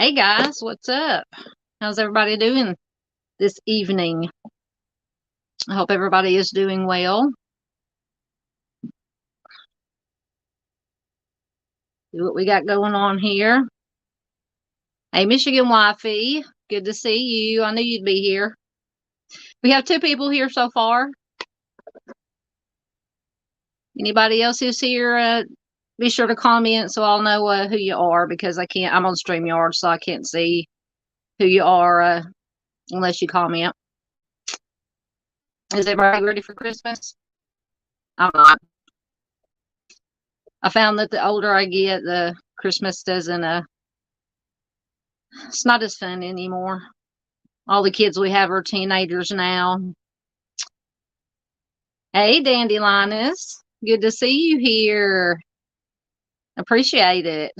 Hey guys, what's up? How's everybody doing this evening? I hope everybody is doing well. See what we got going on here. Hey, Michigan Wifey, good to see you. I knew you'd be here. We have 2 people here so far. Anybody else who's here, be sure to comment so I'll know who you are, because I'm on StreamYard, so I can't see who you are unless you comment. Is everybody ready for Christmas? I'm not. I found that the older I get, the Christmas doesn't, it's not as fun anymore. All the kids we have are teenagers now. Hey, Dandylinus. Good to see you here. Appreciate it.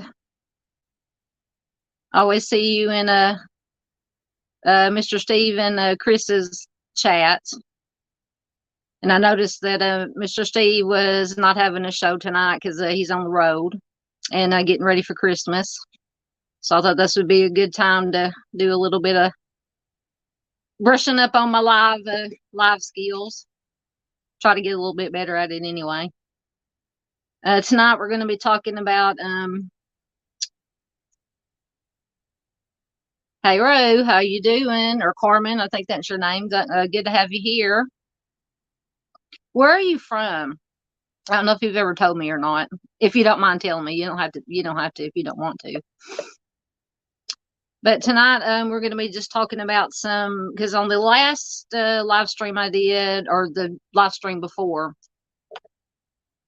Always see you in Mr. Steve and Chris's chats. And I noticed that Mr. Steve was not having a show tonight because he's on the road and getting ready for Christmas. So I thought this would be a good time to do a little bit of brushing up on my live skills. Try to get a little bit better at it anyway. Tonight we're going to be talking about hey Ro, how you doing? Or Carmen, I think that's your name. Good to have you here. Where are you from? I don't know if you've ever told me or not. If you don't mind telling me, you don't have to if you don't want to. But tonight we're going to be just talking about because on the last live stream I did, or the live stream before,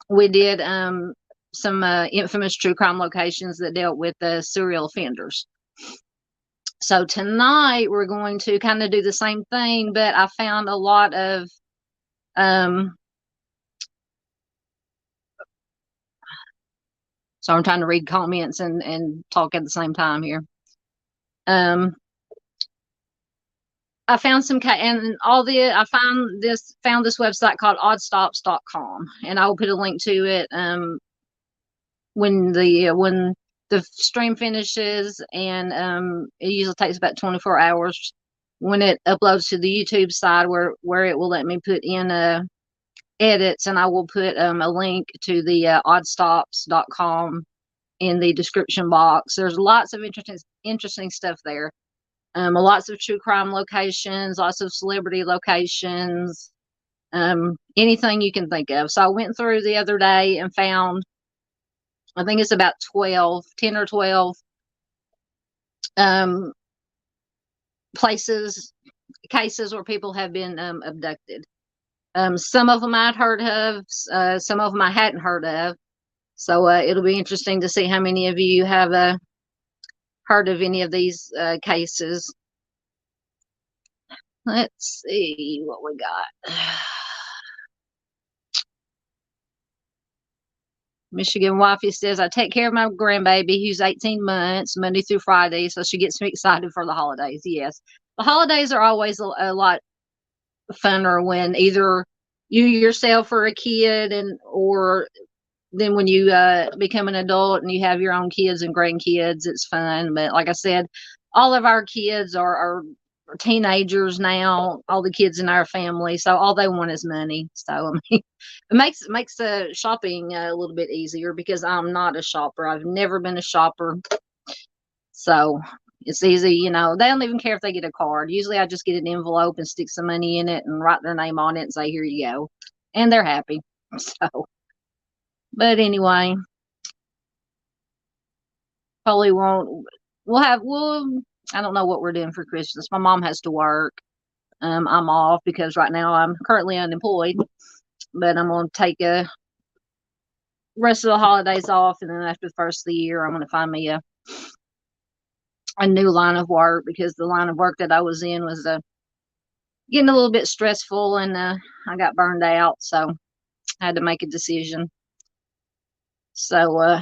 we did some infamous true crime locations that dealt with serial offenders. So tonight we're going to kind of do the same thing, but I found a lot of so I'm trying to read comments and talk at the same time here. I found I found this website called oddstops.com, and I will put a link to it when the stream finishes, and it usually takes about 24 hours when it uploads to the YouTube side, where it will let me put in edits, and I will put a link to the oddstops.com in the description box. There's lots of interesting stuff there. Lots of true crime locations, lots of celebrity locations, anything you can think of. So I went through the other day and found, I think it's about 10 or 12 cases where people have been abducted. Some of them I'd heard of, some of them I hadn't heard of. So it'll be interesting to see how many of you have heard of any of these cases. Let's see what we got. Michigan Wifey says, I take care of my grandbaby who's 18 months, Monday through Friday, so she gets me excited for the holidays. Yes. The holidays are always a lot funner when either you yourself are a kid or then when you become an adult and you have your own kids and grandkids, it's fun. But like I said, all of our kids are teenagers now, all the kids in our family, so all they want is money. So I mean, it makes the shopping a little bit easier, because I'm not a shopper. I've never been a shopper, so it's easy. They don't even care if they get a card. Usually I just get an envelope and stick some money in it and write their name on it and say, here you go, and they're happy. So but anyway, probably won't. I don't know what we're doing for Christmas. My mom has to work. I'm off because right now I'm currently unemployed, but I'm going to take a rest of the holidays off, and then after the first of the year, I'm going to find me a new line of work, because the line of work that I was in was getting a little bit stressful, and I got burned out, so I had to make a decision. So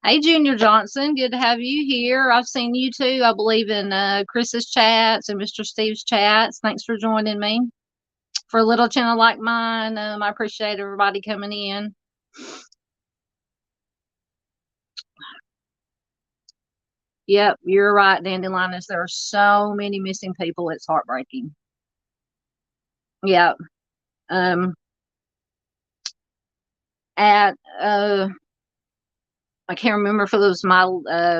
hey, Junior Johnson, good to have you here. I've seen you too, I believe, in Chris's chats and Mr. Steve's chats. Thanks for joining me. For a little channel like mine, I appreciate everybody coming in. Yep, you're right, Dandelion. There are so many missing people. It's heartbreaking. Yep. Um, at I can't remember if it was my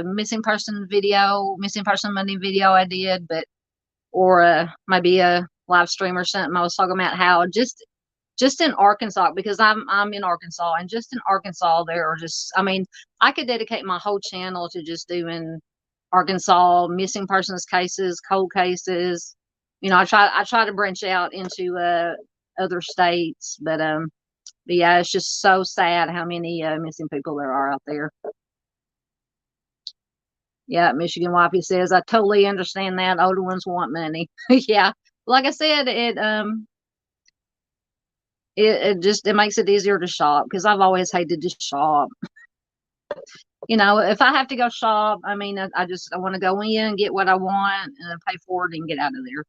missing person video, missing person Monday video I did, but or maybe a live stream or something. I was talking about how just in Arkansas, because I'm in Arkansas, and just in Arkansas there are just, I mean, I could dedicate my whole channel to just doing Arkansas missing persons cases, cold cases. I try to branch out into other states, but yeah, it's just so sad how many missing people there are out there. Yeah, Michigan Wifey says, I totally understand that. Older ones want money. Yeah. Like I said, it makes it easier to shop, because I've always hated to shop. If I have to go shop, I mean, I want to go in, get what I want, and pay for it and get out of there.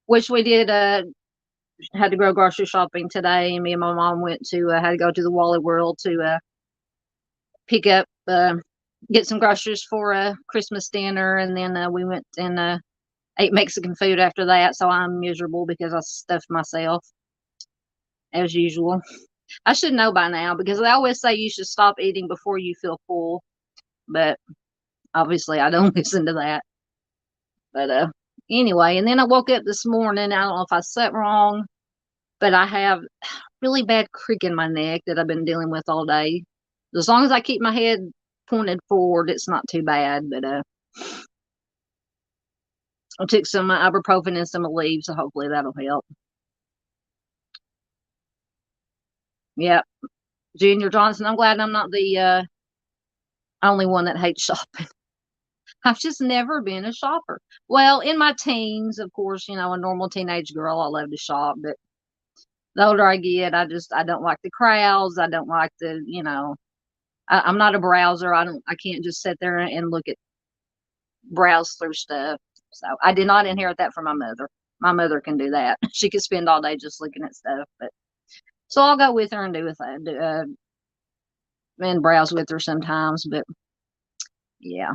Which we did, had to go grocery shopping today. Me and my mom had to go to the Wally World to pick up, get some groceries for a Christmas dinner, and then we went and ate Mexican food after that. So I'm miserable because I stuffed myself as usual. I should know by now, because they always say you should stop eating before you feel full, but obviously I don't listen to that. But anyway, and then I woke up this morning. I don't know if I slept wrong, but I have really bad crick in my neck that I've been dealing with all day. As long as I keep my head pointed forward, it's not too bad. But I took some ibuprofen and some Aleve, so hopefully that'll help. Yep. Junior Johnson, I'm glad I'm not the only one that hates shopping. I've just never been a shopper. Well, in my teens, of course, a normal teenage girl, I love to shop, but the older I get, I don't like the crowds. I don't like I'm not a browser. I can't just sit there and browse through stuff. So I did not inherit that from my mother. My mother can do that. She could spend all day just looking at stuff, but so I'll go with her and do with that, and browse with her sometimes, but yeah.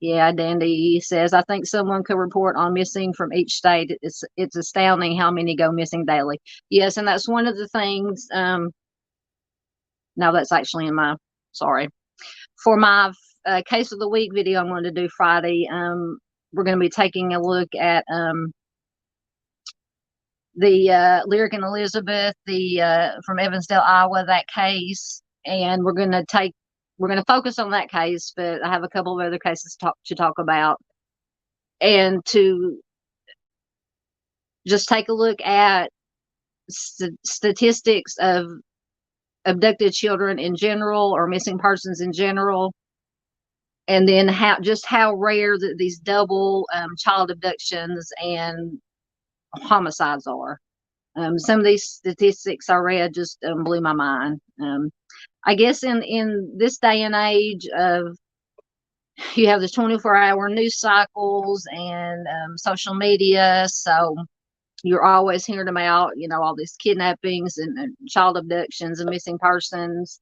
Yeah, Dandy says, I think someone could report on missing from each state. It's astounding how many go missing daily. Yes, and that's one of the things. No, that's actually sorry. For my case of the week video I'm going to do Friday, we're going to be taking a look at the Lyric and Elizabeth, from Evansdale, Iowa, that case, and we're going to focus on that case, but I have a couple of other cases to talk about, and to just take a look at statistics of abducted children in general, or missing persons in general, and then how rare these double child abductions and homicides are. Some of these statistics I read just blew my mind. I guess in this day and age of, you have the 24-hour news cycles and social media, so you're always hearing about all these kidnappings and child abductions and missing persons.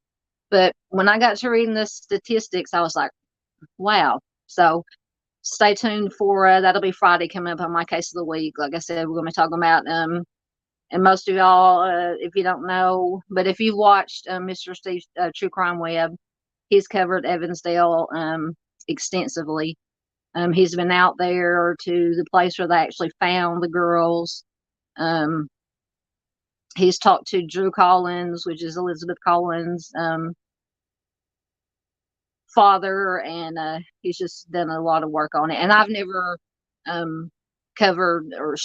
But when I got to reading the statistics, I was like, wow. So stay tuned for that'll be Friday coming up on my case of the week. Like I said, we're going to be talking about and most of y'all, if you don't know, but if you've watched Mr. Steve's True Crime Web, he's covered Evansdale extensively. He's been out there to the place where they actually found the girls. He's talked to Drew Collins, which is Elizabeth Collins' father, and he's just done a lot of work on it. And I've never covered or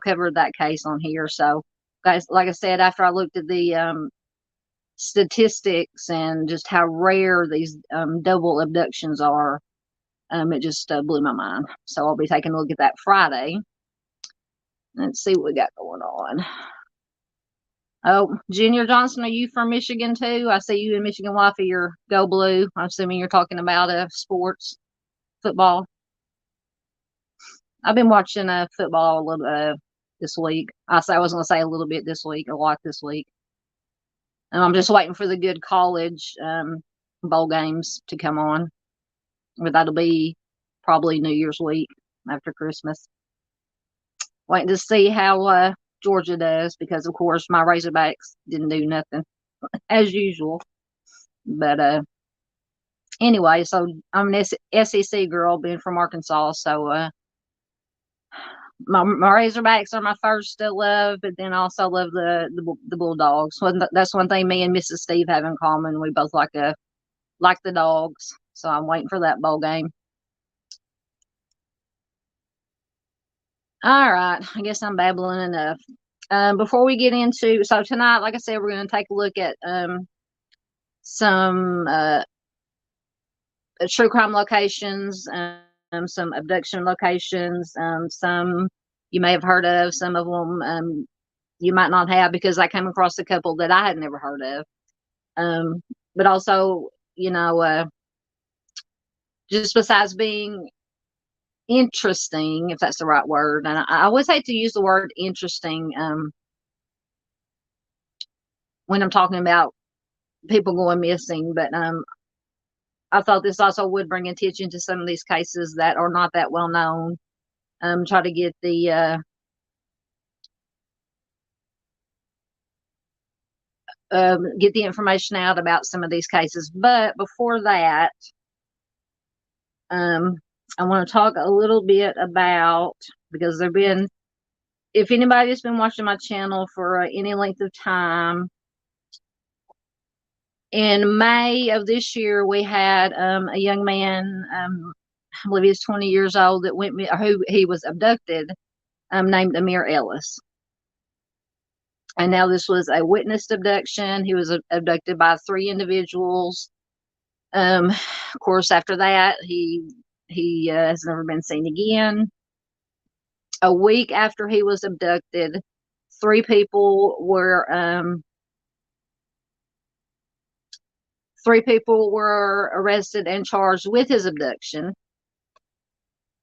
covered that case on here. So, guys, like I said, after I looked at the statistics and just how rare these double abductions are, it just blew my mind. So I'll be taking a look at that Friday. Let's see what we got going on. Oh, Junior Johnson, are you from Michigan too? I see you in Michigan Wifey. You're Go Blue. I'm assuming you're talking about sports, football. I've been watching football a little this week. I was going to say a little bit this week, a lot this week. And I'm just waiting for the good college bowl games to come on. but that'll be probably New Year's week after Christmas. Waiting to see how Georgia does, because of course my Razorbacks didn't do nothing as usual. But anyway, so I'm an SEC girl, being from Arkansas, so my Razorbacks are my first love, but then I also love the Bulldogs. That's one thing me and Mrs. Steve have in common. We both like the dogs, so I'm waiting for that bowl game. All right, I guess I'm babbling enough. Before we get into, so tonight, like I said, we're going to take a look at some true crime locations, some abduction locations, some you may have heard of, some of them you might not have, because I came across a couple that I had never heard of. But also, just besides being interesting, if that's the right word, and I always hate to use the word interesting when I'm talking about people going missing, but I thought this also would bring attention to some of these cases that are not that well known. Try to get the information out about some of these cases. But before that, I want to talk a little bit about, because if anybody's been watching my channel for any length of time, in May of this year, we had a young man, I believe he's 20 years old, who he was abducted, named Amir Ellis. And now this was a witnessed abduction. He was abducted by 3 individuals. Of course, after that, he has never been seen again. A week after he was abducted, 3 people were arrested and charged with his abduction.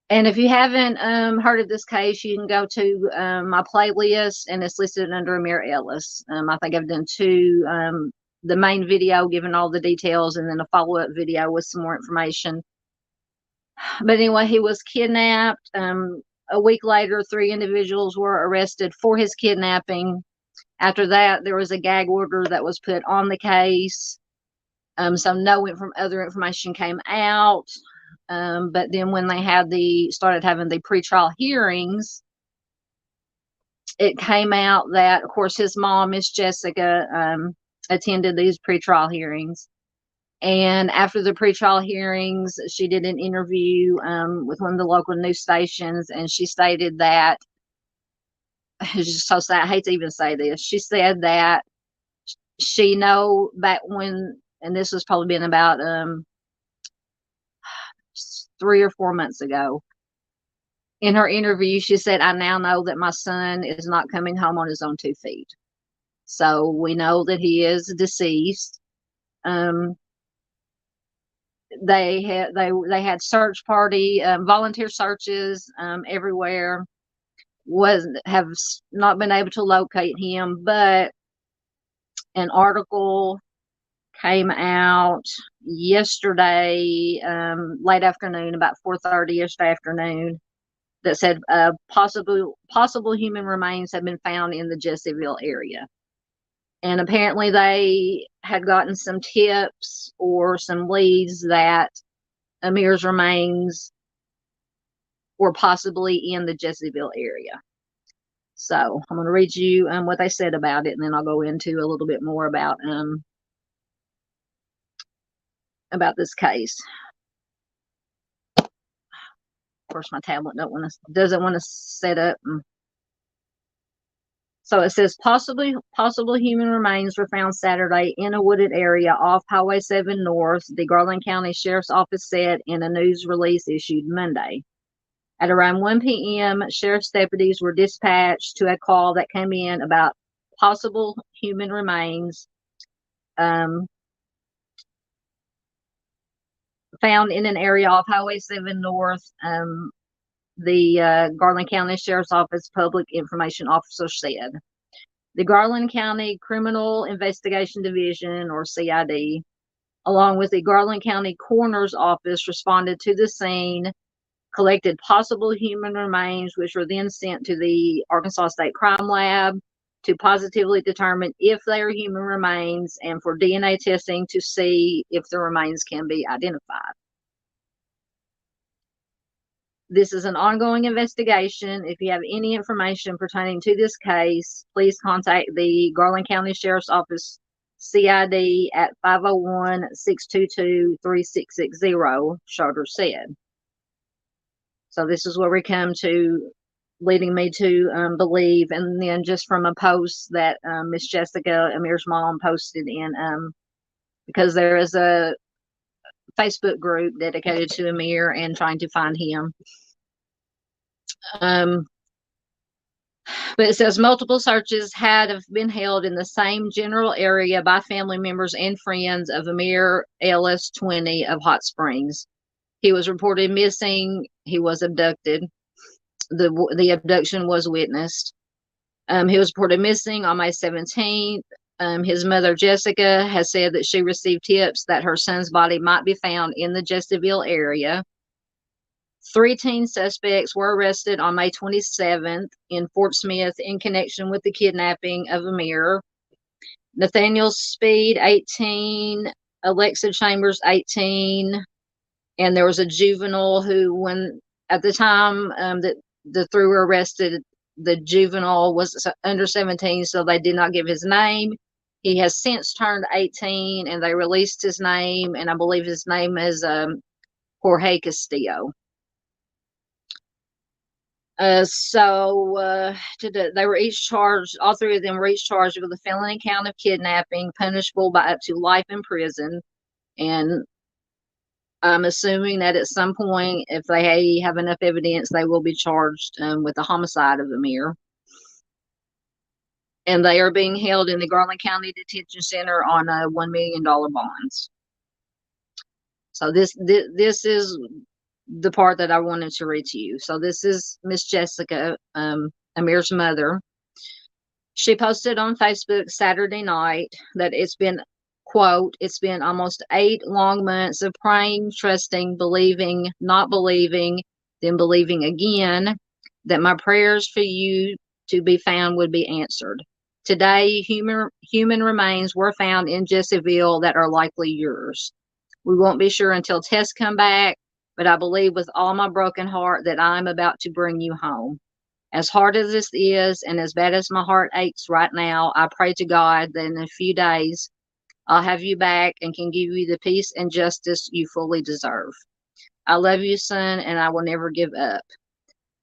And if you haven't heard of this case, you can go to my playlist, and it's listed under Amir Ellis. I think I've done 2, the main video giving all the details, and then a follow-up video with some more information. But anyway, he was kidnapped. A week later, 3 individuals were arrested for his kidnapping. After that, there was a gag order that was put on the case. So no other information came out. But then when they started having the pretrial hearings, it came out that, of course, his mom, Miss Jessica, attended these pretrial hearings. And after the pretrial hearings, she did an interview with one of the local news stations, and she stated that, it's just so sad, I hate to even say this, she said that she know back when, and this was probably been about 3 or 4 months ago, in her interview, she said, "I now know that my son is not coming home on his own 2 feet." So we know that he is deceased. They had search party, volunteer searches everywhere. Have not been able to locate him, but an article came out yesterday, late afternoon, about 4:30 yesterday afternoon, that said possible human remains have been found in the Jessieville area. And apparently they had gotten some tips or some leads that Amir's remains were possibly in the Jessieville area. So I'm going to read you what they said about it, and then I'll go into a little bit more about this case. Of course, my tablet doesn't want to set up. So it says possible human remains were found Saturday in a wooded area off Highway 7 North, the Garland County Sheriff's Office said in a news release issued Monday. At around 1 p.m., sheriff's deputies were dispatched to a call that came in about possible human remains found in an area off Highway 7 North. The Garland County Sheriff's Office Public Information Officer said. The Garland County Criminal Investigation Division, or CID, along with the Garland County Coroner's Office, responded to the scene, collected possible human remains, which were then sent to the Arkansas State Crime Lab to positively determine if they are human remains and for DNA testing to see if the remains can be identified. This is an ongoing investigation. If you have any information pertaining to this case, please contact the Garland County Sheriff's Office CID at 501-622-3660, Charter said. So this is where we come to, leading me to believe, and then just from a post that Miss Jessica, Amir's mom, posted in, because there is a Facebook group dedicated to Amir and trying to find him. But it says multiple searches have been held in the same general area by family members and friends of Amir Ellis, 20, of Hot Springs. He was reported missing. He was abducted. The abduction was witnessed. He was reported missing on May 17th. His mother, Jessica, has said that she received tips that her son's body might be found in the Jesseville area. 3 teen suspects were arrested on May 27th in Fort Smith in connection with the kidnapping of Amir. Nathaniel Speed, 18, Alexa Chambers, 18, and there was a juvenile who, when at the time that the 3 were arrested, the juvenile was under 17, so they did not give his name. He has since turned 18, and they released his name, and I believe his name is Jorge Castillo. They were each charged, all 3 of them were each charged with a felony count of kidnapping, punishable by up to life in prison. And I'm assuming that at some point, if they have enough evidence, they will be charged with the homicide of Amir. And they are being held in the Garland County Detention Center on $1 million bonds. So this is the part that I wanted to read to you. So this is Miss Jessica, Amir's mother. She posted on Facebook Saturday night that it's been, quote, "It's been almost 8 long months of praying, trusting, believing, not believing, then believing again, that my prayers for you to be found would be answered. Today, human remains were found in Jesseville that are likely yours. We won't be sure until tests come back, but I believe with all my broken heart that I'm about to bring you home. As hard as this is, and as bad as my heart aches right now, I pray to God that in a few days I'll have you back and can give you the peace and justice you fully deserve. I love you, son, and I will never give up,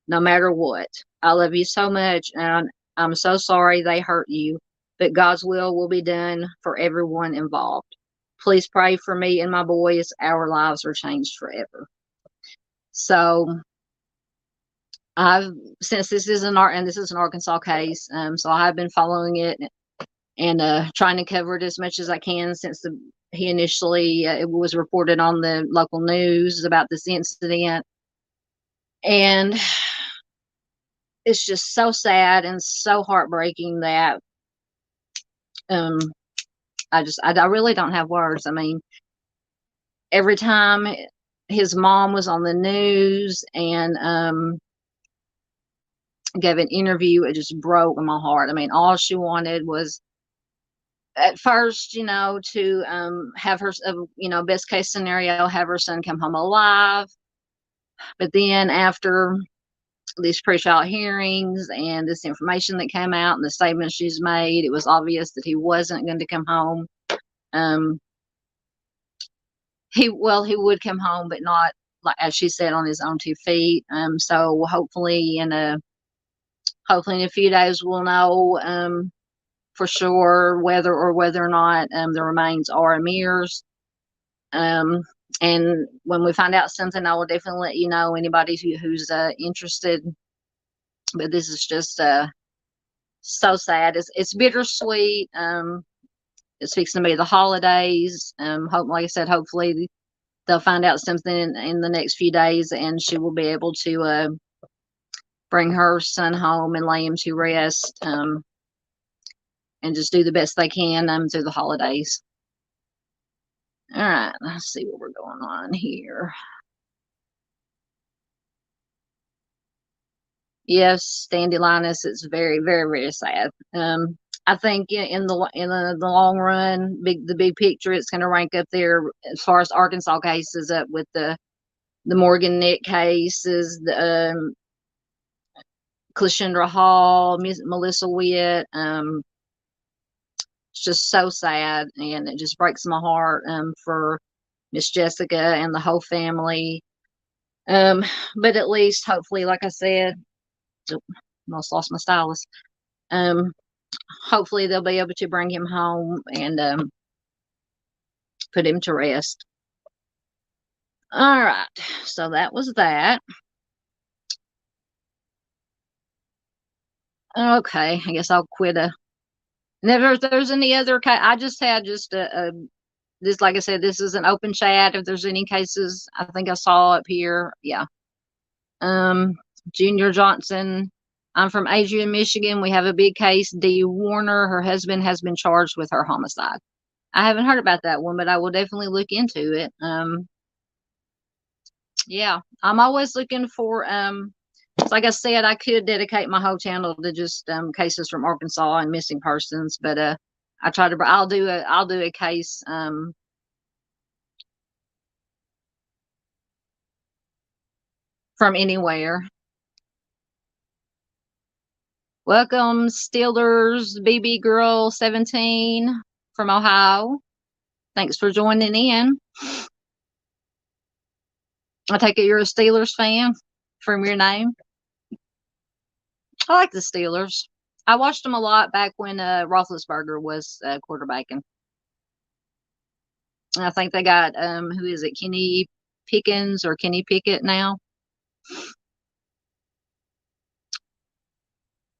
no matter what. I love you so much, and I'm so sorry they hurt you, but God's will be done for everyone involved. Please pray for me and my boys. Our lives are changed forever." So since this is an Arkansas case, so I've been following it and trying to cover it as much as I can since he initially it was reported on the local news about this incident, and it's just so sad and so heartbreaking that I really don't have words. I mean, every time his mom was on the news and gave an interview, it just broke my heart. I mean, all she wanted was, at first, to have her, best case scenario, have her son come home alive. But then after these pre-trial hearings and this information that came out and the statements she's made, it was obvious that he wasn't going to come home. He would come home, but not, like as she said, on his own 2 feet. So hopefully in a few days we'll know for sure whether or not the remains are Amir's. And when we find out something, I will definitely let you know, anybody who's interested. But this is just so sad. It's bittersweet. It's fixing to be the holidays. Like I said, hopefully they'll find out something in the next few days, and she will be able to bring her son home and lay him to rest, and just do the best they can through the holidays. All right, let's see what we're going on here. Yes, Linus, it's very, very, very sad. I think in the long run, the big picture, it's going to rank up there as far as Arkansas cases, up with the Morgan Nick cases, the Clashendra Hall, Melissa Witt. It's just so sad, and it just breaks my heart for Miss Jessica and the whole family. But at least, hopefully, like I said, almost lost my stylus. Hopefully, they'll be able to bring him home and put him to rest. All right, so that was that. Okay, I guess I'll quit. Never, if there's any other case, I just had just this, like I said, this is an open chat. If there's any cases, I think I saw up here. Yeah. Junior Johnson. I'm from Adrian, Michigan. We have a big case. Dee Warner, her husband has been charged with her homicide. I haven't heard about that one, but I will definitely look into it. Yeah, I'm always looking for like I said, I could dedicate my whole channel to just cases from Arkansas and missing persons, but I try to I'll do a case from anywhere. Welcome, Steelers BB Girl 17 from Ohio. Thanks for joining in. I take it you're a Steelers fan from your name. I like the Steelers. I watched them a lot back when Roethlisberger was quarterbacking. I think they got who is it, Kenny Pickens or Kenny Pickett now.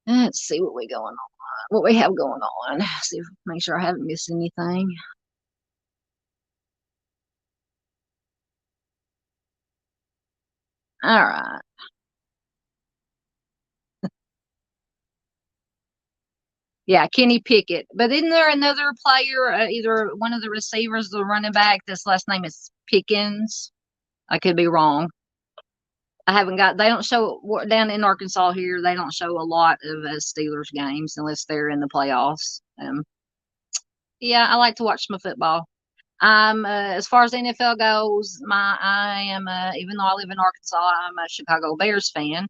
Let's see what we have going on. See if make sure I haven't missed anything. All right. Yeah, Kenny Pickett. But isn't there another player, either one of the receivers, the running back, this last name is Pickens? I could be wrong. I haven't got, they don't show, down in Arkansas here, they don't show a lot of Steelers games unless they're in the playoffs. Yeah, I like to watch my football. As far as NFL goes, I am, even though I live in Arkansas, I'm a Chicago Bears fan.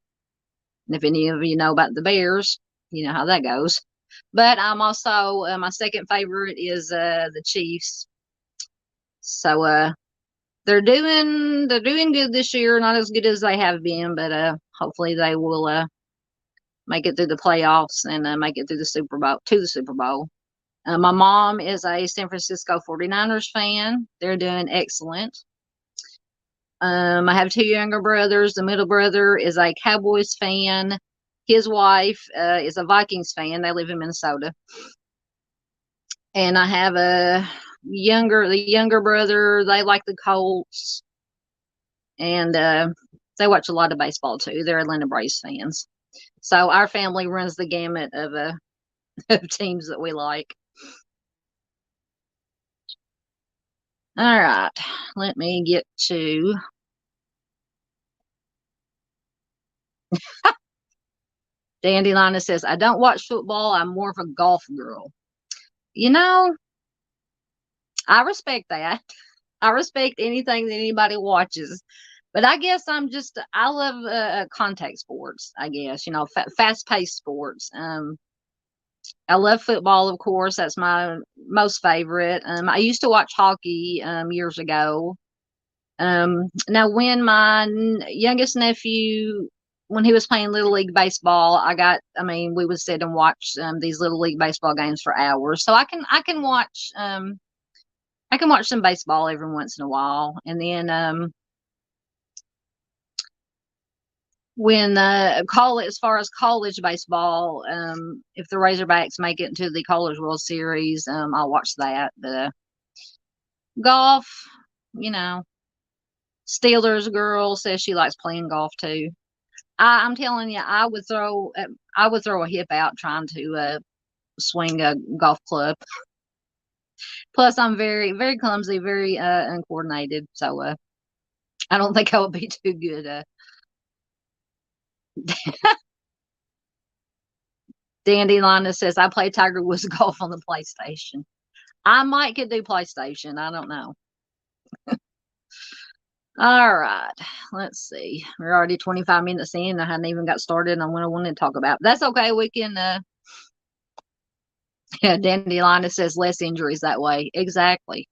And if any of you know about the Bears, you know how that goes. But I'm also, my second favorite is the Chiefs. So they're doing good this year, not as good as they have been, but hopefully they will make it through the playoffs and make it through the Super Bowl to the Super Bowl. My mom is a San Francisco 49ers fan. They're doing excellent. I have two younger brothers. The middle brother is a Cowboys fan. His wife is a Vikings fan. They live in Minnesota. And I have the younger brother. They like the Colts, and they watch a lot of baseball too. They're Atlanta Braves fans. So our family runs the gamut of of teams that we like. All right, let me get to. Dandelion says, I don't watch football. I'm more of a golf girl. You know, I respect that. I respect anything that anybody watches. But I guess I love contact sports, I guess, fast paced sports. I love football, of course. That's my most favorite. I used to watch hockey years ago. Now, when my youngest nephew, when he was playing Little League Baseball, we would sit and watch these Little League Baseball games for hours. So I can watch some baseball every once in a while. And then when as far as college baseball, if the Razorbacks make it into the College World Series, I'll watch that. But golf, you know, Steelers girl says she likes playing golf too. I'm telling you, I would throw a hip out trying to swing a golf club. Plus, I'm very, very clumsy, very uncoordinated. So I don't think I would be too good. Dandelion says, I play Tiger Woods golf on the PlayStation. I might could do PlayStation. I don't know. All right. Let's see. We're already 25 minutes in. I hadn't even got started on what I wanted to talk about. That's okay. We can, yeah, Dandelion says less injuries that way. Exactly.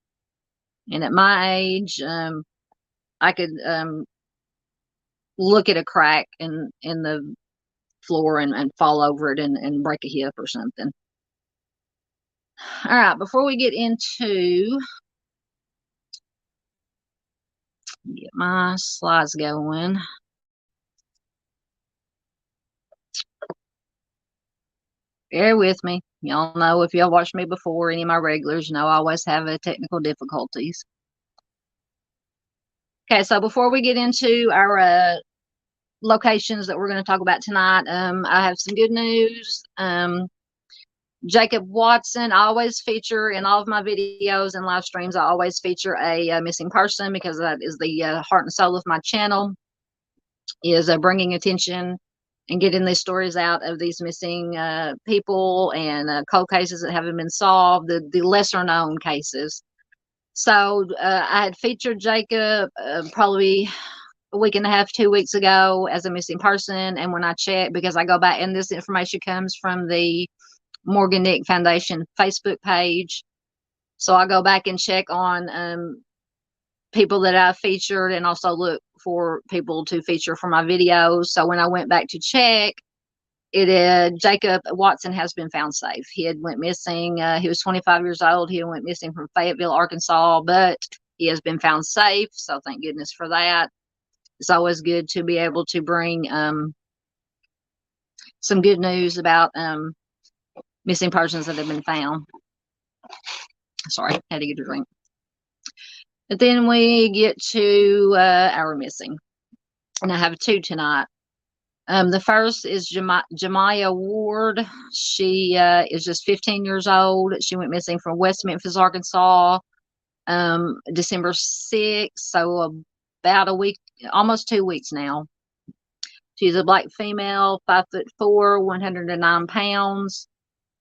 And at my age, I could look at a crack in the floor and fall over it and break a hip or something. All right, before we get into get my slides going. Bear with me. Y'all know if y'all watched me before, any of my regulars, you know I always have technical difficulties. Okay, so before we get into our locations that we're going to talk about tonight, I have some good news. Jacob Watson, I always feature in all of my videos and live streams, I always feature a missing person because that is the heart and soul of my channel, is bringing attention and getting these stories out of these missing people and cold cases that haven't been solved, the lesser known cases. So I had featured Jacob probably a week and a half, 2 weeks ago as a missing person. And when I checked, because I go back, and this information comes from the Morgan Nick Foundation Facebook page. So I go back and check on people that I featured and also look for people to feature for my videos. So when I went back to check, Jacob Watson has been found safe. He had went missing. He was 25 years old. He went missing from Fayetteville, Arkansas, but he has been found safe. So thank goodness for that. It's always good to be able to bring some good news about missing persons that have been found. Sorry, had to get a drink. But then we get to our missing, and I have two tonight. The first is Jemiah Ward. She is just 15 years old. She went missing from West Memphis, Arkansas, December 6th. So about a week, almost 2 weeks now. She's a black female, 5'4", 109 pounds,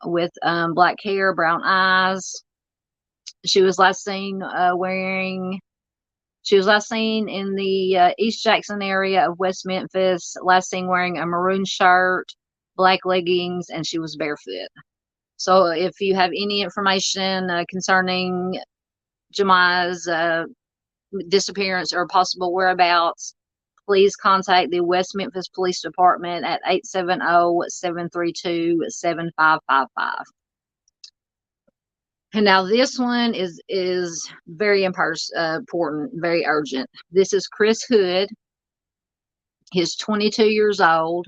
with black hair, brown eyes. She was last seen She was last seen in the East Jackson area of West Memphis, last seen wearing a maroon shirt, black leggings, and she was barefoot. So if you have any information concerning Jemiah's disappearance or possible whereabouts, please contact the West Memphis Police Department at 870-732-7555. And now this one is very important, very urgent. This is Chris Hood. He's 22 years old.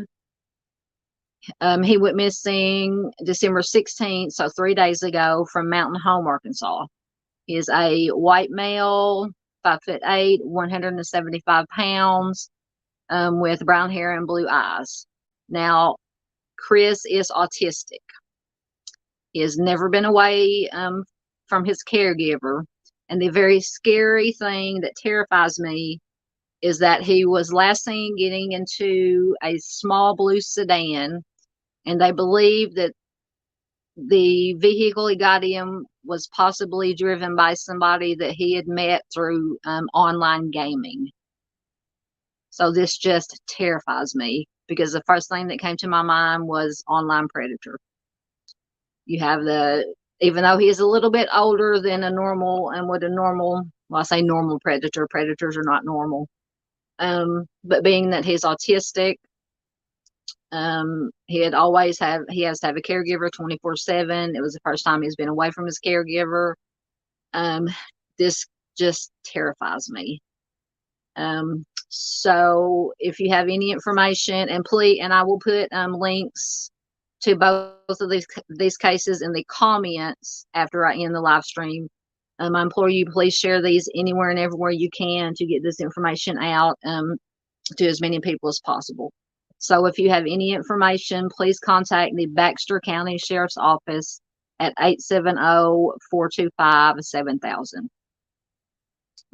He went missing December 16th, so 3 days ago, from Mountain Home, Arkansas. He is a white male, 5'8", 175 pounds, with brown hair and blue eyes. Now, Chris is autistic. He has never been away from his caregiver. And the very scary thing that terrifies me is that he was last seen getting into a small blue sedan. And they believe that the vehicle he got in was possibly driven by somebody that he had met through online gaming. So this just terrifies me, because the first thing that came to my mind was online predator. You have even though he is a little bit older than a normal, and what a normal, well, I say normal predator, predators are not normal. But being that he's autistic, he has to have a caregiver 24/7. It was the first time he's been away from his caregiver. This just terrifies me. So if you have any information, and I will put links to both of these cases in the comments after I end the live stream. I implore you, please share these anywhere and everywhere you can to get this information out to as many people as possible. So if you have any information, please contact the Baxter County Sheriff's Office at 870-425-7000.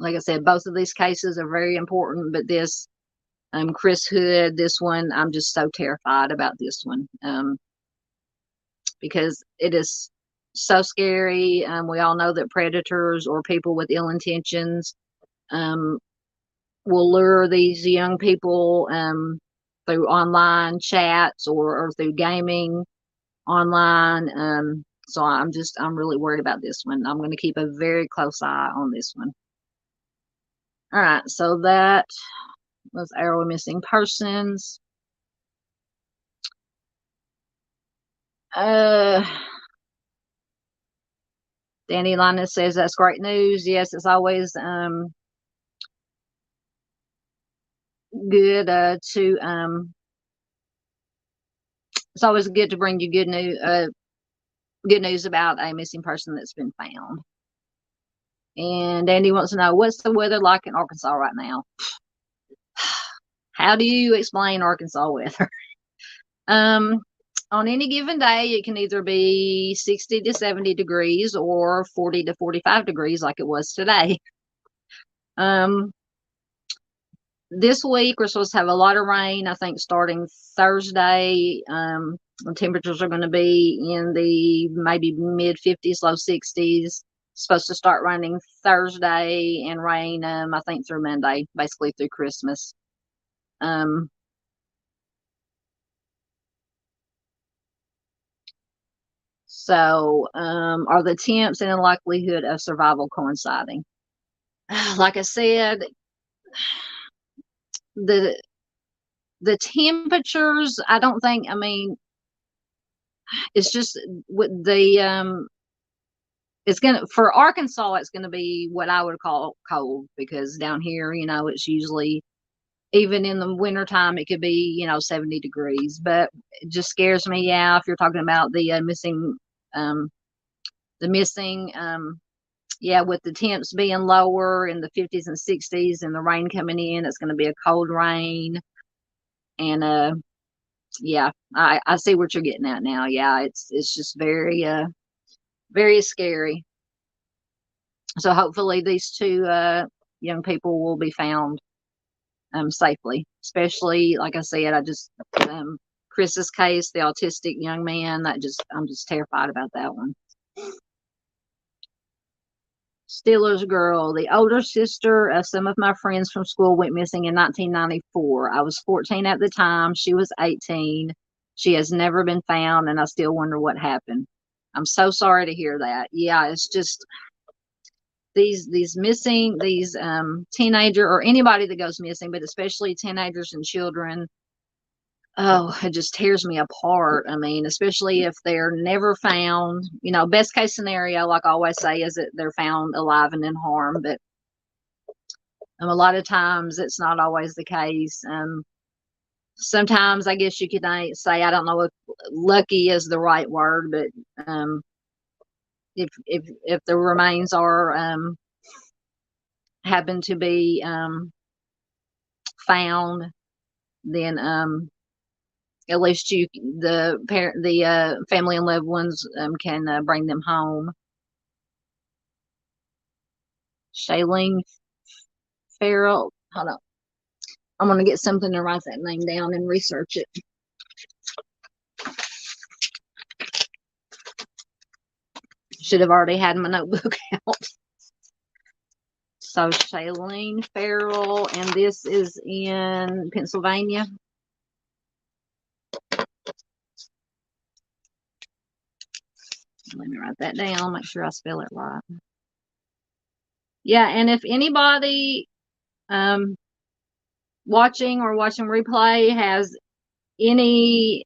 Like I said, both of these cases are very important, but this Chris Hood, this one, I'm just so terrified about this one, because it is so scary. We all know that predators or people with ill intentions will lure these young people through online chats or through gaming online. So I'm really worried about this one. I'm going to keep a very close eye on this one. All right, so that was our missing persons. Danny Linus says that's great news. Yes, it's always good it's always good to bring you good news about a missing person that's been found. And Andy wants to know, what's the weather like in Arkansas right now? How do you explain Arkansas weather? On any given day, it can either be 60 to 70 degrees or 40 to 45 degrees like it was today. This week, we're supposed to have a lot of rain, I think, starting Thursday. The temperatures are going to be in the maybe mid-50s, low 60s. Supposed to start raining Thursday and rain, I think, through Monday, basically through Christmas. So, are the temps and the likelihood of survival coinciding? Like I said, the temperatures, I don't think, I mean, it's just with the it's gonna, for Arkansas, it's gonna be what I would call cold, because down here, it's usually, even in the wintertime, it could be 70 degrees. But it just scares me. Yeah, if you're talking about the missing yeah, with the temps being lower in the 50s and 60s and the rain coming in, it's going to be a cold rain. And yeah, I see what you're getting at now. Yeah, it's just very very scary. So hopefully these two young people will be found safely. Especially, like I said, Chris's case, the autistic young man, I'm just terrified about that one. Steelers girl, the older sister of some of my friends from school, went missing in 1994. I was 14 at the time. She was 18. She has never been found, and I still wonder what happened. I'm so sorry to hear that. Yeah, it's just these missing, these teenager, or anybody that goes missing, but especially teenagers and children. Oh, it just tears me apart. I mean, especially if they're never found. Best case scenario, like I always say, is that they're found alive and unharmed. But a lot of times it's not always the case. Sometimes I guess you could say, I don't know if lucky is the right word, but if the remains are happen to be found, then at least the family and loved ones can bring them home. Shailene Farrell. Hold on. I'm going to get something to write that name down and research it. Should have already had my notebook out. So Shailene Farrell, and this is in Pennsylvania. Let me write that down, make sure I spell it right. Yeah, and if anybody watching replay has any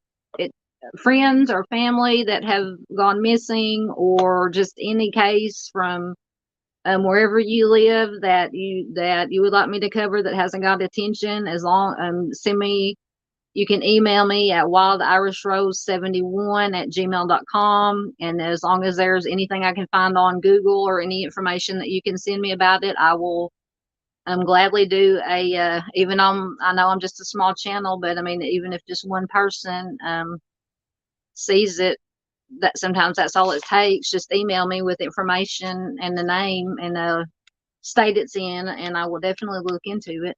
friends or family that have gone missing, or just any case from wherever you live that you would like me to cover that hasn't got attention, send me. You can email me at wildirishrose71@gmail.com. And as long as there's anything I can find on Google or any information that you can send me about it, I will gladly do even on, I know I'm just a small channel, but I mean, even if just one person sees it, that sometimes that's all it takes. Just email me with information and the name and the state it's in, and I will definitely look into it.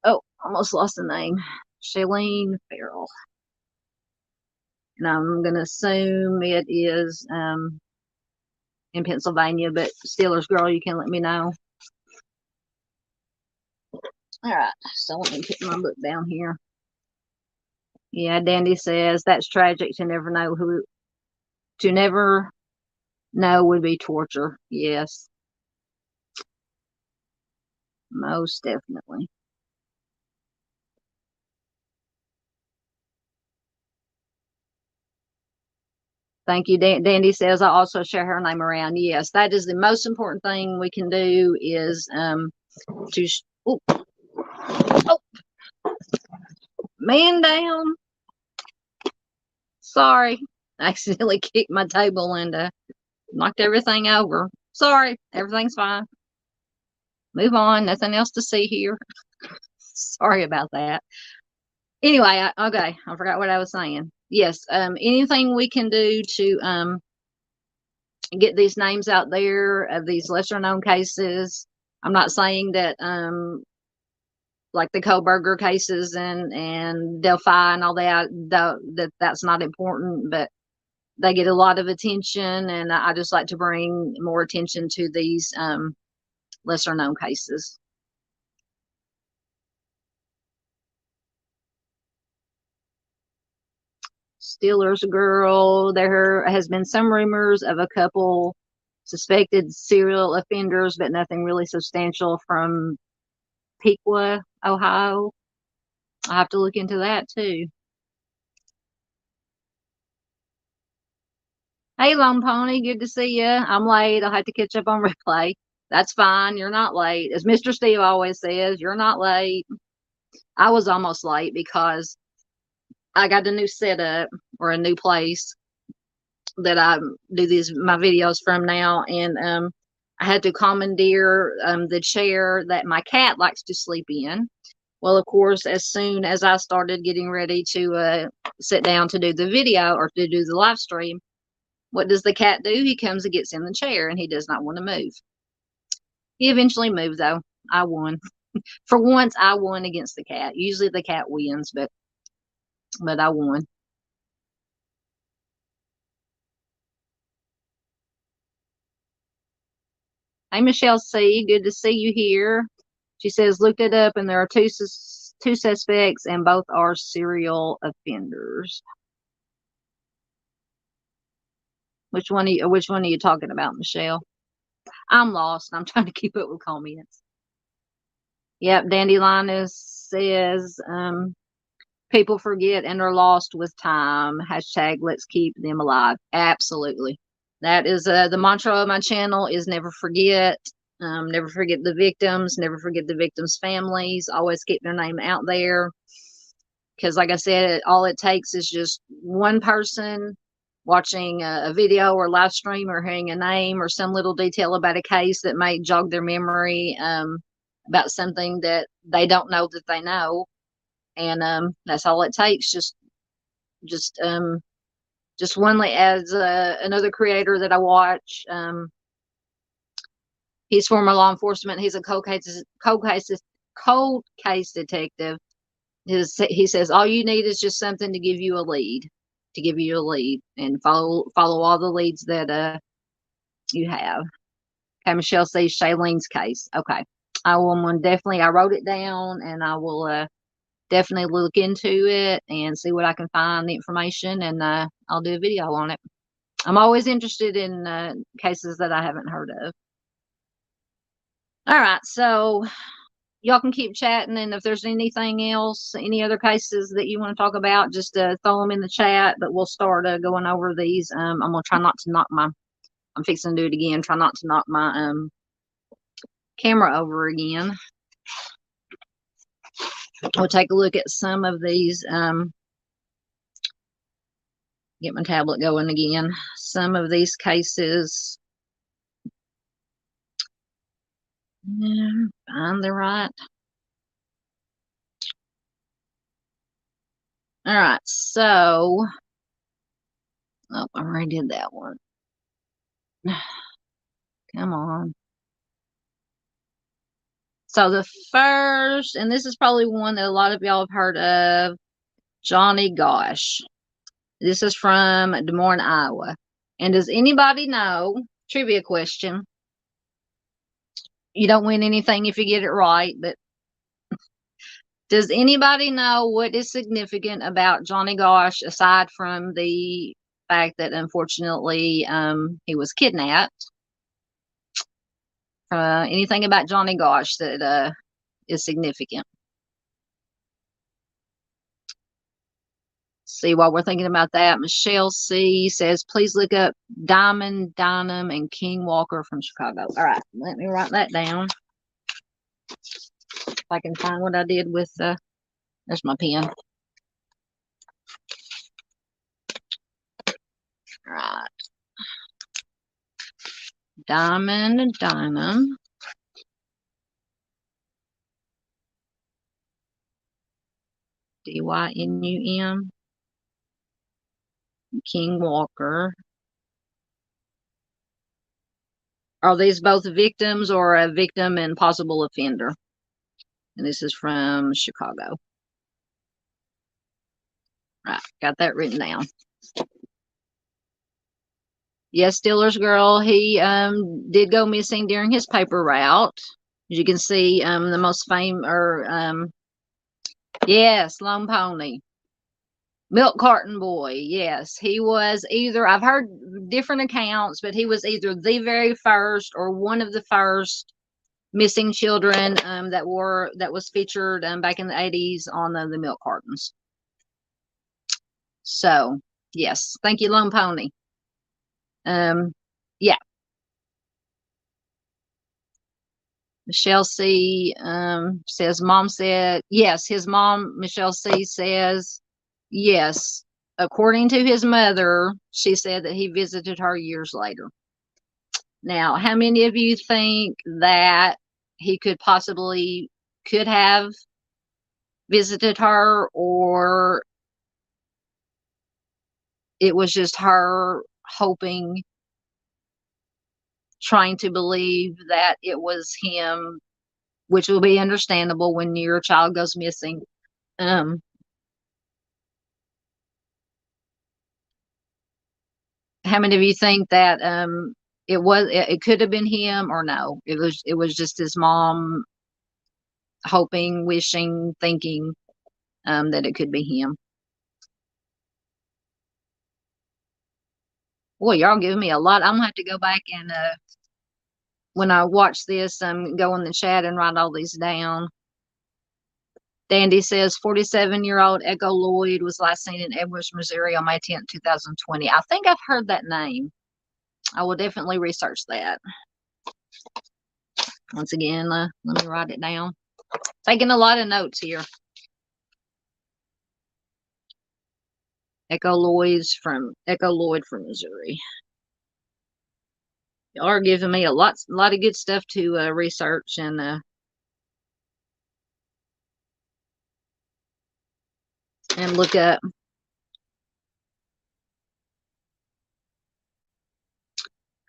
Oh, almost lost the name. Shailene Farrell. And I'm going to assume it is in Pennsylvania, but Steelers girl, you can let me know. All right, so let me put my book down here. Yeah, Dandy says that's tragic to never know who, to never know would be torture. Yes, most definitely. Thank you. Dandy says I also share her name around. Yes, that is the most important thing we can do is to. Oh, oh, man down. Sorry, I accidentally kicked my table and knocked everything over. Sorry, everything's fine. Move on. Nothing else to see here. Sorry about that. Anyway, okay, I forgot what I was saying. Yes, anything we can do to get these names out there of these lesser known cases. I'm not saying that like the Koberger cases and Delphi and all that, that's not important, but they get a lot of attention, and I just like to bring more attention to these lesser known cases. Steelers girl, there has been some rumors of a couple suspected serial offenders, but nothing really substantial from Piqua, Ohio. I have to look into that too. Hey, Lone Pony, good to see you. I'm late. I'll have to catch up on replay. That's fine. You're not late. As Mr. Steve always says, you're not late. I was almost late because I got a new setup or a new place that I do my videos from now, and I had to commandeer the chair that my cat likes to sleep in. Well, of course, as soon as I started getting ready to sit down to do the video or to do the live stream, what does the cat do? He comes and gets in the chair, and he does not want to move. He eventually moved, though. I won. For once, I won against the cat. Usually the cat wins, but I won. Hey, Michelle C. Good to see you here. She says, looked it up, and there are two suspects, and both are serial offenders. Which one are you talking about, Michelle? I'm lost. I'm trying to keep up with comments. Yep, Dandelion says, people forget and are lost with time. Hashtag let's keep them alive. Absolutely. That is the mantra of my channel is never forget. Never forget the victims. Never forget the victims' families. Always keep their name out there. Because like I said, all it takes is just one person watching a video or live stream or hearing a name or some little detail about a case that might jog their memory about something that they don't know that they know. And that's all it takes. Just one, as another creator that I watch. He's former law enforcement. He's a cold case detective. He says all you need is just something to give you a lead, and follow all the leads that you have. Okay, Michelle says Shailene's case. Okay, I will definitely. I wrote it down, and I will definitely look into it and see what I can find the information, and I'll do a video on it. I'm always interested in cases that I haven't heard of. All right, so y'all can keep chatting, and if there's anything else, any other cases that you want to talk about, just throw them in the chat. But we'll start going over these. I'm gonna try not to knock my. I'm fixing to do it again. Try not to knock my camera over again. We'll take a look at some of these. Get my tablet going again. Some of these cases. Find the right. All right, so Oh, I already did that one. Come on. So the first, and this is probably one that a lot of y'all have heard of, Johnny Gosch. This is from Des Moines, Iowa. And does anybody know, trivia question, you don't win anything if you get it right, but does anybody know what is significant about Johnny Gosch aside from the fact that unfortunately he was kidnapped? Anything about Johnny Gosch that is significant? See, while we're thinking about that, Michelle C says, please look up Diamond Dynam and King Walker from Chicago. All right, let me write that down. If I can find what I did with, there's my pen. All right. Diamond Dynam. Dynum. King Walker. Are these both victims or a victim and possible offender? And this is from Chicago. Right, got that written down. Yes, Stiller's girl. He did go missing during his paper route. As you can see, the most famous, or yes, Lone Pony. Milk Carton Boy. Yes, he was either, I've heard different accounts, but he was either the very first or one of the first missing children that was featured back in the 80s on the milk cartons. So, yes, thank you, Lone Pony. Yeah. Michelle C says, Mom said, yes, his mom, Michelle C says, yes. According to his mother, she said that he visited her years later. Now, how many of you think that he could have visited her, or it was just her hoping, trying to believe that it was him, which will be understandable when your child goes missing. How many of you think that it could have been him, or no? It was just his mom hoping, wishing, thinking that it could be him. Boy, y'all giving me a lot. I'm gonna have to go back and when I watch this, go in the chat and write all these down. Dandy says 47-year-old Echo Lloyd was last seen in Edwards, Missouri on May 10th, 2020. I think I've heard that name. I will definitely research that. Once again, let me write it down. Taking a lot of notes here. Echo Lloyd from Missouri. Y'all are giving me a lot of good stuff to research and look up.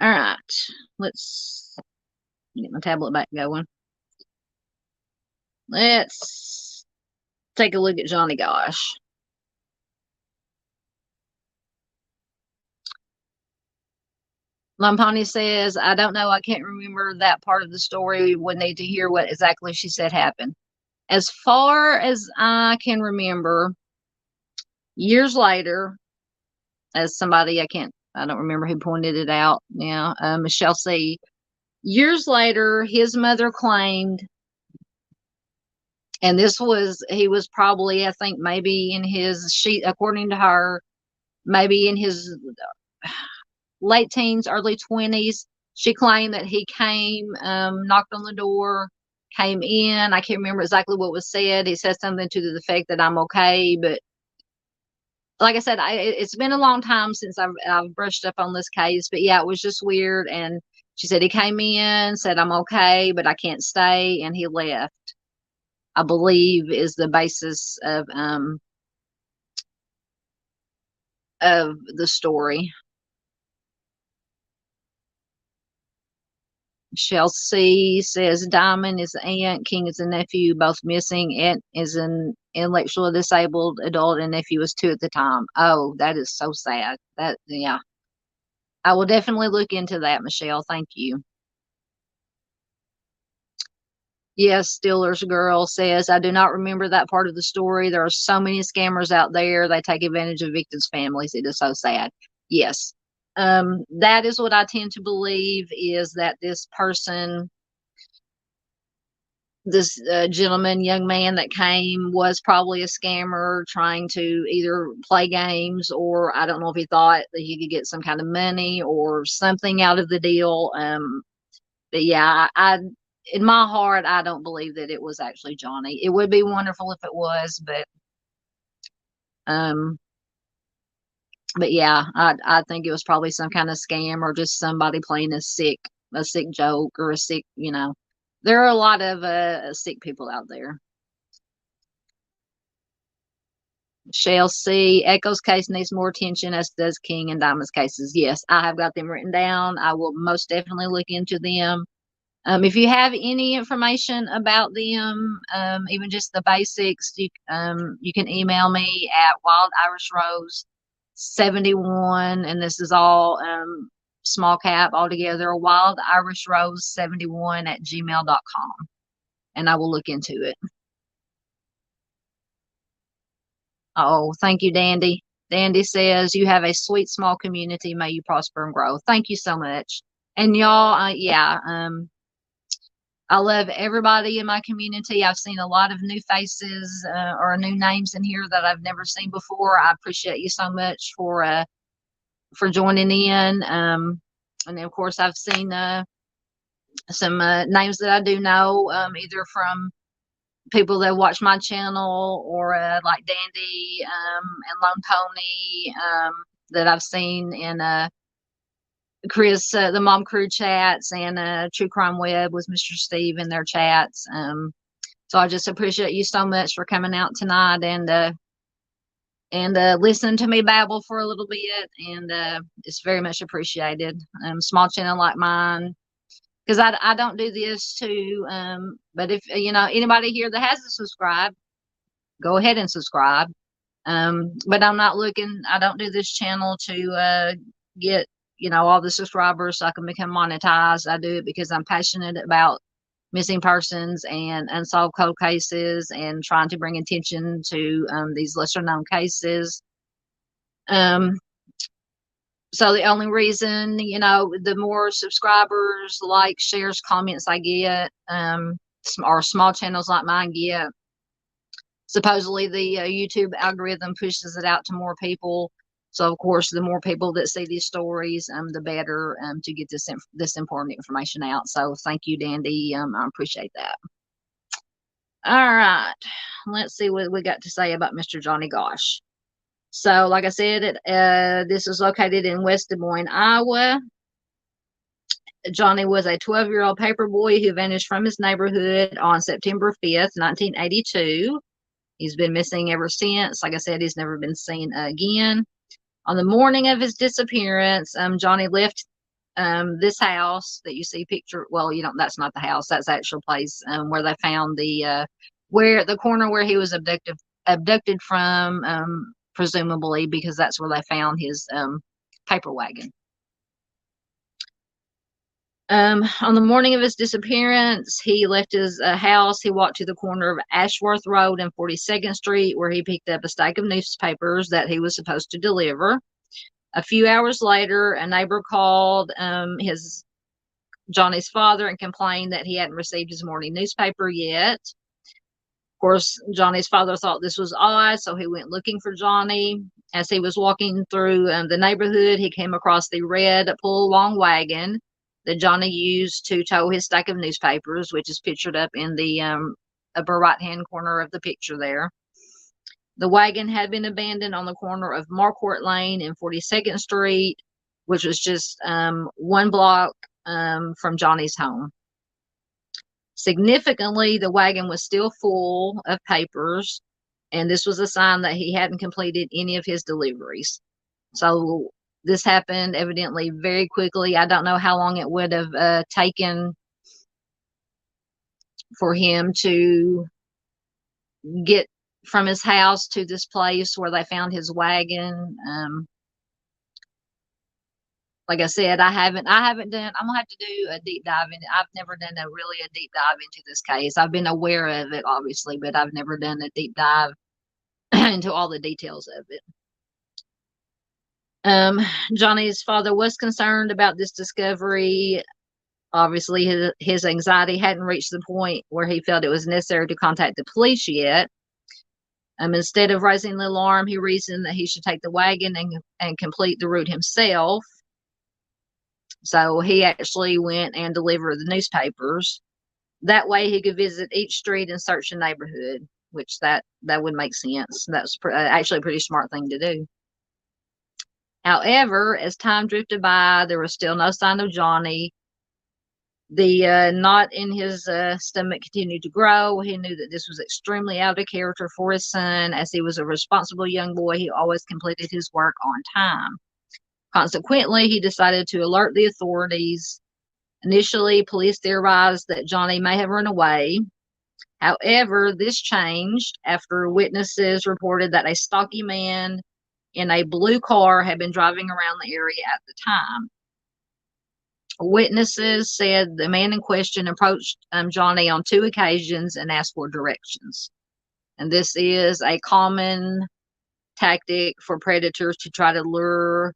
All right, let's get my tablet back going. Let's take a look at Johnny Gosch. Lampani says, I don't know. I can't remember that part of the story. Would need to hear what exactly she said happened. As far as I can remember, years later, as somebody, I don't remember who pointed it out now, Michelle C. Years later, his mother claimed, and he was probably, I think, maybe according to her, maybe in his late teens, early 20s. She claimed that he came, knocked on the door, came in. I can't remember exactly what was said. He said something to the effect that I'm okay, but like I said, it's been a long time since I've brushed up on this case, but yeah, it was just weird. And she said he came in, said I'm okay, but I can't stay, and he left. I believe is the basis of of the story. Michelle C says Diamond is the aunt, King is a nephew, both missing. Aunt is an intellectually disabled adult, and nephew was 2 at the time. Oh, that is so sad. That, yeah. I will definitely look into that, Michelle. Thank you. Yes, Steelers girl says, I do not remember that part of the story. There are so many scammers out there. They take advantage of victims' families. It is so sad. Yes. That is what I tend to believe, is that this person, this gentleman, young man that came, was probably a scammer trying to either play games, or I don't know if he thought that he could get some kind of money or something out of the deal. But yeah, in my heart, I don't believe that it was actually Johnny. It would be wonderful if it was, um, but yeah, I think it was probably some kind of scam, or just somebody playing a sick joke, or a sick, there are a lot of sick people out there. Shall C. Echo's case needs more attention, as does King and Diamond's cases. Yes, I have got them written down. I will most definitely look into them. If you have any information about them, even just the basics, you can email me at Wild Irish Rose 71, and this is all small cap altogether, Wild Irish Rose 71 at gmail.com, and I will look into it. Oh, thank you, Dandy. Dandy says, you have a sweet small community. May you prosper and grow. Thank you so much. And y'all, yeah, I love everybody in my community. I've seen a lot of new faces or new names in here that I've never seen before. I appreciate you so much for joining in. And then, of course, I've seen some names that I do know, either from people that watch my channel, or like Dandy and Lone Pony, that I've seen in Chris, the Mom Crew chats, and True Crime Web with Mr. Steve in their chats. So I just appreciate you so much for coming out tonight and listening to me babble for a little bit, and it's very much appreciated. Small channel like mine, because I don't do this too. But if anybody here that hasn't subscribed, go ahead and subscribe. But I'm not looking. I don't do this channel to get all the subscribers so I can become monetized. I do it because I'm passionate about missing persons and unsolved cold cases, and trying to bring attention to these lesser known cases. So the only reason, the more subscribers, likes, shares, comments I get, or small channels like mine get, supposedly the YouTube algorithm pushes it out to more people. So of course, the more people that see these stories, the better to get this important information out. So thank you, Dandy. I appreciate that. All right, let's see what we got to say about Mr. Johnny Gosch. So, like I said, this is located in West Des Moines, Iowa. Johnny was a 12-year-old paper boy who vanished from his neighborhood on September 5th, 1982. He's been missing ever since. Like I said, he's never been seen again. On the morning of his disappearance, Johnny left this house that you see pictured. Well, that's not the house. That's the actual place where they found the corner where he was abducted from, presumably because that's where they found his paper wagon. On the morning of his disappearance, he left his house. He walked to the corner of Ashworth Road and 42nd Street, where he picked up a stack of newspapers that he was supposed to deliver. A few hours later, a neighbor called Johnny's father and complained that he hadn't received his morning newspaper yet. Of course, Johnny's father thought this was odd, so he went looking for Johnny. As he was walking through the neighborhood, he came across the red pull-along wagon that Johnny used to tow his stack of newspapers, which is pictured up in the upper right-hand corner of the picture there. The wagon had been abandoned on the corner of Marquardt Lane and 42nd Street, which was just one block from Johnny's home. Significantly, the wagon was still full of papers, and this was a sign that he hadn't completed any of his deliveries. So this happened evidently very quickly. I don't know how long it would have taken for him to get from his house to this place where they found his wagon. Like I said, I haven't done, I'm gonna have to do a deep dive in it. I've never done a deep dive into this case. I've been aware of it, obviously, but I've never done a deep dive into all the details of it. Johnny's father was concerned about this discovery. Obviously, his anxiety hadn't reached the point where he felt it was necessary to contact the police yet. Instead of raising the alarm, he reasoned that he should take the wagon and complete the route himself. So he actually went and delivered the newspapers. That way he could visit each street and search the neighborhood, which that would make sense. That's actually a pretty smart thing to do. However, as time drifted by, there was still no sign of Johnny. The knot in his stomach continued to grow. He knew that this was extremely out of character for his son. As he was a responsible young boy, he always completed his work on time. Consequently, he decided to alert the authorities. Initially, police theorized that Johnny may have run away. However, this changed after witnesses reported that a stocky man in a blue car had been driving around the area at the time. Witnesses said the man in question approached Johnny on 2 occasions and asked for directions. And this is a common tactic for predators to try to lure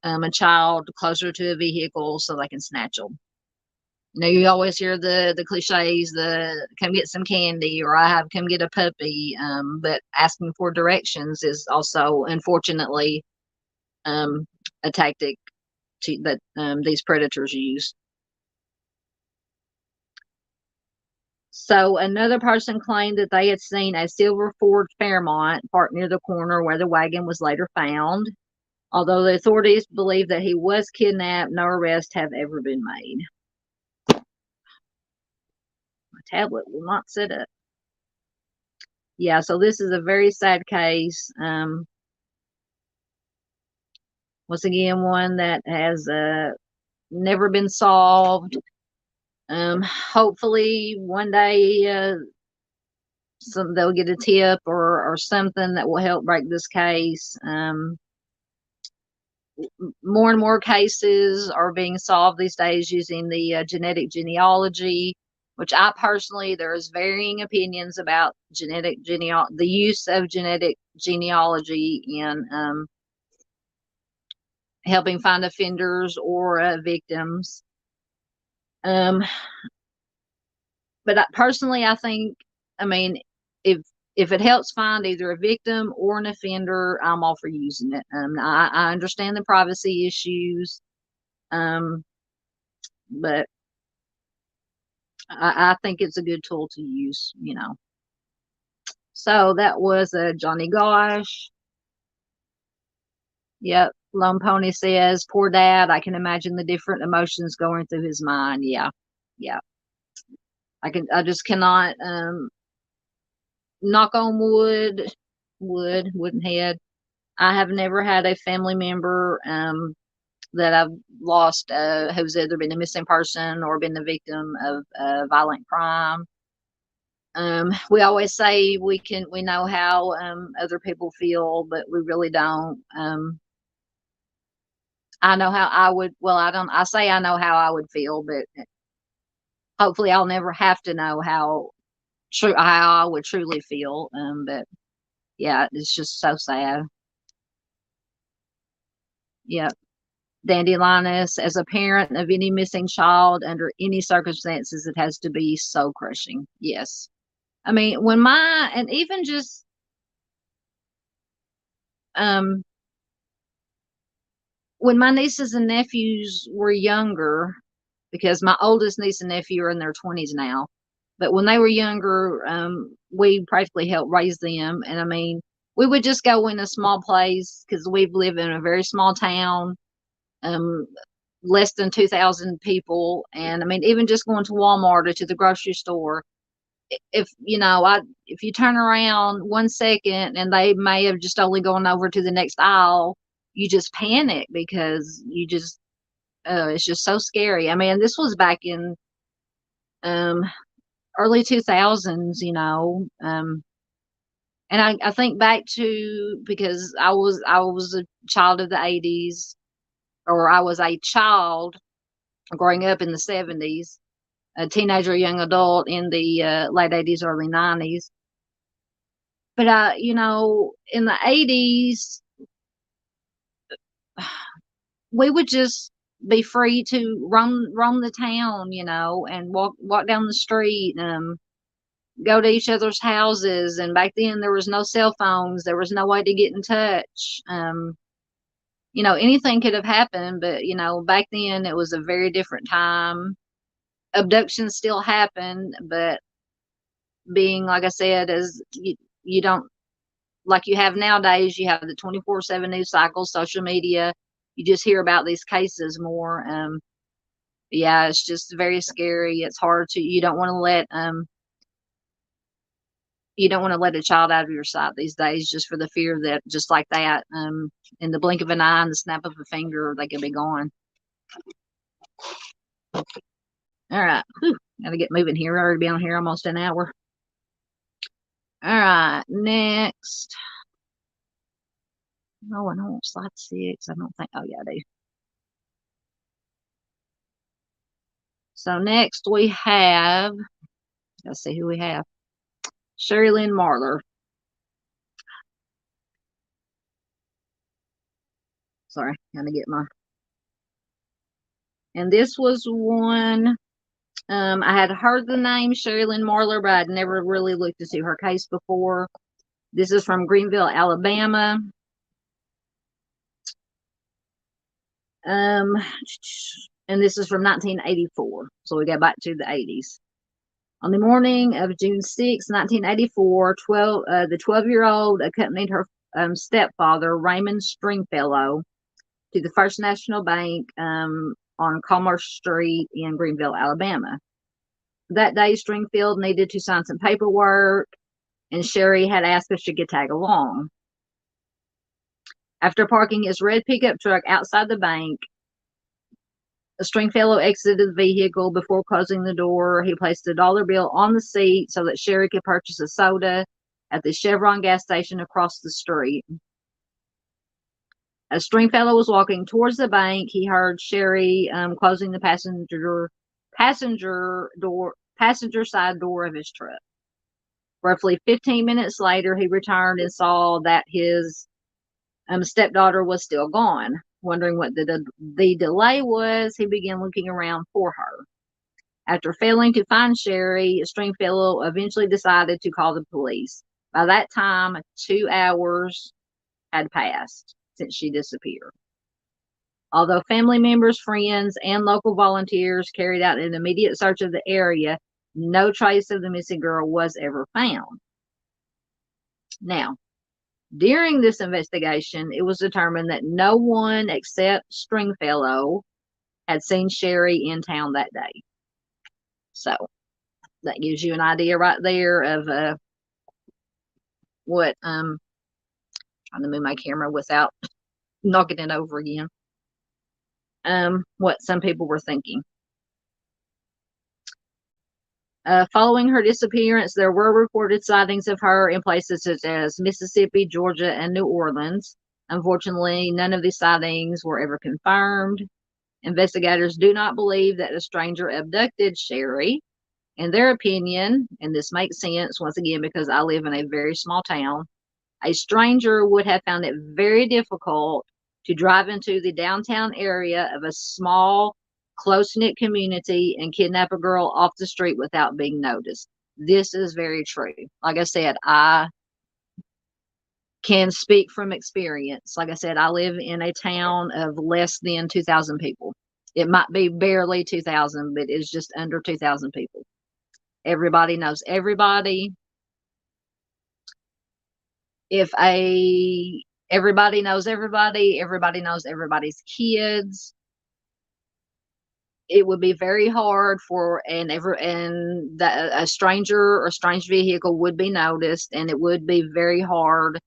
a child closer to a vehicle so they can snatch them. You know, you always hear the cliches, the come get some candy, or I have come get a puppy. But asking for directions is also, unfortunately, a tactic that these predators use. So another person claimed that they had seen a silver Ford Fairmont parked near the corner where the wagon was later found. Although the authorities believe that he was kidnapped, no arrests have ever been made. My tablet will not sit up. Yeah, so this is a very sad case. Once again, one that has never been solved. Hopefully one day they'll get a tip or something that will help break this case. More and more cases are being solved these days using the genetic genealogy, which I personally, there's varying opinions about the use of genetic genealogy in helping find offenders or victims. But personally, I think, I mean, if it helps find either a victim or an offender, I'm all for using it. I understand the privacy issues, but I think it's a good tool to use, you know. So that was Johnny Gosch. Yep. Lone Pony says, poor dad, I can imagine the different emotions going through his mind. Yeah. Yeah. I just cannot, knock on wooden head. I have never had a family member, that I've lost, who's either been a missing person or been the victim of violent crime. We always say we know how other people feel, but we really don't. I know how I would, well, I say I know how I would feel, but hopefully I'll never have to know how I would truly feel. But yeah, it's just so sad. Yeah. Dandy Linus, as a parent of any missing child, under any circumstances, it has to be so crushing. Yes. I mean, and even just, when my nieces and nephews were younger, because my oldest niece and nephew are in their 20s now, but when they were younger, we practically helped raise them. And I mean, we would just go in a small place because we live in a very small town, less than 2,000 people. And I mean, even just going to Walmart or to the grocery store, if you turn around 1 second and they may have just only gone over to the next aisle, you just panic because it's just so scary. I mean, this was back in um, early 2000s, and I think back to, because I was a child of the 80s, or I was a child growing up in the 70s, a teenager, young adult in the late 80s, early 90s. But in the 80s, we would just be free to roam the town, and walk down the street, go to each other's houses. And back then there was no cell phones, there was no way to get in touch. Anything could have happened, but back then it was a very different time. Abductions still happen, but being, like I said, as you don't, like you have nowadays, you have the 24/7 news cycle, social media, you just hear about these cases more. Yeah, it's just very scary. It's hard to, you don't want to let a child out of your sight these days, just for the fear that, just like that, in the blink of an eye and the snap of a finger, they could be gone. All right. Whew. Gotta get moving here. We're already been on here almost an hour. All right. Next. Oh, I don't want slide 6. I don't think. Oh, yeah, I do. So next we have, let's see who we have. Sherry Lynn Marlar. Sorry, gotta get my. And this was one, I had heard the name Sherry Lynn Marlar, but I'd never really looked to see her case before. This is from Greenville, Alabama. And this is from 1984. So we go back to the 80s. On the morning of June 6, 1984, the 12-year-old accompanied her stepfather, Raymond Stringfellow, to the First National Bank on Commerce Street in Greenville, Alabama. That day, Stringfield needed to sign some paperwork, and Sherry had asked if she could tag along. After parking his red pickup truck outside the bank, Stringfellow exited the vehicle. Before closing the door, he placed a dollar bill on the seat so that Sherry could purchase a soda at the Chevron gas station across the street. As Stringfellow was walking towards the bank, he heard Sherry closing the passenger side door of his truck. Roughly 15 minutes later, he returned and saw that his stepdaughter was still gone. Wondering what the delay was, he began looking around for her. After failing to find Sherry, Stringfellow eventually decided to call the police. By that time, 2 hours had passed since she disappeared. Although family members, friends, and local volunteers carried out an immediate search of the area, no trace of the missing girl was ever found. Now, during this investigation, it was determined that no one except Stringfellow had seen Sherry in town that day. So that gives you an idea right there of what trying to move my camera without knocking it over again. What some people were thinking. Following her disappearance, there were reported sightings of her in places such as Mississippi, Georgia, and New Orleans. Unfortunately, none of these sightings were ever confirmed. Investigators do not believe that a stranger abducted Sherry. In their opinion, and this makes sense once again because I live in a very small town, a stranger would have found it very difficult to drive into the downtown area of a small, close-knit community and kidnap a girl off the street without being noticed. This is very true. Like I said, I can speak from experience. Like I said, I live in a town of less than 2,000 people. It might be barely 2,000, but it's just under 2,000 people. Everybody knows everybody. Everybody knows everybody, everybody knows everybody's kids, it would be very hard for a stranger or strange vehicle would be noticed, and it would be very hard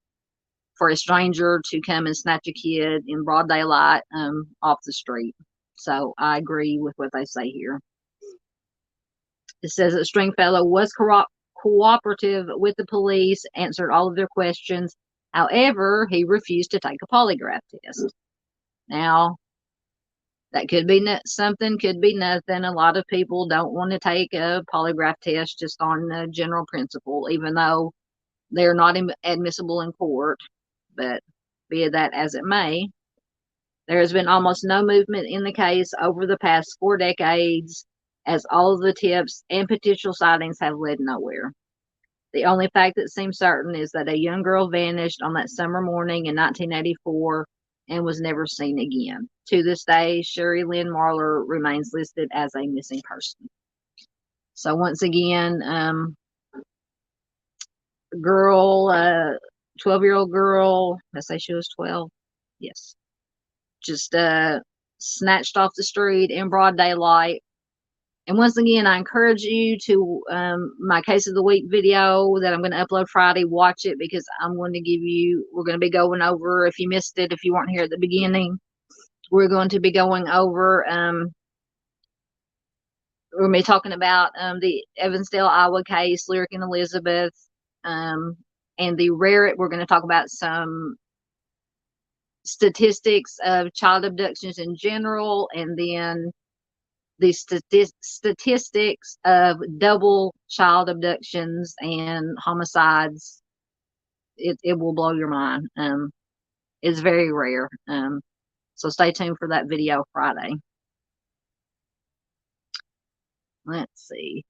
for a stranger to come and snatch a kid in broad daylight off the street. So I agree with what they say here. It says that Stringfellow was cooperative with the police, answered all of their questions. However, he refused to take a polygraph test. Now, that could be something, could be nothing. A lot of people don't want to take a polygraph test just on the general principle, even though they're not admissible in court. But be that as it may, there has been almost no movement in the case over the past 4 decades, as all of the tips and potential sightings have led nowhere. The only fact that seems certain is that a young girl vanished on that summer morning in 1984 and was never seen again. To this day, Sherry Lynn Marlar remains listed as a missing person. So once again, girl, 12-year-old girl, let's say she was 12, yes, just snatched off the street in broad daylight. And once again, I encourage you to my Case of the Week video that I'm going to upload Friday. Watch it, because I'm going to give you, we're going to be going over, if you missed it, if you weren't here at the beginning, we're going to be going over, we're going to be talking about the Evansdale, Iowa case, Lyric and Elizabeth, and we're going to talk about some statistics of child abductions in general, and then the statistics of double child abductions and homicides. It will blow your mind. It's very rare. So stay tuned for that video Friday. Let's see.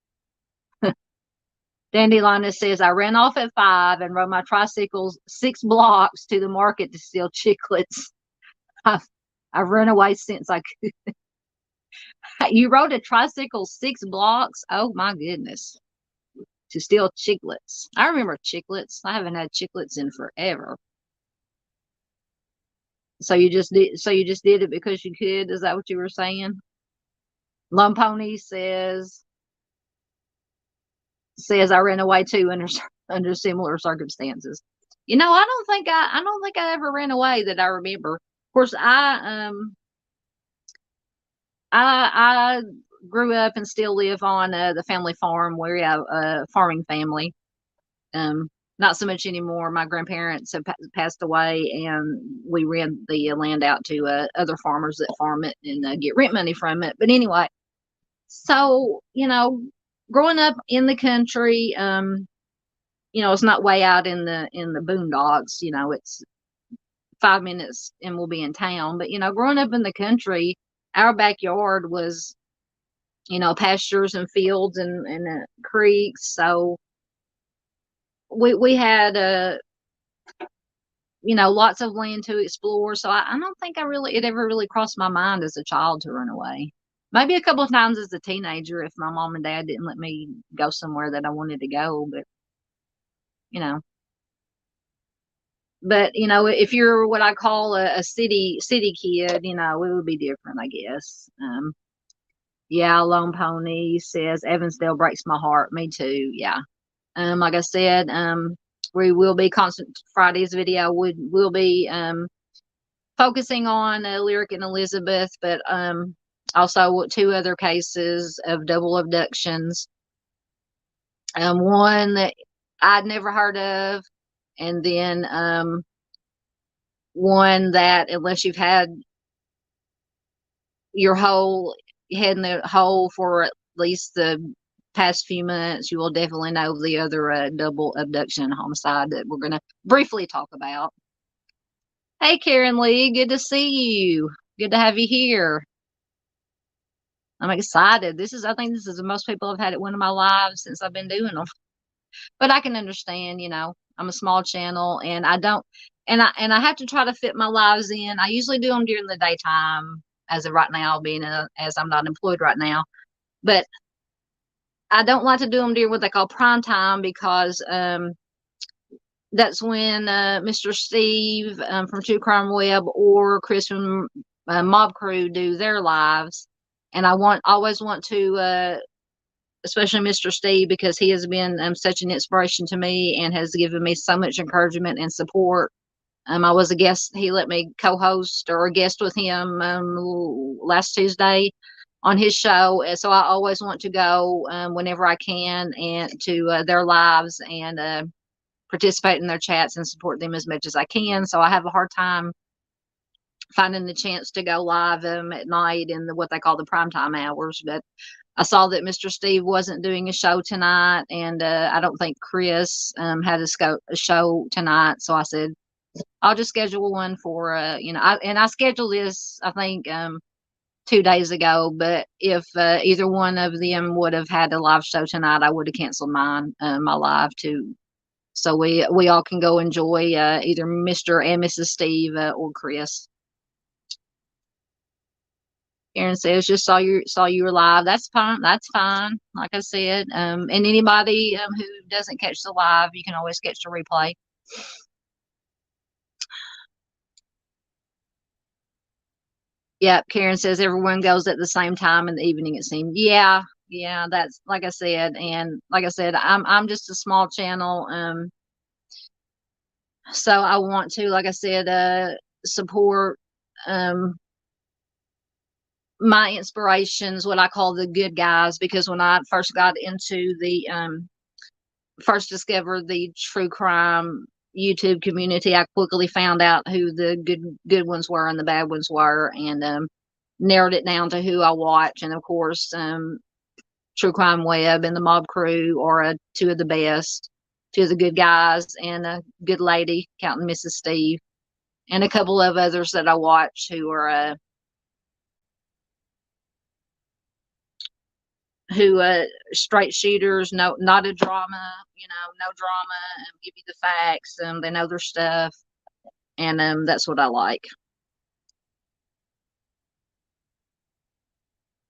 Dandelion says, I ran off at 5 and rode my tricycles 6 blocks to the market to steal chiclets. I've run away since I could. You rode a tricycle 6 blocks? Oh my goodness. To steal chiclets. I remember chiclets. I haven't had chiclets in forever. So you just did it because you could? Is that what you were saying? Lum Pony says I ran away too under similar circumstances. You know, I don't think I ever ran away that I remember. Of course, I grew up and still live on the family farm. We have a farming family. Not so much anymore. My grandparents have passed away, and we rent the land out to other farmers that farm it and get rent money from it. But anyway, so, you know, growing up in the country, you know, it's not way out in the boondocks. You know, it's 5 minutes and we'll be in town. But, you know, growing up in the country, our backyard was, you know, pastures and fields and creeks. So we had, you know, lots of land to explore. So I don't think it ever really crossed my mind as a child to run away. Maybe a couple of times as a teenager if my mom and dad didn't let me go somewhere that I wanted to go. But, you know. But, you know, if you're what I call a city kid, you know, it would be different, I guess. Yeah, Lone Pony says Evansdale breaks my heart. Me too. Yeah. Like I said, we will be constant Friday's video will be focusing on Lyric and Elizabeth, but also 2 other cases of double abductions. One that I'd never heard of, and then one that, unless you've had your head in the hole for at least the past few months, you will definitely know the other double abduction and homicide that we're going to briefly talk about. Hey, Karen Lee, good to see you. Good to have you here. I'm excited. I think this is the most people I've had at one of my lives since I've been doing them. But I can understand, you know, I'm a small channel, and I have to try to fit my lives in. I usually do them during the daytime, as of right now, as I'm not employed right now. But I don't like to do them during what they call prime time, because that's when Mr. Steve from True Crime Web or Chris from Mob Crew do their lives. And I always want to, especially Mr. Steve, because he has been such an inspiration to me and has given me so much encouragement and support I was a guest. He let me co-host or a guest with him last Tuesday on his show. And so I always want to go whenever I can and to their lives and participate in their chats and support them as much as I can. So I have a hard time finding the chance to go live at night in what they call the primetime hours. But I saw that Mr. Steve wasn't doing a show tonight, and I don't think Chris had a show tonight. So I said, I'll just schedule one for, I scheduled this, I think, 2 days ago, but if either one of them would have had a live show tonight, I would have canceled my live too. So we all can go enjoy either Mr. and Mrs. Steve or Chris. Aaron says, just saw you were live. That's fine. That's fine. Like I said, and anybody who doesn't catch the live, you can always catch the replay. Yep, Karen says everyone goes at the same time in the evening, it seems. Yeah, that's like I said, and like I said, I'm just a small channel. So I want to, like I said, support my inspirations, what I call the good guys, because when I first got into the first discovered the true crime YouTube community, I quickly found out who the good ones were and the bad ones were, and narrowed it down to who I watch. And of course, True Crime Web and the Mob Crew are two of the best, two of the good guys, and a good lady, counting Mrs. Steve, and a couple of others that I watch who are straight shooters, not a drama, no drama, give you the facts. They know their stuff, and that's what I like.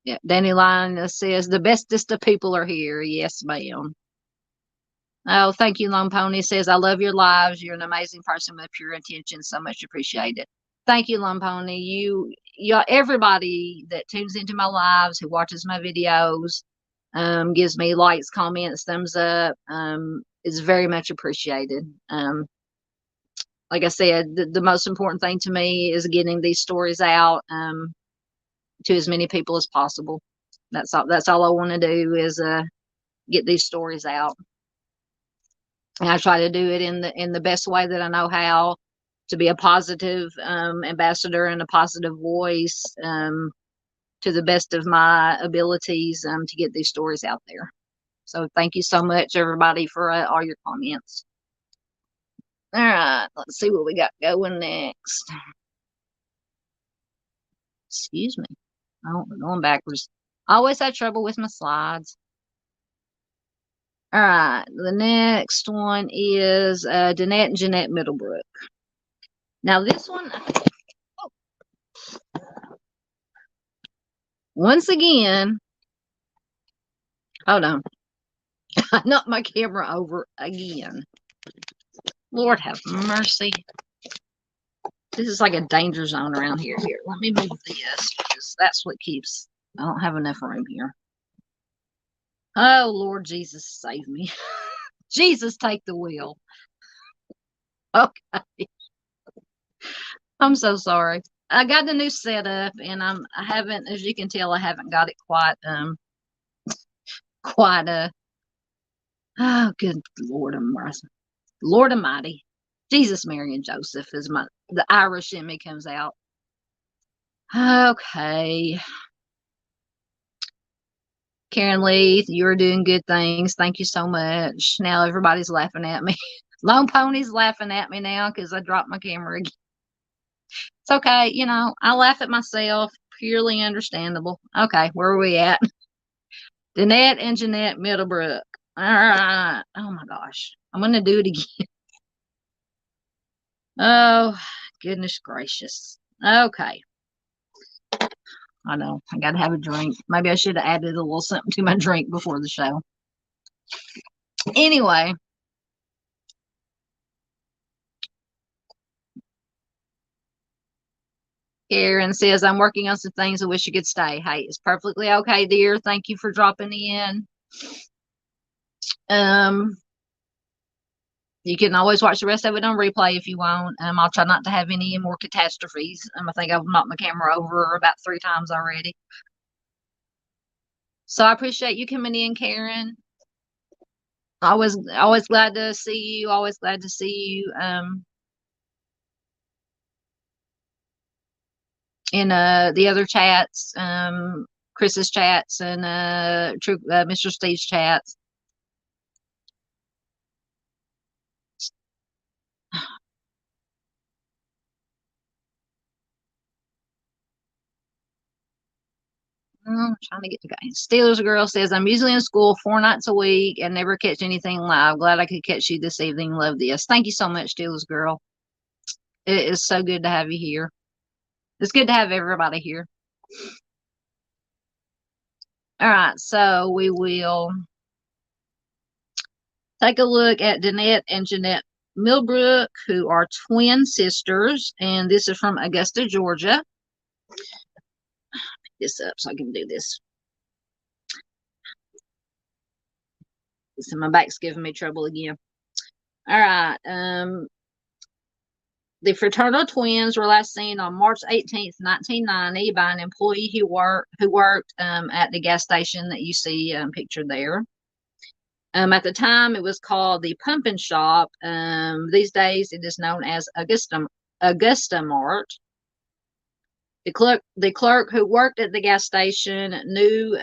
Yeah, Danny Line says the bestest of people are here. Yes, ma'am. Oh, thank you, Lone Pony. Says, I love your lives. You're an amazing person with pure intention. So much appreciated. Thank you, Lone Pony. You, everybody that tunes into my lives, who watches my videos, gives me likes, comments, thumbs up, is very much appreciated. Like I said, the most important thing to me is getting these stories out to as many people as possible. That's all I want to do is get these stories out. And I try to do it in the best way that I know how, to be a positive ambassador and a positive voice to the best of my abilities to get these stories out there. So thank you so much, everybody, for all your comments. All right, let's see what we got going next. Excuse me. Oh, we're going backwards. I always had trouble with my slides. All right, the next one is Danette and Jeanette Middlebrook. Now this one, once again, hold on. I knocked my camera over again. Lord have mercy. This is like a danger zone around here. Here, let me move this, because that's what keeps, I don't have enough room here. Oh, Lord Jesus, save me. Jesus, take the wheel. Okay. I'm so sorry. I got the new setup, and I haven't, as you can tell, I haven't got it quite oh, good Lord of mercy. Lord Almighty. Jesus, Mary, and Joseph is the Irish in me comes out. Okay. Karen Lee, you're doing good things. Thank you so much. Now everybody's laughing at me. Lone Pony's laughing at me now because I dropped my camera again. It's okay. I laugh at myself. Purely understandable. Okay, where are we at? Danette and Jeanette Middlebrook. All right. Oh my gosh. I'm going to do it again. Oh, goodness gracious. Okay. I know. I got to have a drink. Maybe I should have added a little something to my drink before the show. Anyway. Karen says, I'm working on some things. I wish you could stay. Hey, it's perfectly okay, dear. Thank you for dropping in. You can always watch the rest of it on replay if you want. I'll try not to have any more catastrophes. I think I've knocked my camera over about 3 times already. So I appreciate you coming in, Karen. Always glad to see you. Always glad to see you. In the other chats, Chris's chats and Mr. Steve's chats. I'm trying to get the guy. Steelers girl says, I'm usually in school 4 nights a week and never catch anything live. Glad I could catch you this evening. Love this. Thank you so much, Steelers girl. It is so good to have you here. It's good to have everybody here. All right, so we will take a look at Danette and Jeanette Millbrook, who are twin sisters, and this is from Augusta, Georgia. Pick this up so I can do this. So my back's giving me trouble again. All right. The fraternal twins were last seen on March 18th, 1990 by an employee who worked at the gas station that you see pictured there. At the time, it was called the Pumping Shop. These days, it is known as Augusta Mart. The clerk who worked at the gas station knew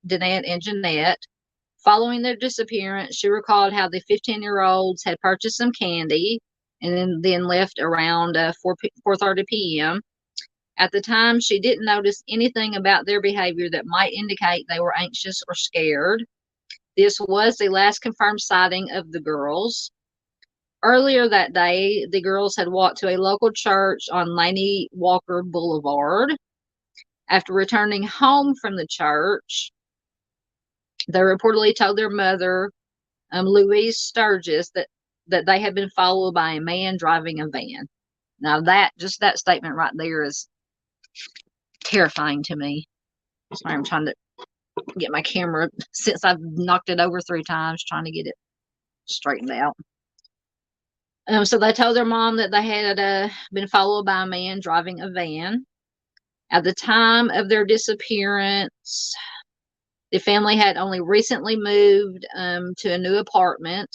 Danette and Jeanette. Following their disappearance, she recalled how the 15-year-olds had purchased some candy and then left around 4:30 p.m. At the time, she didn't notice anything about their behavior that might indicate they were anxious or scared. This was the last confirmed sighting of the girls. Earlier that day, the girls had walked to a local church on Laney Walker Boulevard. After returning home from the church, they reportedly told their mother, Louise Sturgis, that they had been followed by a man driving a van. Now that statement right there is terrifying to me. Sorry, I'm trying to get my camera, since I've knocked it over 3 times, trying to get it straightened out. So they told their mom that they had been followed by a man driving a van. At the time of their disappearance, the family had only recently moved to a new apartment.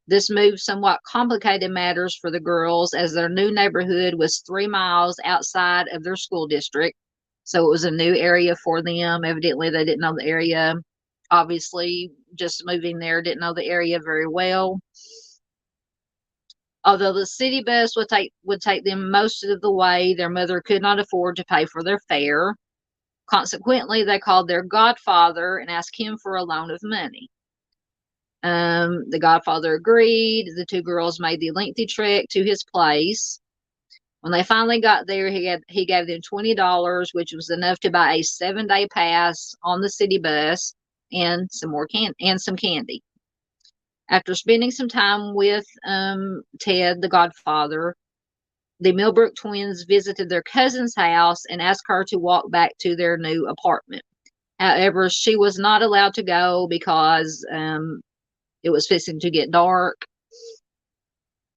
This move somewhat complicated matters for the girls, as their new neighborhood was 3 miles outside of their school district. So it was a new area for them. Evidently, they didn't know the area. Obviously, just moving there, didn't know the area very well. Although the city bus would take them most of the way, their mother could not afford to pay for their fare. Consequently, they called their godfather and asked him for a loan of money. The godfather agreed. The 2 girls made the lengthy trek to his place. When they finally got there, he gave them $20, which was enough to buy a 7-day pass on the city bus and some candy. After spending some time with Ted, the godfather, the Millbrook twins visited their cousin's house and asked her to walk back to their new apartment. However, she was not allowed to go because it was fixing to get dark.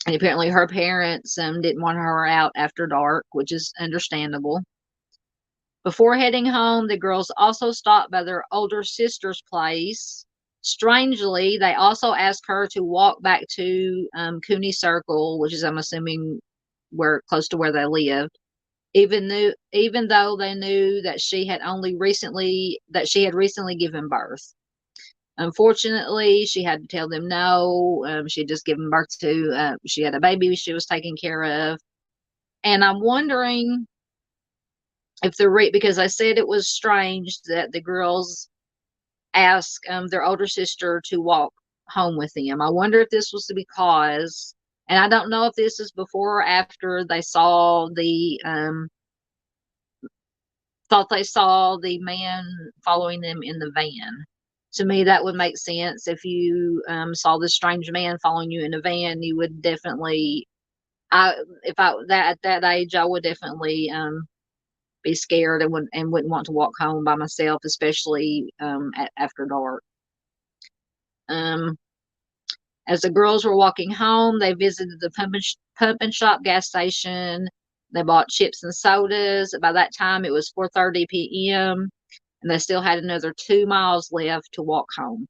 And apparently her parents didn't want her out after dark, which is understandable. Before heading home, the girls also stopped by their older sister's place. Strangely, they also asked her to walk back to Cooney Circle, which is, I'm assuming, close to where they lived, even though they knew that she had recently given birth. Unfortunately, she had to tell them no. She had just given birth to. She had a baby she was taking care of, and I'm wondering if because I said it was strange that the girls asked their older sister to walk home with them. I wonder if this was because, and I don't know if this is before or after they saw thought they saw the man following them in the van. To me, that would make sense. If you saw this strange man following you in a van, you would definitely, at that age, I would definitely be scared and wouldn't want to walk home by myself, especially after dark. As the girls were walking home, they visited the pump and shop gas station. They bought chips and sodas. By that time, it was 4:30 p.m., and they still had another 2 miles left to walk home.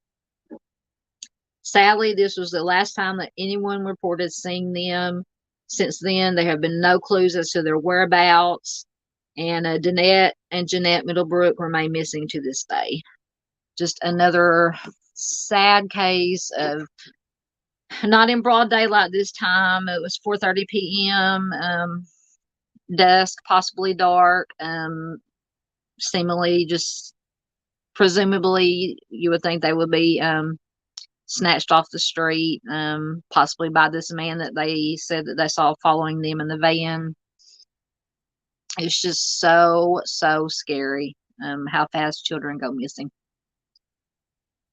Sadly, this was the last time that anyone reported seeing them. Since then, there have been no clues as to their whereabouts, and Danette and Jeanette Middlebrook remain missing to this day. Just another sad case of not in broad daylight this time. It was 4:30 p.m., dusk, possibly dark, seemingly just presumably you would think they would be snatched off the street, possibly by this man that they said that they saw following them in the van. It's just so scary how fast children go missing.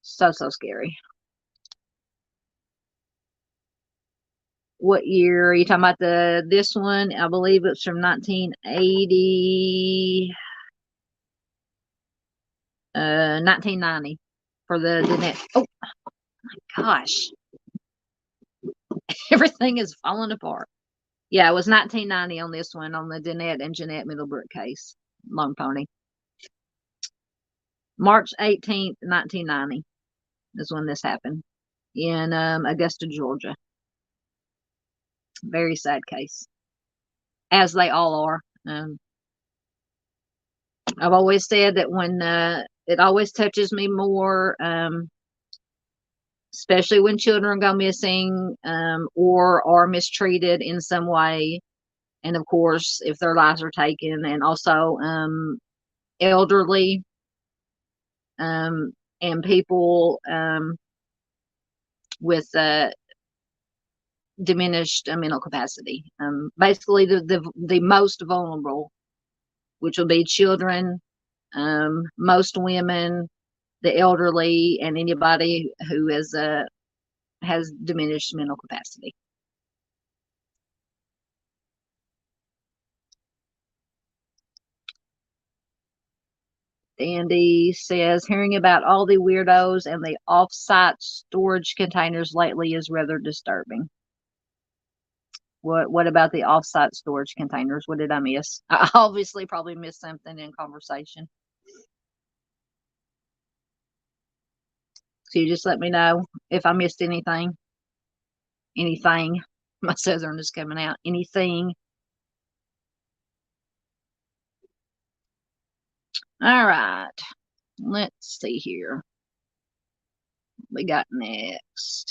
So scary. What year are you talking about? This one, I believe it's from 1980, 1990 for the Danette. Oh my gosh. Everything is falling apart. Yeah, it was 1990 on this one, on the Danette and Jeanette Middlebrook case. Lone Pony. March 18th, 1990 is when this happened in Augusta, Georgia. Very sad case, as they all are. I've always said that when it always touches me more, especially when children go missing or are mistreated in some way, and of course if their lives are taken, and also elderly and people with diminished mental capacity. Basically the most vulnerable, which will be children, most women, the elderly, and anybody who has diminished mental capacity. Andy says, hearing about all the weirdos and the off-site storage containers lately is rather disturbing. What about the off-site storage containers? What did I miss? I obviously probably missed something in conversation. So you just let me know if I missed anything. Anything. My Southern is coming out. Anything. All right. Let's see here. What we got next?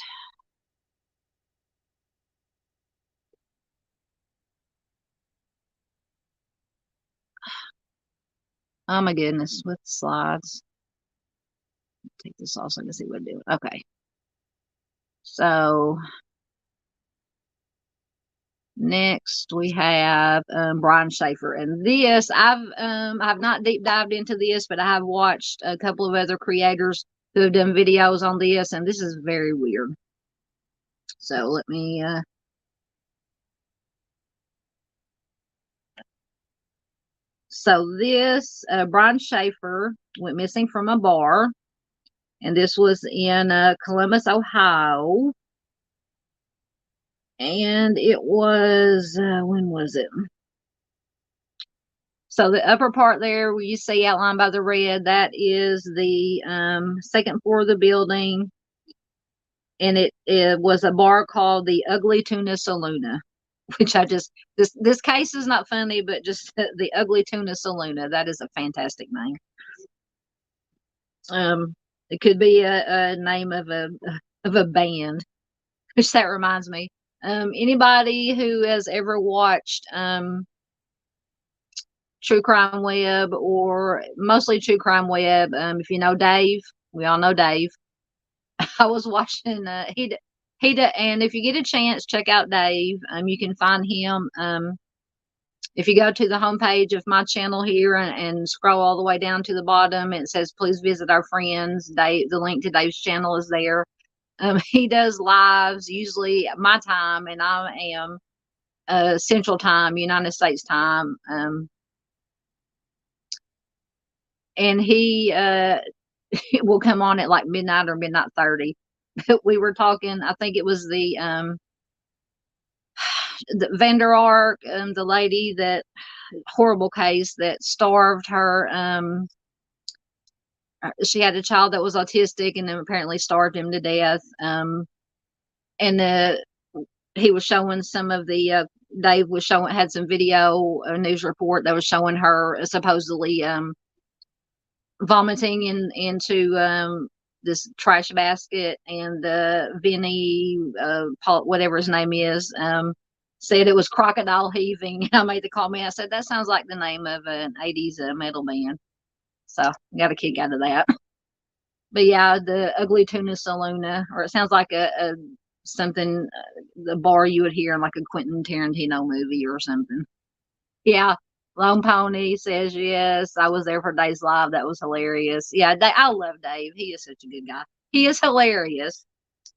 Oh my goodness, with slides. Take this off so I can see what I'm doing. Okay. So next we have Brian Schaefer, and this I've not deep dived into this, but I have watched a couple of other creators who have done videos on this, and this is very weird. So let me so this Brian Schaefer went missing from a bar, and this was in Columbus, Ohio. And it was, when was it? So the upper part there where you see outlined by the red, that is the second floor of the building. And it was a bar called the Ugly Tuna Saloona, which this case is not funny, but just the Ugly Tuna Saloona. That is a fantastic name. It could be a name of a band, which that reminds me. Anybody who has ever watched True Crime Web, or mostly True Crime Web, if you know Dave, we all know Dave. I was watching and if you get a chance, check out Dave. You can find him if you go to the homepage of my channel here and scroll all the way down to the bottom. It says please visit our friends. Dave, the link to Dave's channel is there. He does lives usually at my time, and I am Central Time, United States time. And he will come on at like midnight or midnight 30. we were talking, I think it was the Vander Ark, the lady that horrible case that starved her. She had a child that was autistic and then apparently starved him to death. And he was showing some of the Dave was showing had some video, a news report that was showing her supposedly vomiting into this trash basket, and Vinny, Paul, whatever his name is, said it was crocodile heaving. I made the comment. I said that sounds like the name of an '80s metal band. So got a kick out of that. But yeah, the Ugly Tuna Saloona, or it sounds like a something, the bar you would hear in like a Quentin Tarantino movie or something. Yeah. Lone Pony says yes. I was there for Dave's Live. That was hilarious. Yeah, I love Dave. He is such a good guy. He is hilarious.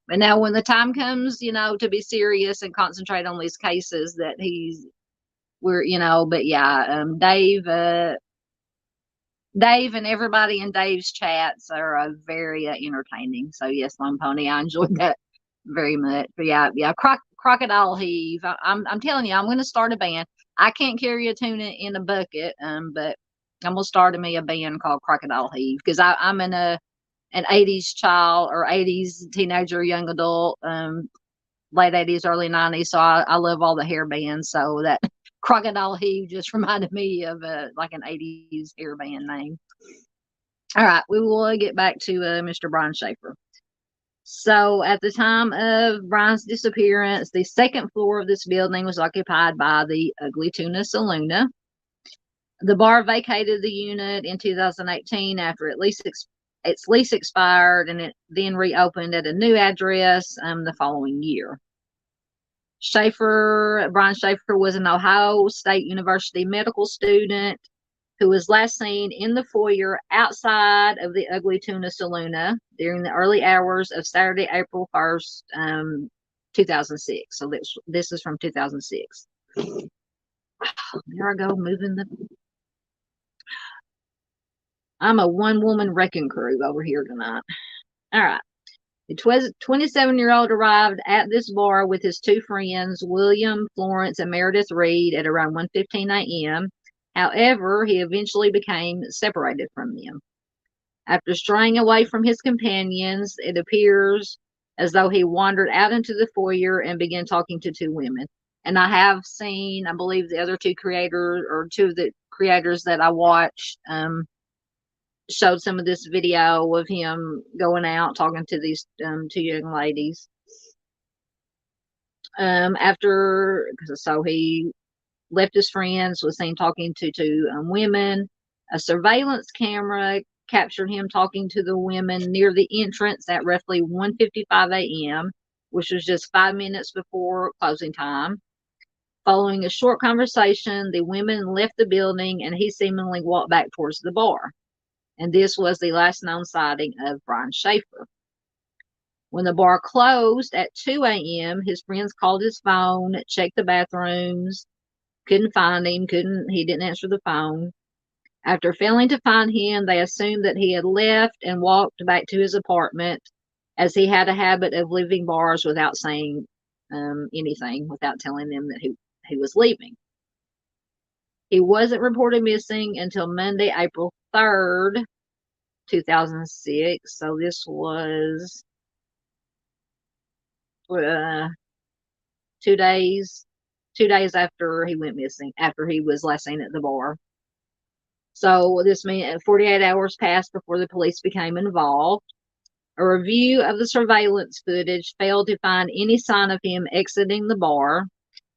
But now, when the time comes, to be serious and concentrate on these cases that but yeah, Dave and everybody in Dave's chats are very entertaining. So yes, Lone Pony, I enjoyed that very much. But yeah, Crocodile Heave. I'm telling you, I'm going to start a band. I can't carry a tuna in a bucket, but I'm gonna start me a band called Crocodile Heave, because I'm in an '80s child, or '80s teenager, young adult, late '80s, early '90s. So I love all the hair bands. So that Crocodile Heave just reminded me of like an '80s hair band name. All right, we will get back to Mr. Brian Shaffer. So at the time of Brian's disappearance, the second floor of this building was occupied by the Ugly Tuna Saloona. The bar vacated the unit in 2018 after its lease expired, and it then reopened at a new address the following year. Brian Shaffer was an Ohio State University medical student who was last seen in the foyer outside of the Ugly Tuna Saloona during the early hours of Saturday, April 1st, 2006. So this is from 2006. There I go, moving I'm a one-woman wrecking crew over here tonight. All right. The 27-year-old arrived at this bar with his two friends, William Florence and Meredith Reed, at around 1:15 a.m. However, he eventually became separated from them. After straying away from his companions, it appears as though he wandered out into the foyer and began talking to two women. And I have seen, I believe, the other two creators, or two of the creators that I watched, showed some of this video of him going out talking to these two young ladies. So he left his friends, was seen talking to two women. A surveillance camera captured him talking to the women near the entrance at roughly 1:55 a.m., which was just 5 minutes before closing time. Following a short conversation, the women left the building and he seemingly walked back towards the bar. And this was the last known sighting of Brian Shaffer. When the bar closed at 2 a.m., his friends called his phone, checked the bathrooms, couldn't find him, he didn't answer the phone. After failing to find him, they assumed that he had left and walked back to his apartment, as he had a habit of leaving bars without saying anything, without telling them that he was leaving. He wasn't reported missing until Monday, April 3rd, 2006. So this was 2 days after he went missing, after he was last seen at the bar. So this meant 48 hours passed before the police became involved. A review of the surveillance footage failed to find any sign of him exiting the bar.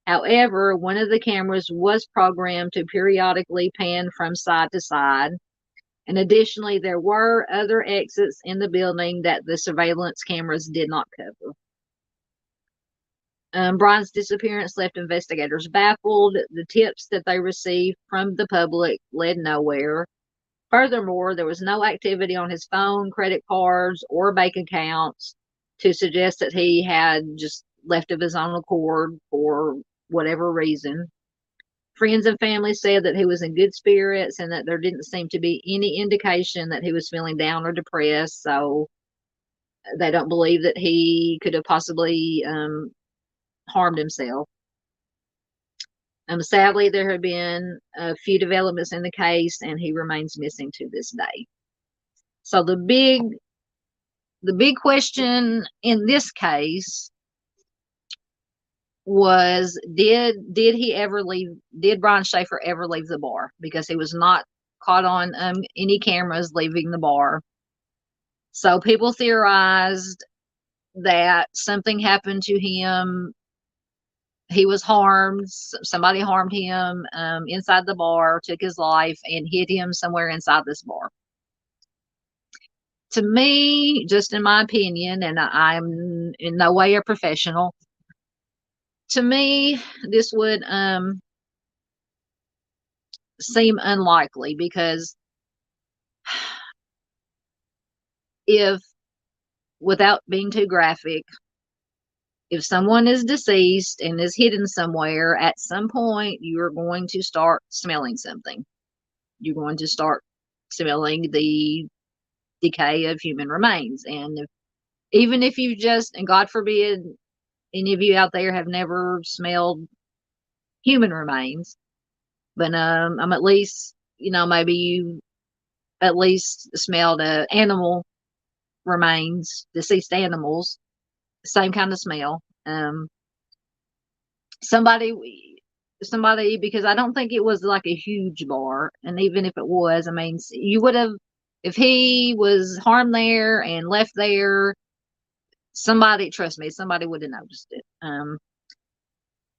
However, one of the cameras was programmed to periodically pan from side to side. And additionally, there were other exits in the building that the surveillance cameras did not cover. Brian's disappearance left investigators baffled. The tips that they received from the public led nowhere. Furthermore, there was no activity on his phone, credit cards, or bank accounts to suggest that he had just left of his own accord for whatever reason. Friends and family said that he was in good spirits and that there didn't seem to be any indication that he was feeling down or depressed. So They don't believe that he could have possibly harmed himself. Sadly, there have been a few developments in the case, and he remains missing to this day. So the big question in this case was, did he ever leave? Did Brian Shaffer ever leave the bar? Because he was not caught on any cameras leaving the bar. So people theorized that something happened to him. He was harmed. Somebody harmed him inside the bar, took his life, and hid him somewhere inside this bar. To me, just in my opinion, and I'm in no way a professional, to me, this would seem unlikely, because if, without being too graphic, if someone is deceased and is hidden somewhere, at some point you're going to start smelling something. You're going to start smelling the decay of human remains. And even if you just, and God forbid, any of you out there have never smelled human remains, but I'm at least, maybe you at least smelled animal remains, deceased animals, same kind of smell. Somebody, because I don't think it was like a huge bar, and even if it was, I mean, you would have, if he was harmed there and left there, somebody, trust me, somebody would have noticed it.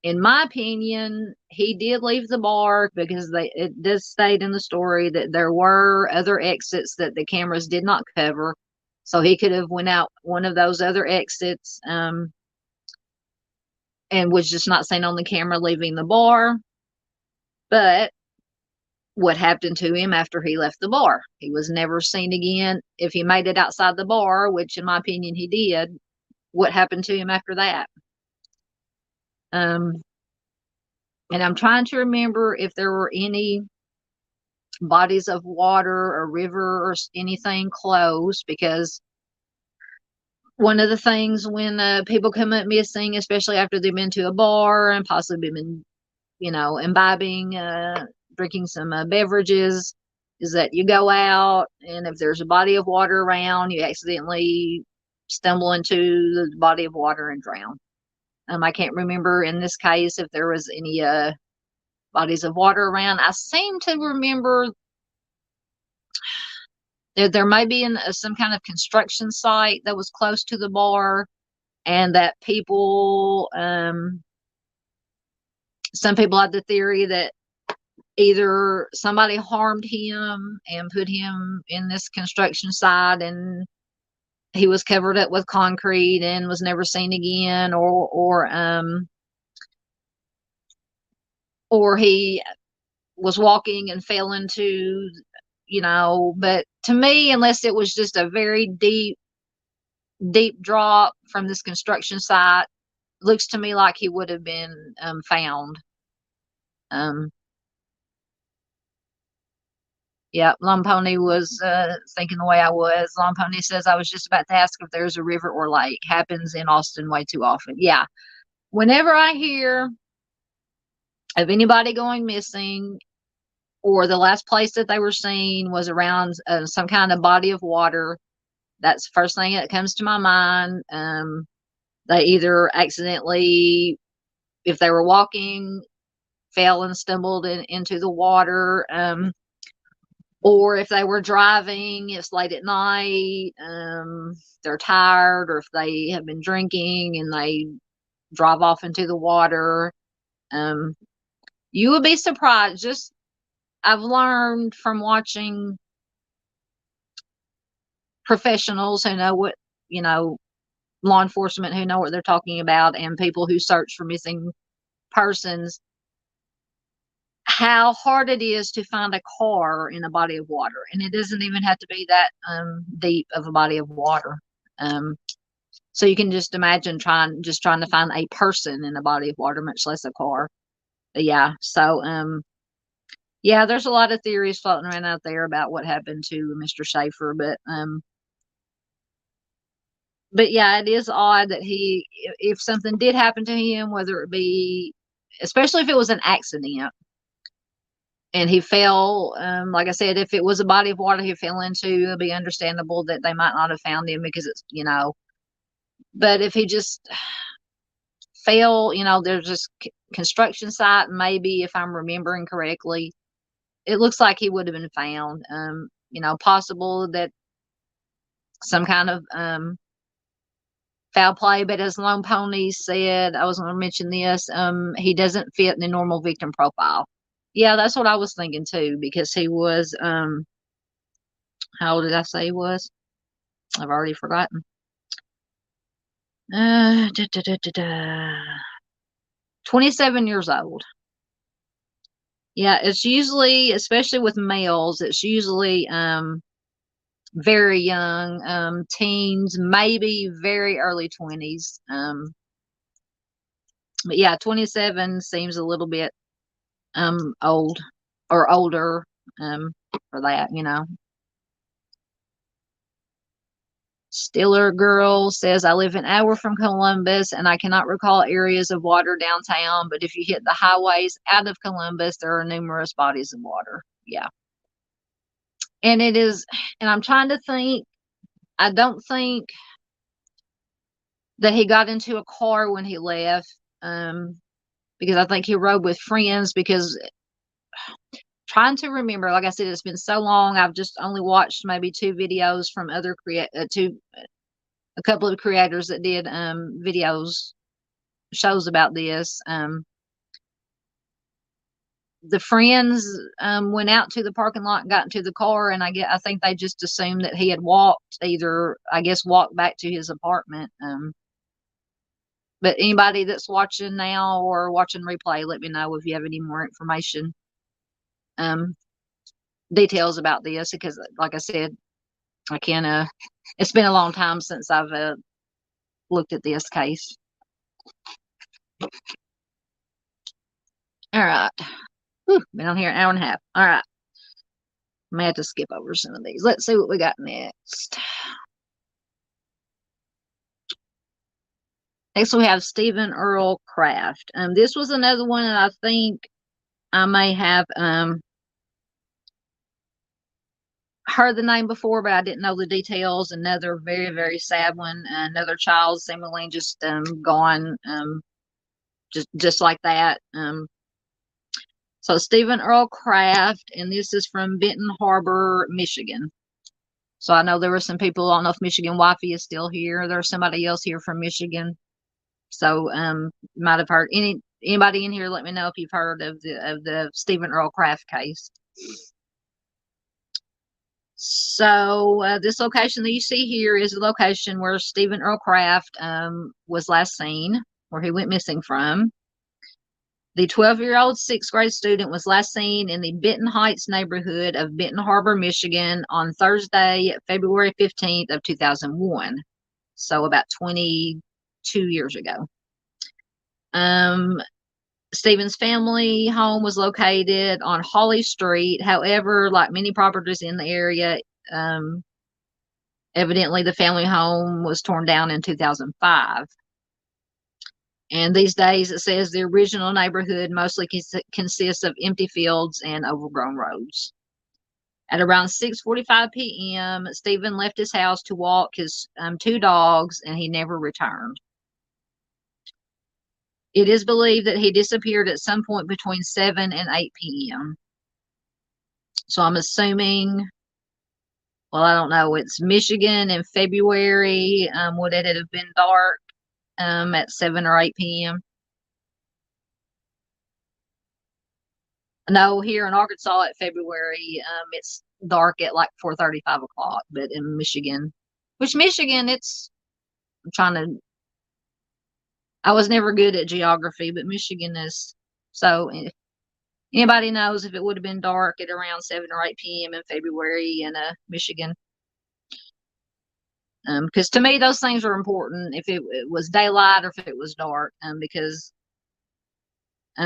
In my opinion, he did leave the bar, because it does state in the story that there were other exits that the cameras did not cover. So he could have went out one of those other exits, and was just not seen on the camera leaving the bar. But what happened to him after he left the bar? He was never seen again. If he made it outside the bar, which in my opinion he did, what happened to him after that? And I'm trying to remember if there were any bodies of water or river or anything close, because one of the things when people come up missing, especially after they've been to a bar and possibly been, imbibing, drinking some beverages, is that you go out, and if there's a body of water around, you accidentally stumble into the body of water and drown. I can't remember in this case if there was any bodies of water around. I seem to remember that there may be some kind of construction site that was close to the bar, and that people, some people had the theory that either somebody harmed him and put him in this construction site, and he was covered up with concrete and was never seen again, or he was walking and fell into, but to me, unless it was just a very deep drop from this construction site, looks to me like he would have been found. Yeah, Lone Pony was thinking the way I was. Lone Pony says, I was just about to ask if there's a river or lake. Happens in Austin way too often. Yeah. Whenever I hear of anybody going missing, or the last place that they were seen was around some kind of body of water, that's the first thing that comes to my mind. They either accidentally, if they were walking, fell and stumbled into the water, or if they were driving, it's late at night, they're tired, or if they have been drinking and they drive off into the water. You would be surprised. Just, I've learned from watching professionals who know what, law enforcement who know what they're talking about, and people who search for missing persons, how hard it is to find a car in a body of water. And it doesn't even have to be that deep of a body of water. So you can just imagine trying to find a person in a body of water, much less a car. But yeah, so yeah, there's a lot of theories floating around out there about what happened to Mr. Shaffer, but But yeah, it is odd that if something did happen to him, whether it be, especially if it was an accident and he fell, like I said, if it was a body of water he fell into, it'd be understandable that they might not have found him because it's, but if he just fell, there's this construction site, maybe if I'm remembering correctly, it looks like he would have been found. Possible that some kind of foul play, but as Lone Pony said, I was going to mention this, he doesn't fit the normal victim profile. Yeah, that's what I was thinking too, because he was, how old did I say he was? I've already forgotten. Da, da, da, da, da. 27 years old. Yeah, it's usually, especially with males, it's usually very young, teens, maybe very early 20s. But yeah, 27 seems a little bit old or older for that, Stiller Girl says, I live an hour from Columbus and I cannot recall areas of water downtown, but if you hit the highways out of Columbus, there are numerous bodies of water. Yeah. And it is, and I'm trying to think, I don't think that he got into a car when he left, because I think he rode with friends, because trying to remember, like I said, it's been so long. I've just only watched maybe two videos from a couple of creators that did shows about this. The friends went out to the parking lot and got into the car, and I think they just assumed that he had walked, either I guess walked back to his apartment. But anybody that's watching now or watching replay, let me know if you have any more information, details about this, because like I said, I can it's been a long time since I've looked at this case. All right. Whew, been on here an hour and a half. All right. I may have to skip over some of these. Let's see what we got next. Next, we have Stephen Earl Craft. This was another one that I think I may have heard the name before, but I didn't know the details. Another very, very sad one. Another child seemingly just gone, just like that. So Stephen Earl Craft, and this is from Benton Harbor, Michigan. So I know there were some people. I don't know if Michigan Wifey is still here. There's somebody else here from Michigan. So might have heard anybody in here. Let me know if you've heard of the Stephen Earl Craft case. So this location that you see here is the location where Stephen Earl Craft was last seen, where he went missing from. The 12-year-old sixth grade student was last seen in the Benton Heights neighborhood of Benton Harbor, Michigan on Thursday, February 15th of 2001. So about 22 years ago. Stephen's family home was located on Holly Street. However, like many properties in the area, evidently the family home was torn down in 2005. And these days, it says the original neighborhood mostly consists of empty fields and overgrown roads. At around 6:45 p.m., Stephen left his house to walk his two dogs, and he never returned. It is believed that he disappeared at some point between 7 and 8 p.m. So I'm assuming, well, I don't know, it's Michigan in February. Would it have been dark at 7 or 8 p.m.? No, here in Arkansas at February, it's dark at like 4:30, 5 o'clock. But in Michigan, I'm trying to, I was never good at geography, but Michigan is, so if anybody knows if it would have been dark at around 7 or 8 p.m. in February in Michigan. Because to me, those things are important, if it was daylight or if it was dark, because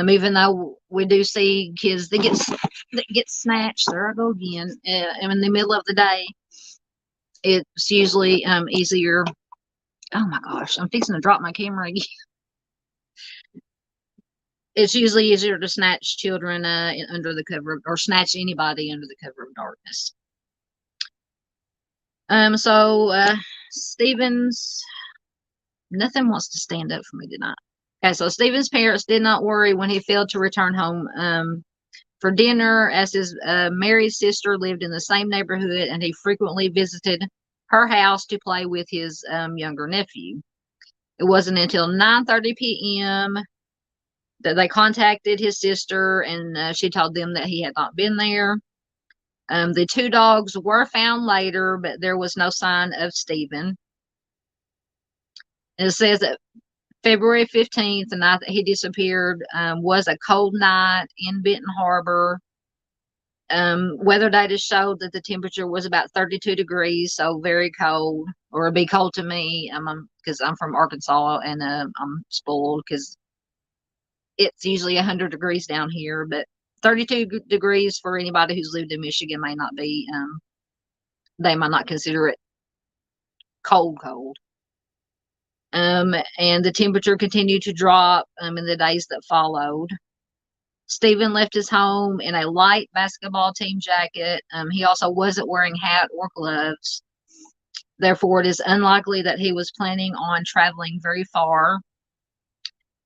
even though we do see kids that get snatched, there I go again, in the middle of the day, it's usually easier Oh my gosh, I'm fixing to drop my camera again. It's usually easier to snatch children under the cover or snatch anybody under the cover of darkness. So Stephen's nothing wants to stand up for me tonight. Okay, so Stephen's parents did not worry when he failed to return home for dinner, as his married sister lived in the same neighborhood, and he frequently visited her house to play with his younger nephew. It wasn't until 9:30 p.m. that they contacted his sister, and she told them that he had not been there. The two dogs were found later, but there was no sign of Stephen. It says that February 15th, the night that he disappeared, was a cold night in Benton Harbor. Weather data showed that the temperature was about 32 degrees, so very cold, or it'd be cold to me, because I'm from Arkansas, and I'm spoiled because it's usually 100 degrees down here, but 32 degrees for anybody who's lived in Michigan may not be, they might not consider it cold. And the temperature continued to drop in the days that followed. Stephen left his home in a light basketball team jacket. He also wasn't wearing hat or gloves. Therefore, it is unlikely that he was planning on traveling very far.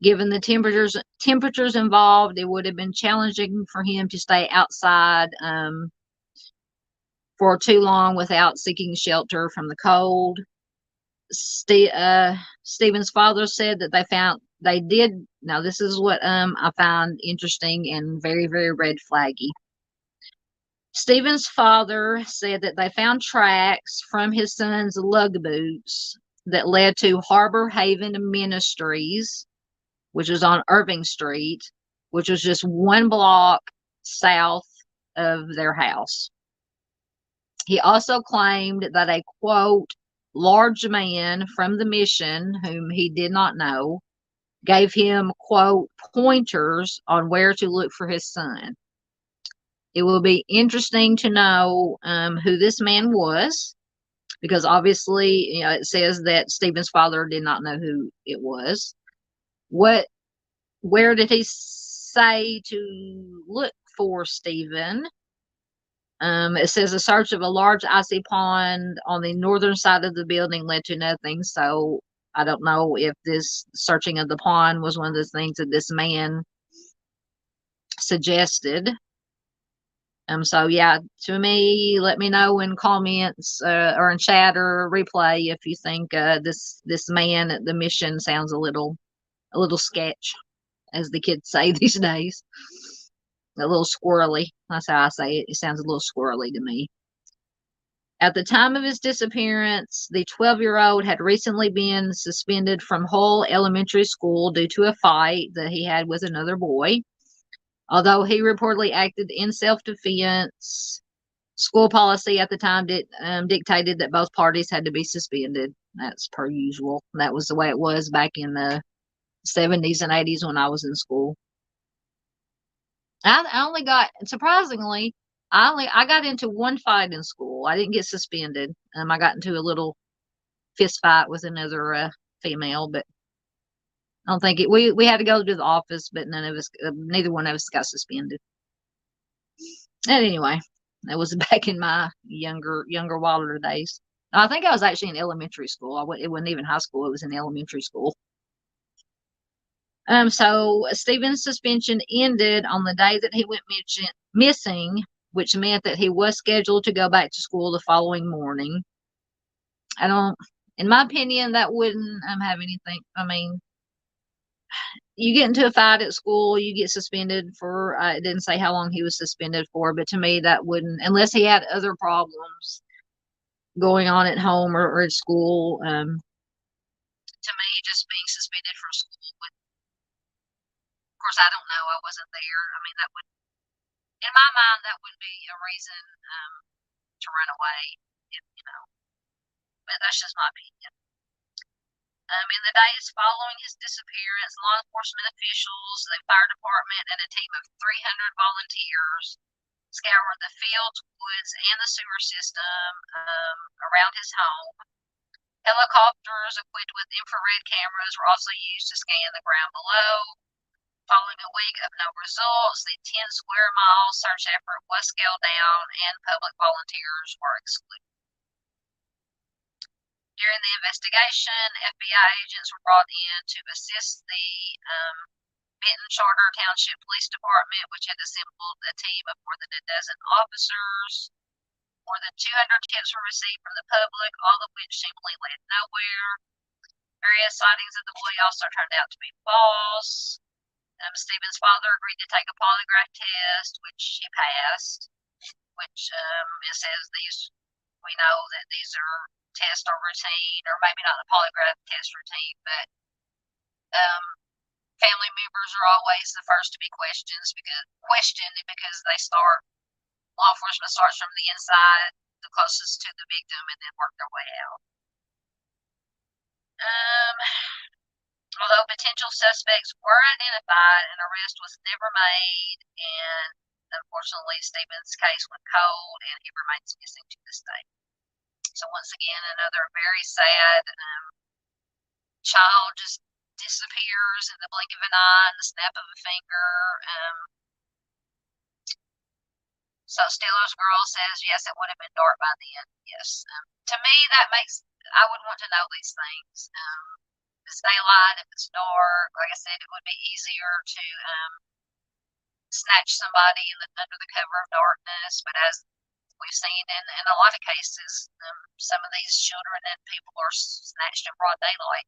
Given the temperatures involved, it would have been challenging for him to stay outside for too long without seeking shelter from the cold. Stephen's father said that they did. Now, this is what I found interesting and very, very red flaggy. Stephen's father said that they found tracks from his son's lug boots that led to Harbor Haven Ministries, which was on Irving Street, which was just one block south of their house. He also claimed that a, quote, large man from the mission, whom he did not know, gave him, quote, pointers on where to look for his son. It will be interesting to know who this man was, because obviously, it says that Stephen's father did not know who it was. Where did he say to look for Stephen? It says a search of a large icy pond on the northern side of the building led to nothing. So I don't know if this searching of the pond was one of the things that this man suggested. So yeah, to me, let me know in comments or in chat or replay if you think this man at the mission sounds a little sketch, as the kids say these days. A little squirrely. That's how I say it. It sounds a little squirrely to me. At the time of his disappearance, the 12-year-old had recently been suspended from Hull Elementary School due to a fight that he had with another boy. Although he reportedly acted in self-defense, school policy at the time dictated that both parties had to be suspended. That's per usual. That was the way it was back in the 70s and 80s when I was in school. I only got, surprisingly, I got into one fight in school. I didn't get suspended. I got into a little fist fight with another female, but I don't think we had to go to the office, but neither one of us got suspended. And anyway, that was back in my younger wilder days. I think I was actually in elementary school. It wasn't even high school. It was in elementary school. So Stephen's suspension ended on the day that he went missing, which meant that he was scheduled to go back to school the following morning. In my opinion, that wouldn't have anything. I mean, you get into a fight at school, you get suspended for, it didn't say how long he was suspended for, but to me, that wouldn't, unless he had other problems going on at home or at school. To me, just being suspended from school would, of course, I don't know. I wasn't there. I mean, that would, in my mind, that would be a reason to run away, but that's just my opinion. In the days following his disappearance, law enforcement officials, the fire department, and a team of 300 volunteers scoured the fields, woods, and the sewer system around his home. Helicopters equipped with infrared cameras were also used to scan the ground below. Following a week of no results, the 10 square mile search effort was scaled down and public volunteers were excluded. During the investigation, FBI agents were brought in to assist the Benton Charter Township Police Department, which had assembled a team of more than a dozen officers. More than 200 tips were received from the public, all of which seemingly led nowhere. Various sightings of the boy also turned out to be false. Stephen's father agreed to take a polygraph test, which he passed, which it says we know that these tests are routine, or maybe not the polygraph test routine, but family members are always the first to be questioned because law enforcement starts from the inside, the closest to the victim, and then work their way out. Although potential suspects were identified, an arrest was never made, and unfortunately, Stephen's case went cold, and he remains missing to this day. So once again, another very sad child just disappears in the blink of an eye and the snap of a finger. So Steelers Girl says, yes, it would have been dark by then. Yes. To me, I would want to know these things. If it's daylight, if it's dark, like I said, it would be easier to snatch somebody under the cover of darkness. But as we've seen in a lot of cases, some of these children and people are snatched in broad daylight.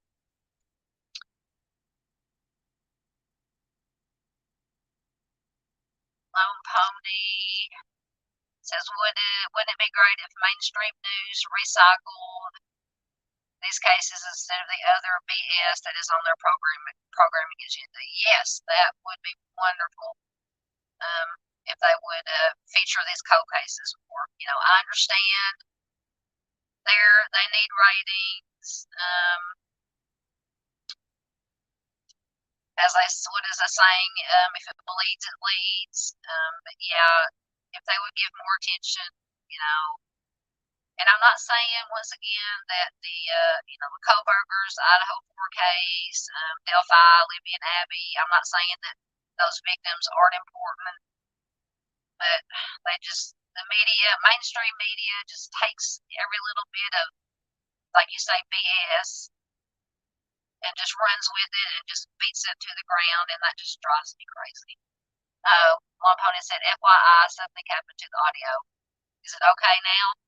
Lone Pony says, wouldn't it be great if mainstream news recycled these cases instead of the other BS that is on their programming agenda? Yes, that would be wonderful. If they would feature these cold cases more. I understand they need ratings. What is a saying? If it bleeds, it leads. But yeah, if they would give more attention, and I'm not saying, once again, that the Kohbergers, Idaho 4 case, Delphi, Libby, and Abby, I'm not saying that those victims aren't important, but the media, mainstream media, just takes every little bit of, like you say, BS, and just runs with it and just beats it to the ground, and that just drives me crazy. One opponent said, FYI, something happened to the audio. Is it okay now?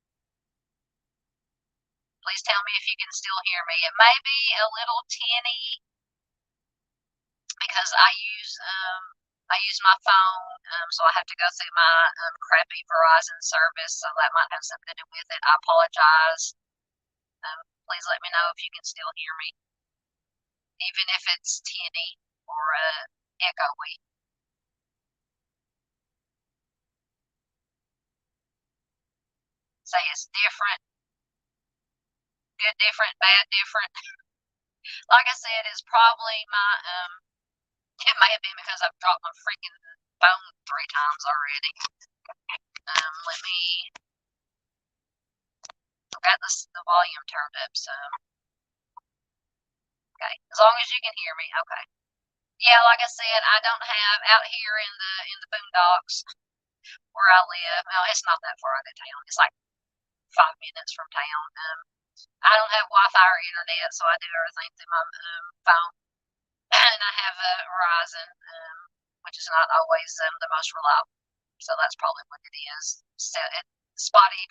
Please tell me if you can still hear me. It may be a little tinny because I use my phone, so I have to go through my crappy Verizon service, so that might have something to do with it. I apologize. Please let me know if you can still hear me, even if it's tinny or echoey. Say it's different. Good different, bad different. Like I said, it's probably it may have been because I've dropped my freaking phone 3 times already. I've got the volume turned up some. Okay, as long as you can hear me, okay. Yeah, like I said, I don't have out here in the boondocks where I live. Well, it's not that far out of town. It's like 5 minutes from town. I don't have Wi-Fi or internet, so I do everything through my phone. And I have Verizon, which is not always the most reliable. So that's probably what it is. So it's spotty.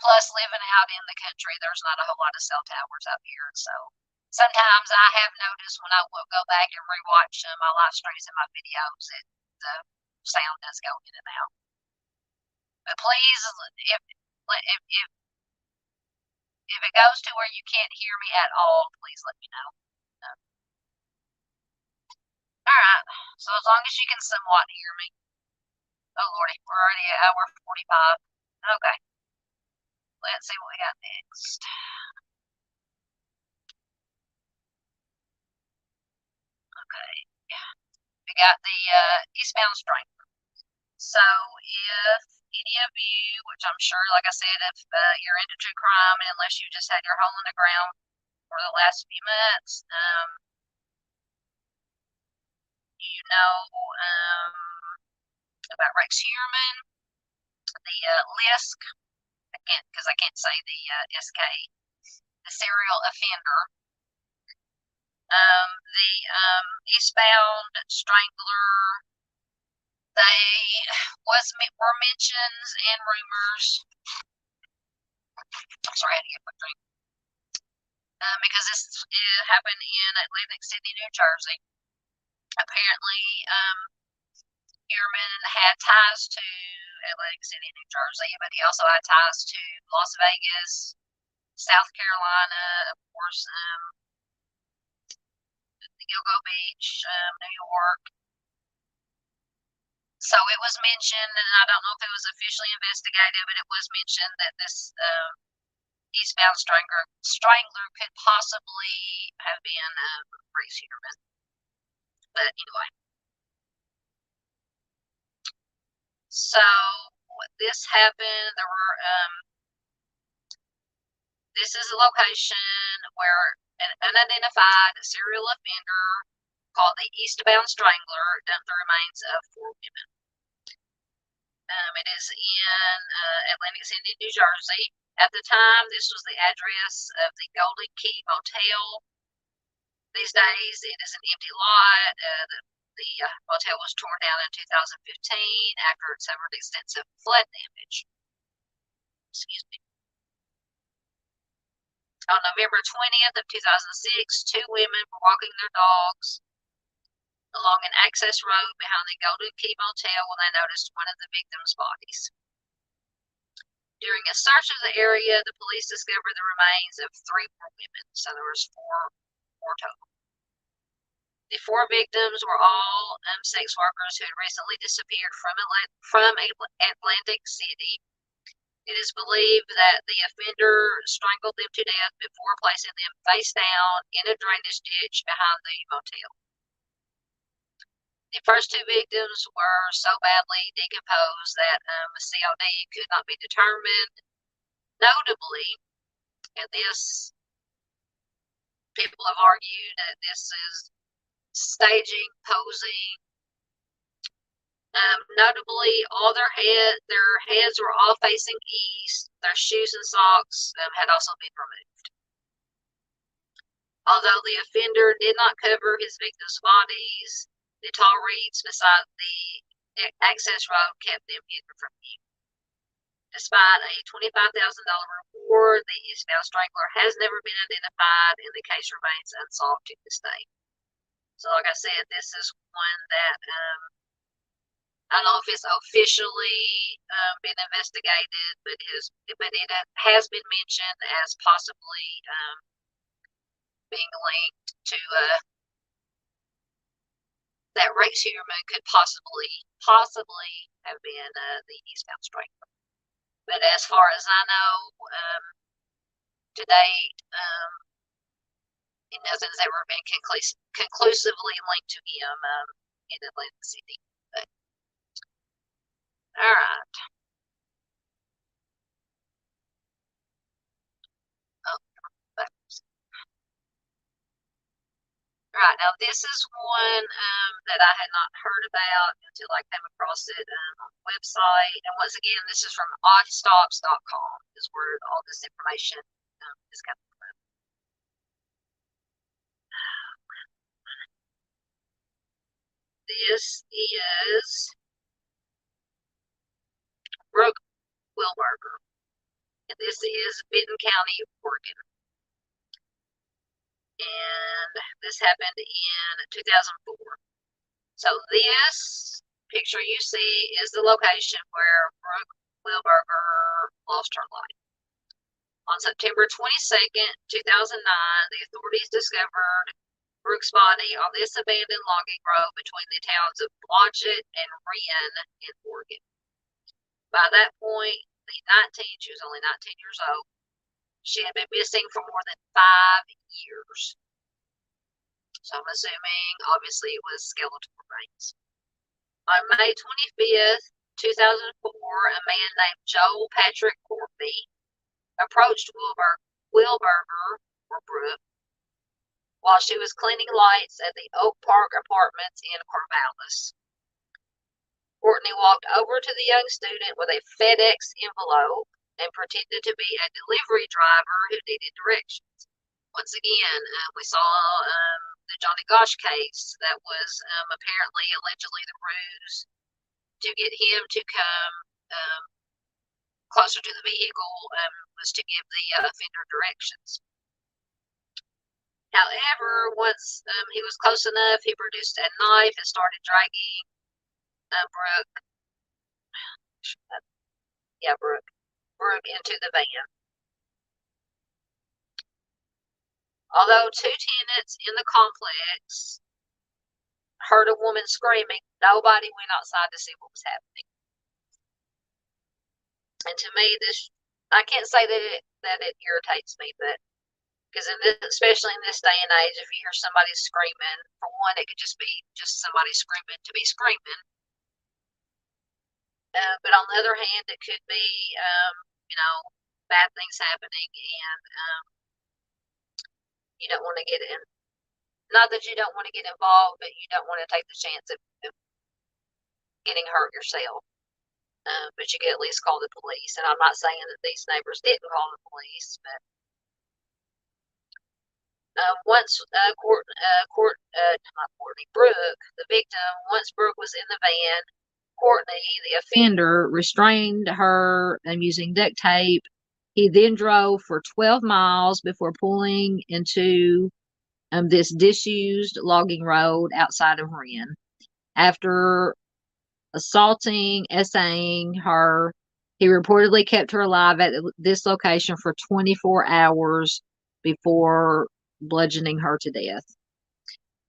Plus, living out in the country, there's not a whole lot of cell towers out here. So sometimes I have noticed when I will go back and rewatch my live streams and my videos, the sound does go in and out. But please, if it goes to where you can't hear me at all, please let me know. Alright, so as long as you can somewhat hear me. Oh lordy, we're already at hour 45. Okay. Let's see what we got next. Okay. We got the eastbound strike. So if any of you, which I'm sure, like I said, if you're into true crime, and unless you just had your hole in the ground for the last few months. You know about Rex Heuermann, the LISK, because I can't say the SK, the serial offender. The Eastbound Strangler, they were mentions and rumors. I'm sorry, I had to get my drink. Because this happened in Atlantic City, New Jersey. Apparently, Heuermann had ties to Atlantic City, New Jersey, but he also had ties to Las Vegas, South Carolina, of course, Gilgo Beach, New York. So it was mentioned, and I don't know if it was officially investigated, but it was mentioned that this Eastbound Strangler could possibly have been Rex Heuermann. But anyway. So this happened. There were this is a location where an unidentified serial offender called the Eastbound Strangler dumped the remains of 4 women. It is in Atlantic City, New Jersey. At the time, this was the address of the Golden Key Motel. These days, it is an empty lot. The motel was torn down in 2015 after it suffered extensive flood damage. Excuse me. On November 20th of 2006, 2 women were walking their dogs along an access road behind the Golden Key Motel when they noticed one of the victims' bodies. During a search of the area, the police discovered the remains of 3 more women, so there was 4 total. The 4 victims were all sex workers who had recently disappeared from Atlantic City. It is believed that the offender strangled them to death before placing them face down in a drainage ditch behind the motel. The first 2 victims were so badly decomposed that COD could not be determined. Notably, and this, people have argued that this is staging, posing. Notably, all their heads were all facing east. Their shoes and socks had also been removed. Although the offender did not cover his victims' bodies, the tall reeds beside the access road kept them hidden from view. Despite a $25,000 reward, the Eastbound Strangler has never been identified, and the case remains unsolved to this day. So, like I said, this is one that I don't know if it's officially been investigated, but it has been mentioned as possibly being linked to that Rex Heuermann could possibly have been the Eastbound Strangler. But as far as I know, to date, nothing's ever been conclusively linked to him in Atlantic City. But, all right. Right, now this is one that I had not heard about until I came across it on the website. And once again, this is from oddstops.com is where all this information is coming from. This is Brooke Wilberger, and this is Benton County, Oregon. And this happened in 2004. So this picture you see is the location where Brooke Wilberger lost her life. On September 22nd, 2009, the authorities discovered Brooke's body on this abandoned logging road between the towns of Blodgett and Wren in Oregon. By that point, she was only 19 years old. She had been missing for more than 5 years. So I'm assuming, obviously, it was skeletal remains. On May 25th, 2004, a man named Joel Patrick Corby approached Wilberger, or Brooke, while she was cleaning lights at the Oak Park Apartments in Corvallis. Courtney walked over to the young student with a FedEx envelope and pretended to be a delivery driver who needed directions. Once again, we saw the Johnny Gosch case that was apparently, allegedly, the ruse to get him to come closer to the vehicle was to give the offender directions. However, once he was close enough, he produced a knife and started dragging Brooke into the van. Although two tenants in the complex heard a woman screaming, nobody went outside to see what was happening. And to me, I can't say that it irritates me, but because especially in this day and age, if you hear somebody screaming, for one, it could just be just somebody screaming to be screaming. But on the other hand, it could be, bad things happening, and you don't want to get in. Not that you don't want to get involved, but you don't want to take the chance of getting hurt yourself. But you could at least call the police. And I'm not saying that these neighbors didn't call the police, but once Brooke, the victim, once Brooke was in the van, Courtney, the offender, restrained her using duct tape. He then drove for 12 miles before pulling into this disused logging road outside of Wren. After assaulting, essaying her, he reportedly kept her alive at this location for 24 hours before bludgeoning her to death.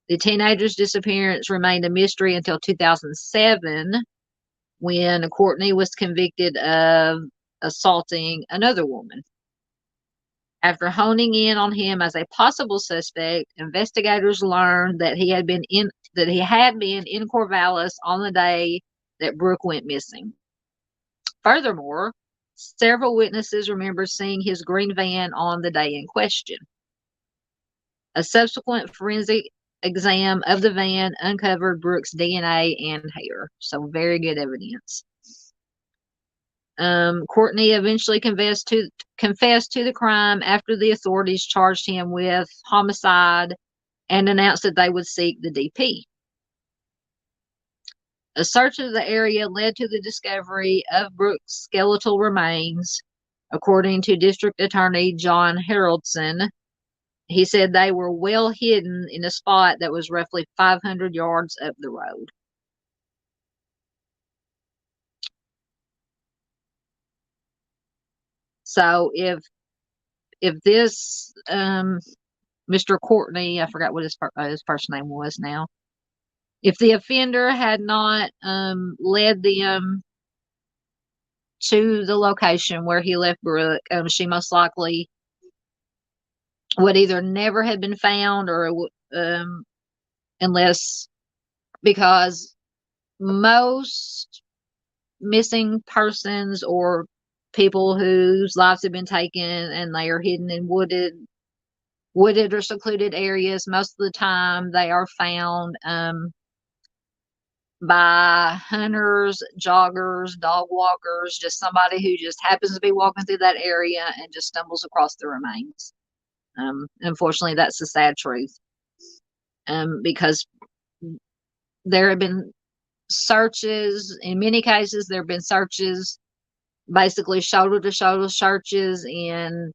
The teenager's disappearance remained a mystery until 2007, when Courtney was convicted of assaulting another woman. After honing in on him as a possible suspect, investigators learned that he had been in Corvallis on the day that Brooke went missing. Furthermore, several witnesses remembered seeing his green van on the day in question. A subsequent forensic exam of the van uncovered Brooke's DNA and hair, so very good evidence. Courtney eventually confessed to the crime after the authorities charged him with homicide and announced that they would seek the DP. A search of the area led to the discovery of Brooke's skeletal remains. According to District Attorney John Haroldson, he said they were well hidden in a spot that was roughly 500 yards up the road. So if this Mr. Courtney, I forgot what his first name was now, if the offender had not led them to the location where he left Brooke, she most likely would either never have been found, or because most missing persons or people whose lives have been taken and they are hidden in wooded or secluded areas, most of the time they are found by hunters, joggers, dog walkers, just somebody who just happens to be walking through that area and just stumbles across the remains. Unfortunately, that's the sad truth. Because there have been searches, in many cases, there have been searches, basically shoulder to shoulder searches in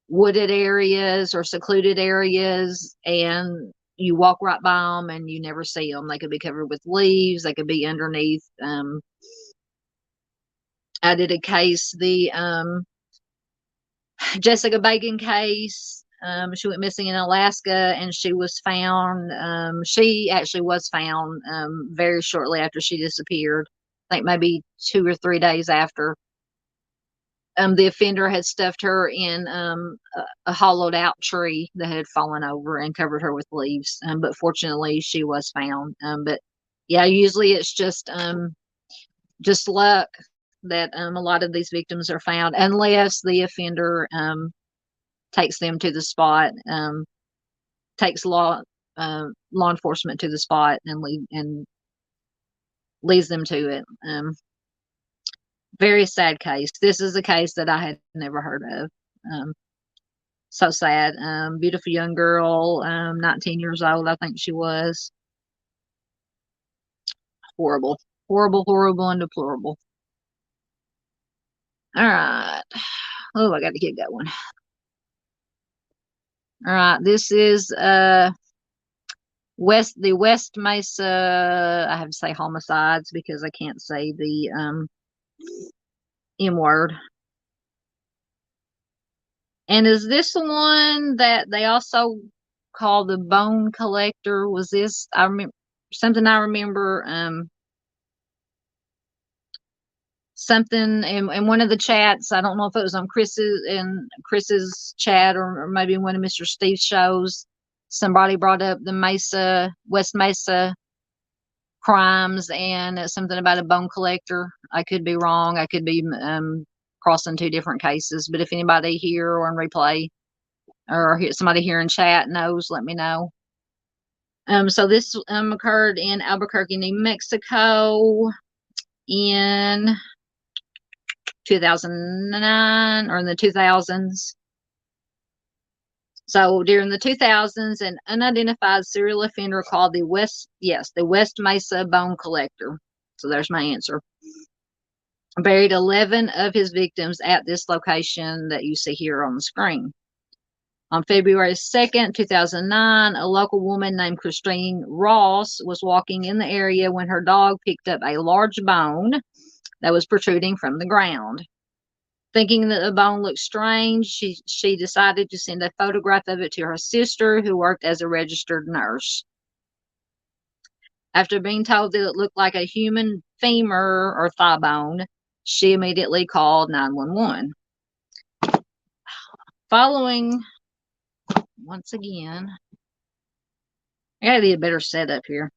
wooded areas or secluded areas, and you walk right by them and you never see them. They could be covered with leaves, they could be underneath. I did a case, the Jessica Bacon case. She went missing in Alaska, and she was found. She actually was found very shortly after she disappeared. I think maybe 2 or 3 days after. The offender had stuffed her in a hollowed out tree that had fallen over and covered her with leaves. But fortunately, she was found. But yeah, usually it's just luck that a lot of these victims are found, unless the offender takes them to the spot takes law enforcement to the spot and leads them to it. Very sad case. This is a case that I had never heard of. So sad. Beautiful young girl, 19 years old, I think she was. Horrible. Horrible, horrible, and deplorable. All right. Oh, I got to get going. All right. This is the West Mesa, I have to say homicides because I can't say the M word. And is this the one that they also call the bone collector? Was this, I remember something I remember something in one of the chats. I don't know if it was on Chris's chat or maybe one of Mr. Steve's shows. Somebody brought up the West Mesa crimes and something about a bone collector. I could be wrong. I could be crossing two different cases. But if anybody here or on replay or somebody here in chat knows, let me know. So this occurred in Albuquerque, New Mexico in 2009 or in the 2000s. So during the 2000s, an unidentified serial offender called the West Mesa bone collector. So there's my answer. Buried 11 of his victims at this location that you see here on the screen. On February 2nd, 2009, a local woman named Christine Ross was walking in the area when her dog picked up a large bone that was protruding from the ground. Thinking that the bone looked strange, she decided to send a photograph of it to her sister, who worked as a registered nurse. After being told that it looked like a human femur or thigh bone, she immediately called 911. Following, once again, I gotta be a better setup here.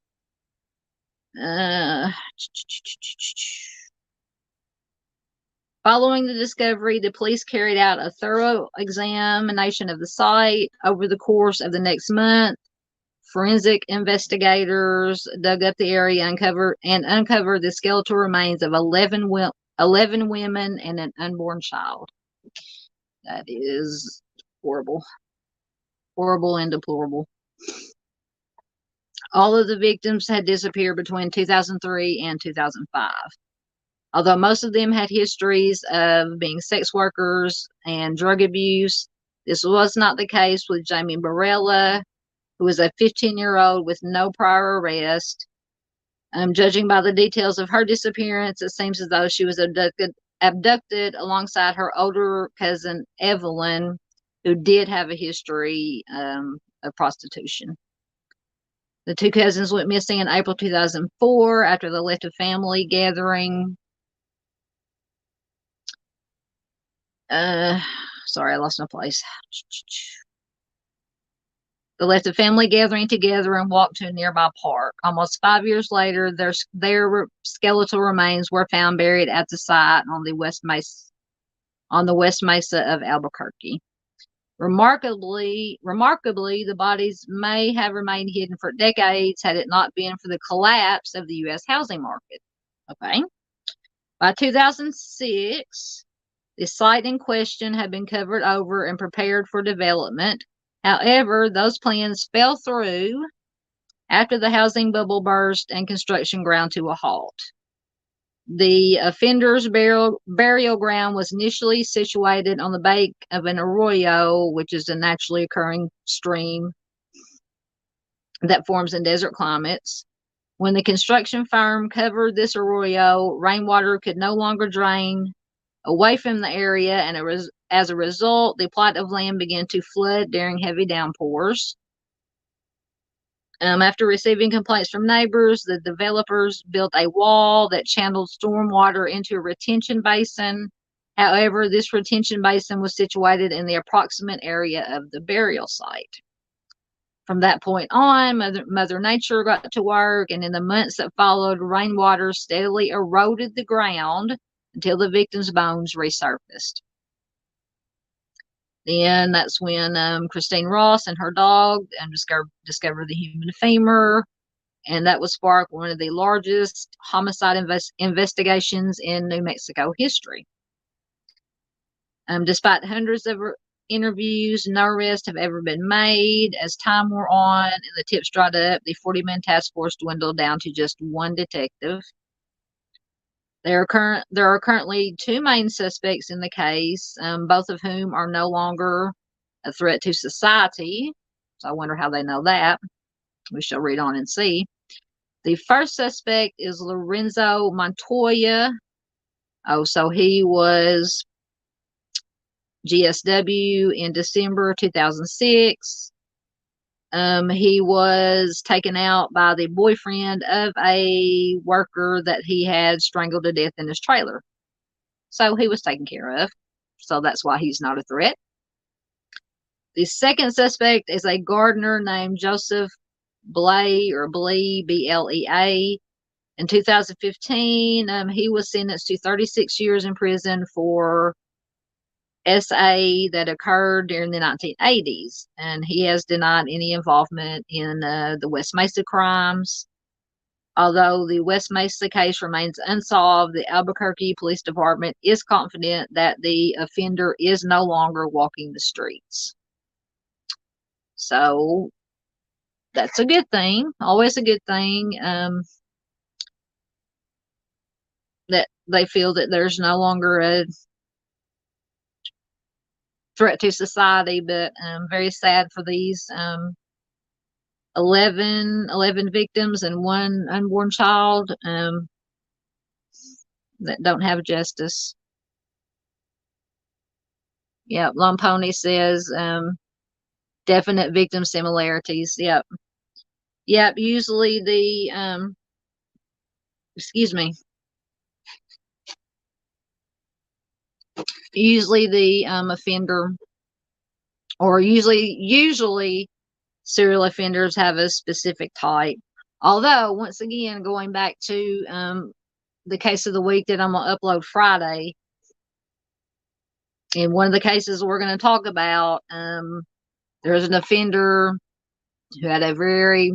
Following the discovery, the police carried out a thorough examination of the site. Over the course of the next month, forensic investigators dug up the area and uncovered the skeletal remains of 11 women and an unborn child. That is horrible. Horrible and deplorable. All of the victims had disappeared between 2003 and 2005. Although most of them had histories of being sex workers and drug abuse, this was not the case with Jamie Barella, who was a 15-year-old with no prior arrest. Judging by the details of her disappearance, it seems as though she was abducted alongside her older cousin, Evelyn, who did have a history of prostitution. The two cousins went missing in April 2004 after they left a family gathering. Sorry, I lost my place. They left a family gathering together and walked to a nearby park. Almost 5 years later, their skeletal remains were found buried at the site on the West Mesa of Albuquerque. Remarkably, the bodies may have remained hidden for decades had it not been for the collapse of the U.S. housing market. Okay. By 2006, the site in question had been covered over and prepared for development. However, those plans fell through after the housing bubble burst and construction ground to a halt. The offender's burial ground was initially situated on the bank of an arroyo, which is a naturally occurring stream that forms in desert climates. When the construction firm covered this arroyo, rainwater could no longer drain away from the area, and as a result, the plot of land began to flood during heavy downpours. After receiving complaints from neighbors, the developers built a wall that channeled stormwater into a retention basin. However, this retention basin was situated in the approximate area of the burial site. From that point on, Mother Nature got to work, and in the months that followed, rainwater steadily eroded the ground until the victims' bones resurfaced. Then that's when Christine Ross and her dog discovered the human femur, and that would spark one of the largest homicide investigations in New Mexico history. Despite hundreds of interviews, no arrests have ever been made. As time wore on and the tips dried up, the 40-man task force dwindled down to just one detective. There are currently two main suspects in the case, both of whom are no longer a threat to society. So I wonder how they know that. We shall read on and see. The first suspect is Lorenzo Montoya. Oh, so he was GSW in December 2006. He was taken out by the boyfriend of a worker that he had strangled to death in his trailer. So he was taken care of. So that's why he's not a threat. The second suspect is a gardener named Joseph Blea, or Blee, Blea. In 2015, he was sentenced to 36 years in prison for SA that occurred during the 1980s, and he has denied any involvement in the West Mesa crimes. Although the West Mesa case remains unsolved, the Albuquerque Police Department is confident that the offender is no longer walking the streets. So that's a good thing, always a good thing, that they feel that there's no longer a threat to society, but very sad for these 11 victims and one unborn child that don't have justice. Yeah, Lone Pony says definite victim similarities. Yep. Usually the excuse me. Usually the offender, or usually serial offenders have a specific type. Although, once again, going back to the case of the week that I'm going to upload Friday, in one of the cases we're going to talk about, there's an offender who had a very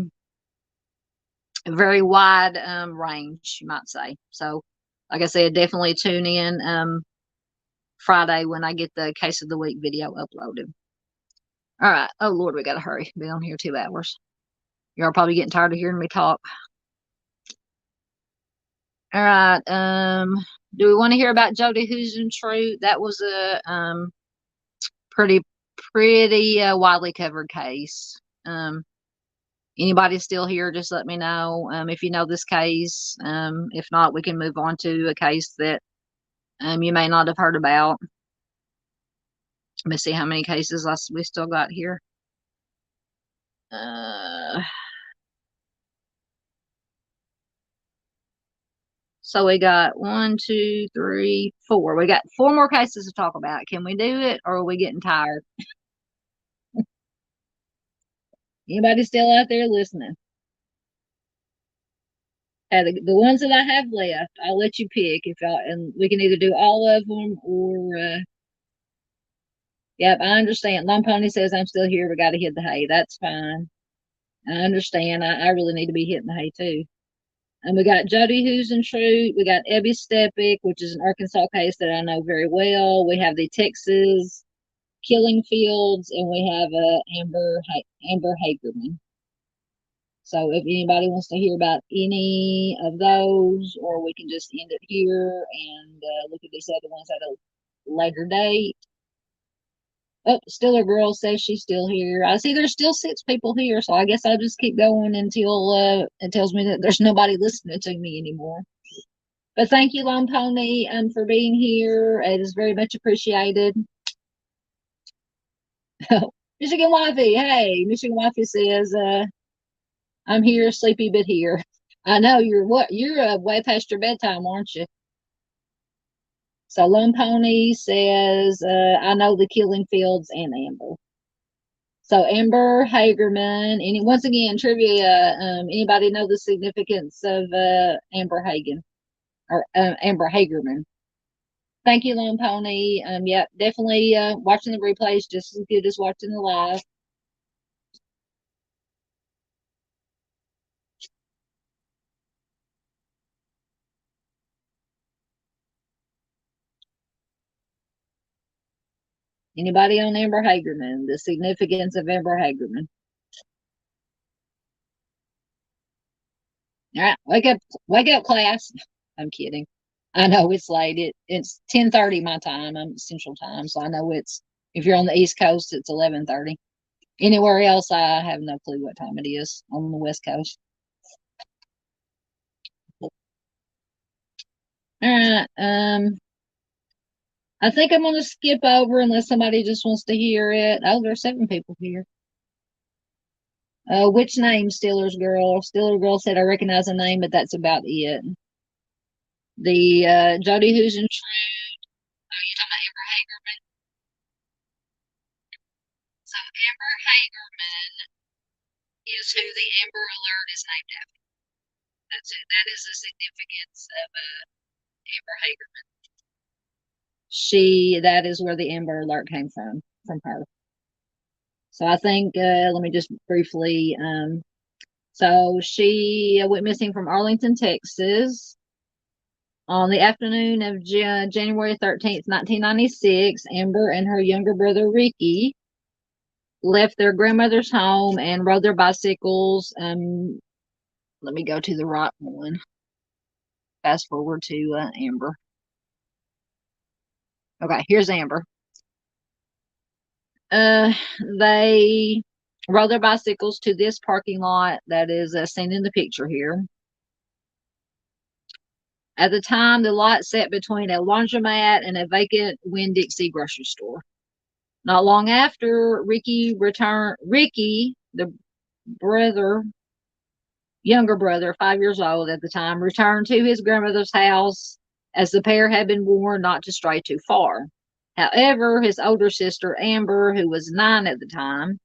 wide range, you might say. So, like I said, definitely tune in Friday when I get the case of the week video uploaded. All right. Oh, Lord, we got to hurry. Been on here 2 hours. You're probably getting tired of hearing me talk. All right. Do we want to hear about Jody Huisentruit? That was a pretty widely covered case. Anybody still here, just let me know if you know this case. If not, we can move on to a case that you may not have heard about. Let me see how many cases we still got here. So we got 1, 2, 3, 4. We got 4 more cases to talk about. Can we do it, or are we getting tired? Anybody still out there listening? The ones that I have left, I'll let you pick if y'all, and we can either do all of them or. Yep, I understand. Lone Pony says I'm still here. We got to hit the hay. That's fine. I understand. I really need to be hitting the hay too. And we got Jody Huisentruit. We got Ebby Stepik, which is an Arkansas case that I know very well. We have the Texas Killing Fields, and we have Amber Hagerman. So if anybody wants to hear about any of those, or we can just end it here and look at these other ones at a later date. Oh, Stiller Girl says she's still here. I see there's still 6 people here, so I guess I'll just keep going until it tells me that there's nobody listening to me anymore. But thank you, Lone Pony, for being here. It is very much appreciated. Michigan Wifey, hey, Michigan Wifey says, I'm here, sleepy but here. I know you're way past your bedtime, aren't you? So Lone Pony says, I know the Killing Fields and Amber. So Amber Hagerman, once again, trivia, anybody know the significance of Amber Hagen or Amber Hagerman? Thank you, Lone Pony. Yeah, definitely watching the replays just as good as watching the live. Anybody on Amber Hagerman? The significance of Amber Hagerman. All right, wake up, class. I'm kidding. I know it's late. It's 10:30 my time. I'm Central Time, so I know it's if you're on the East Coast, it's 11:30. Anywhere else, I have no clue what time it is on the West Coast. All right. I think I'm gonna skip over unless somebody just wants to hear it. Oh, there's 7 people here. Which name, Steelers girl? Steeler girl said I recognize a name, but that's about it. The Jody Who's in True. Oh, you talking about Amber Hagerman? So Amber Hagerman is who the Amber Alert is named after. That's it. That is the significance of Amber Hagerman. That is where the Amber Alert came from her. So I think, let me just briefly, so she went missing from Arlington, Texas. On the afternoon of January 13th, 1996, Amber and her younger brother Ricky left their grandmother's home and rode their bicycles. Let me go to the right one. Fast forward to Amber. Okay, here's Amber. They rode their bicycles to this parking lot that is seen in the picture here. At the time, the lot sat between a laundromat and a vacant Winn-Dixie grocery store. Not long after, Ricky, the younger brother, 5 years old at the time, returned to his grandmother's house as the pair had been warned not to stray too far. However, his older sister, Amber, who was 9 at the time,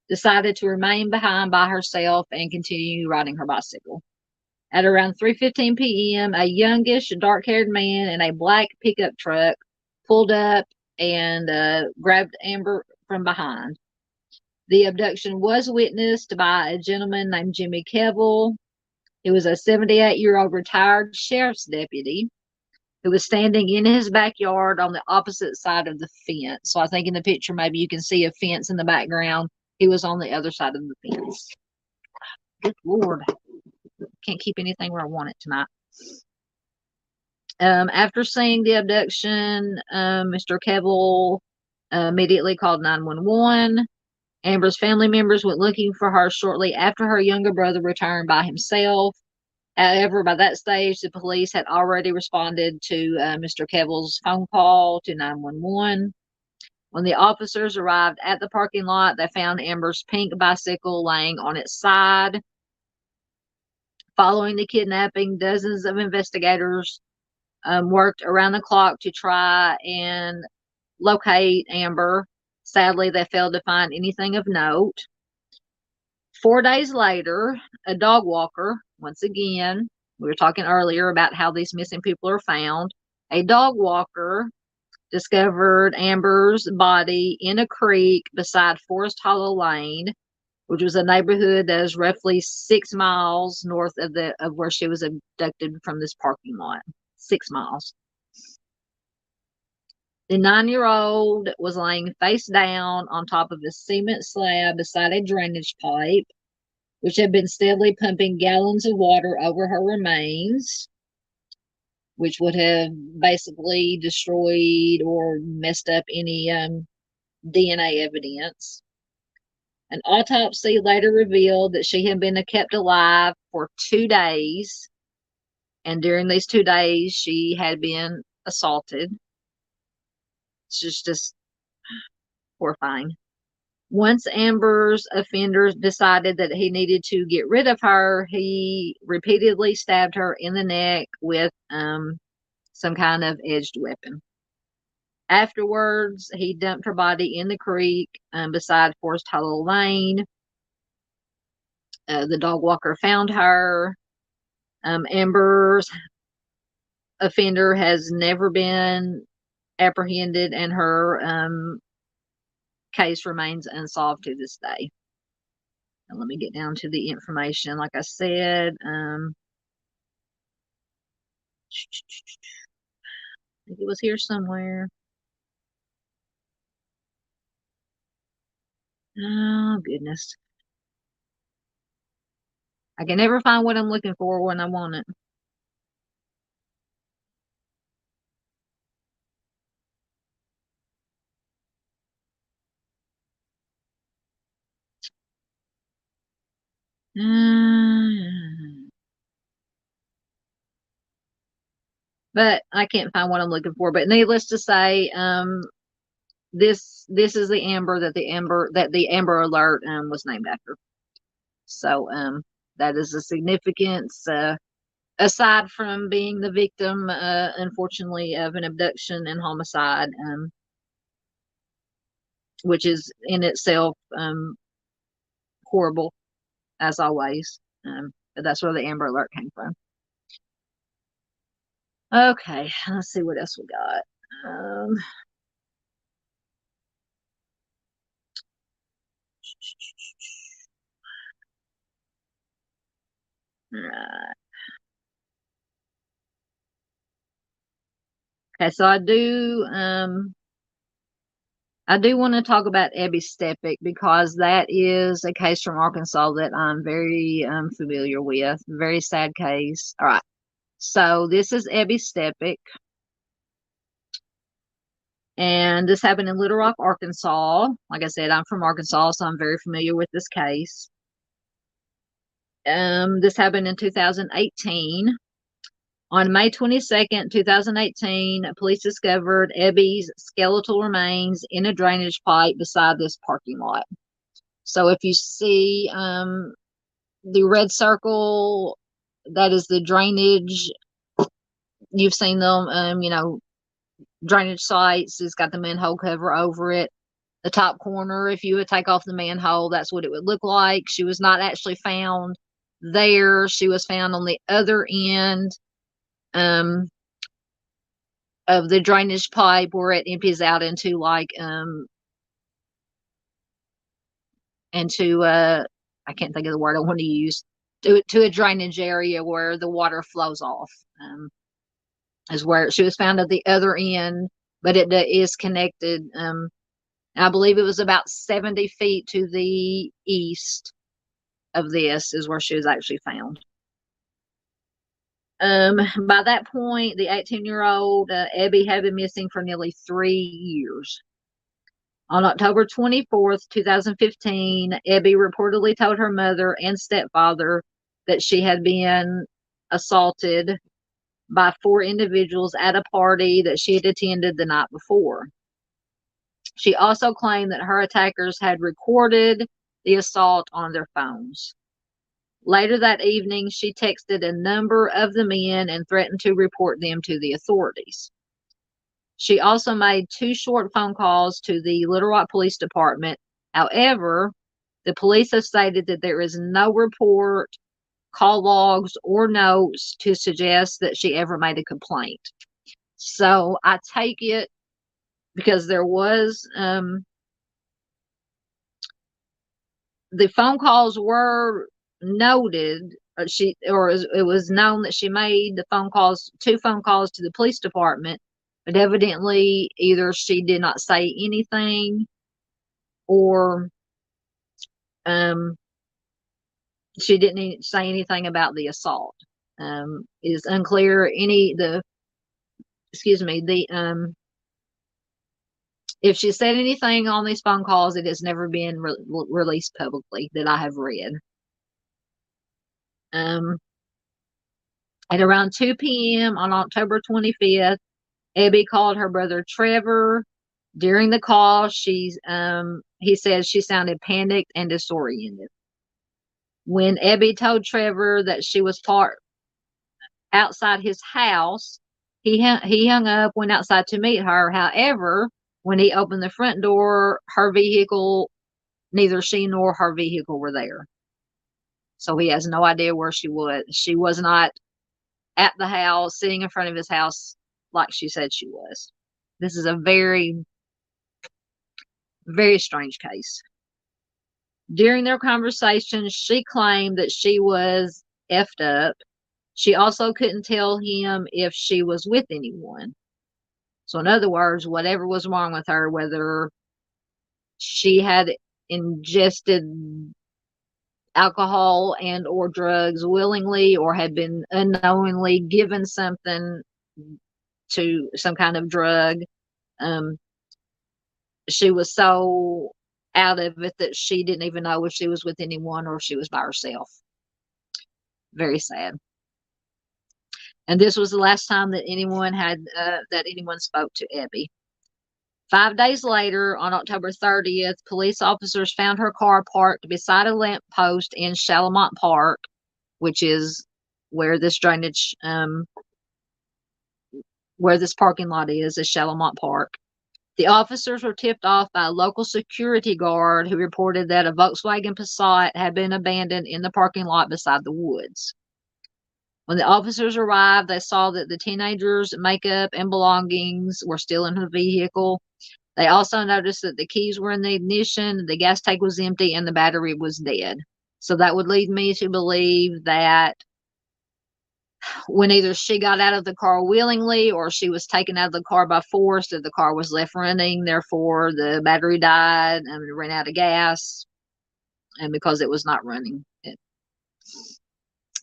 decided to remain behind by herself and continue riding her bicycle. At around 3:15 p.m., a youngish, dark-haired man in a black pickup truck pulled up and grabbed Amber from behind. The abduction was witnessed by a gentleman named Jimmy Kevill. He was a 78-year-old retired sheriff's deputy who was standing in his backyard on the opposite side of the fence. So I think in the picture, maybe you can see a fence in the background. He was on the other side of the fence. Good Lord. Can't keep anything where I want it tonight. After seeing the abduction, Mr. Kevill immediately called 911. Amber's family members went looking for her shortly after her younger brother returned by himself. However, by that stage, the police had already responded to Mr. Kevill's phone call to 911. When the officers arrived at the parking lot, they found Amber's pink bicycle laying on its side. Following the kidnapping, dozens of investigators worked around the clock to try and locate Amber. Sadly, they failed to find anything of note. 4 days later, a dog walker, once again, we were talking earlier about how these missing people are found. A dog walker discovered Amber's body in a creek beside Forest Hollow Lane, which was a neighborhood that is roughly 6 miles north of where she was abducted from this parking lot. 6 miles. The 9-year-old was laying face down on top of a cement slab beside a drainage pipe, which had been steadily pumping gallons of water over her remains, which would have basically destroyed or messed up any DNA evidence. An autopsy later revealed that she had been kept alive for 2 days, and during these 2 days, she had been assaulted. It's just horrifying. Once Amber's offender decided that he needed to get rid of her, he repeatedly stabbed her in the neck with some kind of edged weapon. Afterwards, he dumped her body in the creek beside Forest Hollow Lane. The dog walker found her. Amber's offender has never been apprehended, and her case remains unsolved to this day. And let me get down to the information. Like I said, I think it was here somewhere. Oh, goodness. I can never find what I'm looking for when I want it. But I can't find what I'm looking for. But needless to say, this is the Amber that the Amber Alert was named after. So that is a significance. Aside from being the victim, unfortunately, of an abduction and homicide, which is in itself horrible, as always. But that's where the Amber Alert came from. Okay, let's see what else we got. Right. Okay, so I do want to talk about Ebby Stepik because that is a case from Arkansas that I'm very familiar with. Very sad case. All right. So this is Ebby Stepik, and this happened in Little Rock, Arkansas. Like I said, I'm from Arkansas, so I'm very familiar with this case. This happened in 2018. On May 22nd, 2018, police discovered Ebby's skeletal remains in a drainage pipe beside this parking lot. So if you see the red circle, that is the drainage. You've seen them, drainage sites. It's got the manhole cover over it. The top corner, if you would take off the manhole, that's what it would look like. She was not actually found there. She was found on the other end of the drainage pipe where it empties out into I can't think of the word I want to use, to a drainage area where the water flows off. Is where she was found at the other end, but it is connected. I believe it was about 70 feet to the east of this is where she was actually found. By that point, the 18-year-old Ebby had been missing for nearly 3 years. On October 24th, 2015, Ebby reportedly told her mother and stepfather that she had been assaulted by 4 individuals at a party that she had attended the night before. She also claimed that her attackers had recorded the assault on their phones. Later that evening, she texted a number of the men and threatened to report them to the authorities. She also made 2 short phone calls to the Little Rock Police Department. However, the police have stated that there is no report, call logs, or notes to suggest that she ever made a complaint. So I take it, because there was the phone calls were noted. It was known that she made the phone calls, 2 phone calls to the police department, but evidently either she did not say anything, or she didn't say anything about the assault. It is unclear if she said anything on these phone calls. It has never been released publicly that I have read. At around 2 p.m. on October 25th, Ebby called her brother Trevor. During the call, he said she sounded panicked and disoriented. When Ebby told Trevor that she was parked outside his house, he hung up, went outside to meet her. However, when he opened the front door, neither she nor her vehicle were there. So he has no idea where she was. She was not at the house, sitting in front of his house like she said she was. This is a very, very strange case. During their conversation, she claimed that she was effed up. She also couldn't tell him if she was with anyone. So, in other words, whatever was wrong with her, whether she had ingested alcohol and or drugs willingly or had been unknowingly given something to some kind of drug, um, she was so out of it that she didn't even know if she was with anyone or if she was by herself. Very sad. And this was the last time that anyone spoke to Abby. 5 days later, on October 30th, police officers found her car parked beside a lamppost in Shalamont Park, which is where this drainage, where this parking lot is Shalamont Park. The officers were tipped off by a local security guard who reported that a Volkswagen Passat had been abandoned in the parking lot beside the woods. When the officers arrived, they saw that the teenager's makeup and belongings were still in her vehicle. They also noticed that the keys were in the ignition, the gas tank was empty, and the battery was dead. So that would lead me to believe that when either she got out of the car willingly or she was taken out of the car by force, that the car was left running, therefore the battery died and it ran out of gas, and because it was not running.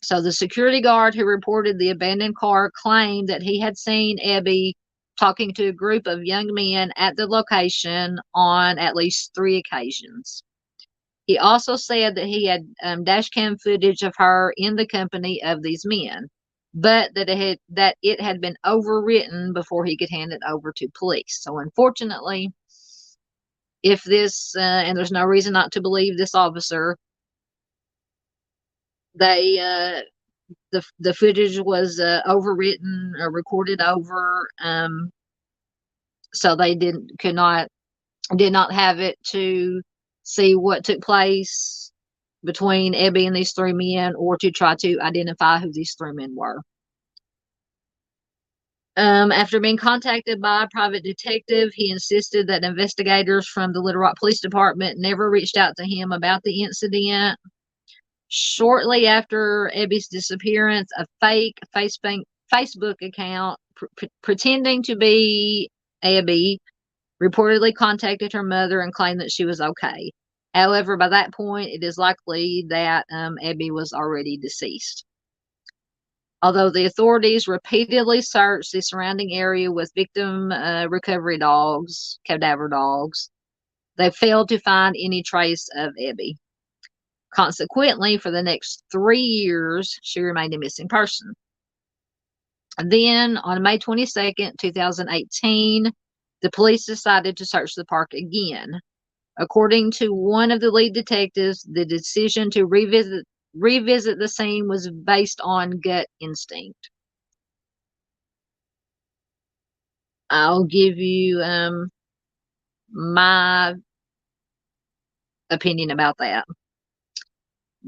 So the security guard who reported the abandoned car claimed that he had seen Abby talking to a group of young men at the location on at least 3 occasions. He also said that he had dash cam footage of her in the company of these men, but that it had been overwritten before he could hand it over to police. So unfortunately, if this and there's no reason not to believe this officer, they the footage was overwritten or recorded over, so they did not have it to see what took place between Abby and these 3 men, or to try to identify who these 3 men were. After being contacted by a private detective, he insisted that investigators from the Little Rock Police Department never reached out to him about the incident. Shortly after Abby's disappearance, a fake Facebook account pretending to be Abby reportedly contacted her mother and claimed that she was okay. However, by that point, it is likely that Abby was already deceased. Although the authorities repeatedly searched the surrounding area with victim recovery dogs, cadaver dogs, they failed to find any trace of Abby. Consequently, for the next 3 years, she remained a missing person. And then, on May 22nd, 2018, the police decided to search the park again. According to one of the lead detectives, the decision to revisit the scene was based on gut instinct. I'll give you my opinion about that.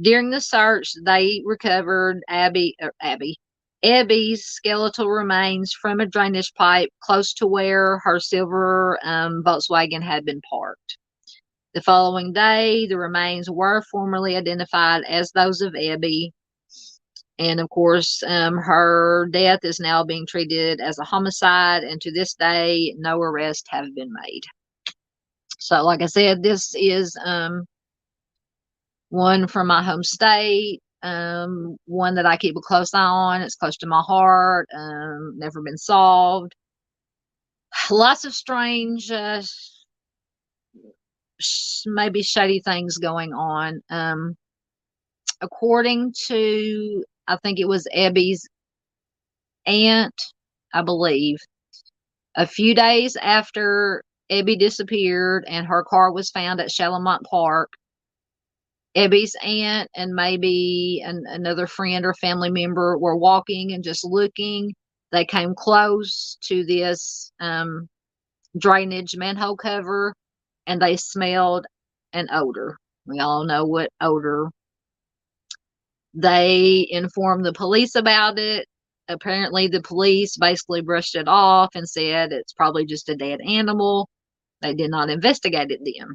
During the search, they recovered Abby's skeletal remains from a drainage pipe close to where her silver Volkswagen had been parked. The following day, the remains were formally identified as those of Abby. And of course, her death is now being treated as a homicide, and to this day, no arrests have been made. So, like I said, this is one from my home state, one that I keep a close eye on. It's close to my heart, never been solved. Lots of strange, maybe shady things going on. According to, I think it was Abby's aunt, I believe, a few days after Abby disappeared and her car was found at Shalamont Park, Abby's aunt and maybe another friend or family member were walking and just looking. They came close to this drainage manhole cover, and they smelled an odor. We all know what odor. They informed the police about it. apparently the police basically brushed it off and said it's probably just a dead animal. They did not investigate it then.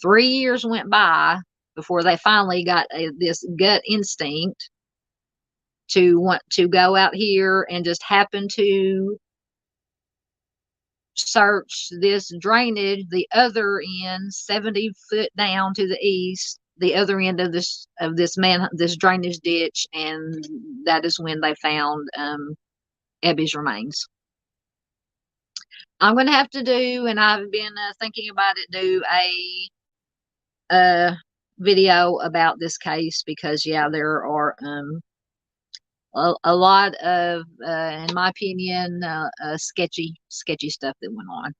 3 years went by before they finally got this gut instinct to want to go out here and just happen to search this drainage, the other end, 70 foot down to the east, the other end of this this drainage ditch, and that is when they found Ebby's remains. I'm going to have to do, and I've been thinking about it, do a video about this case, because yeah, there are a lot of, in my opinion, sketchy stuff that went on.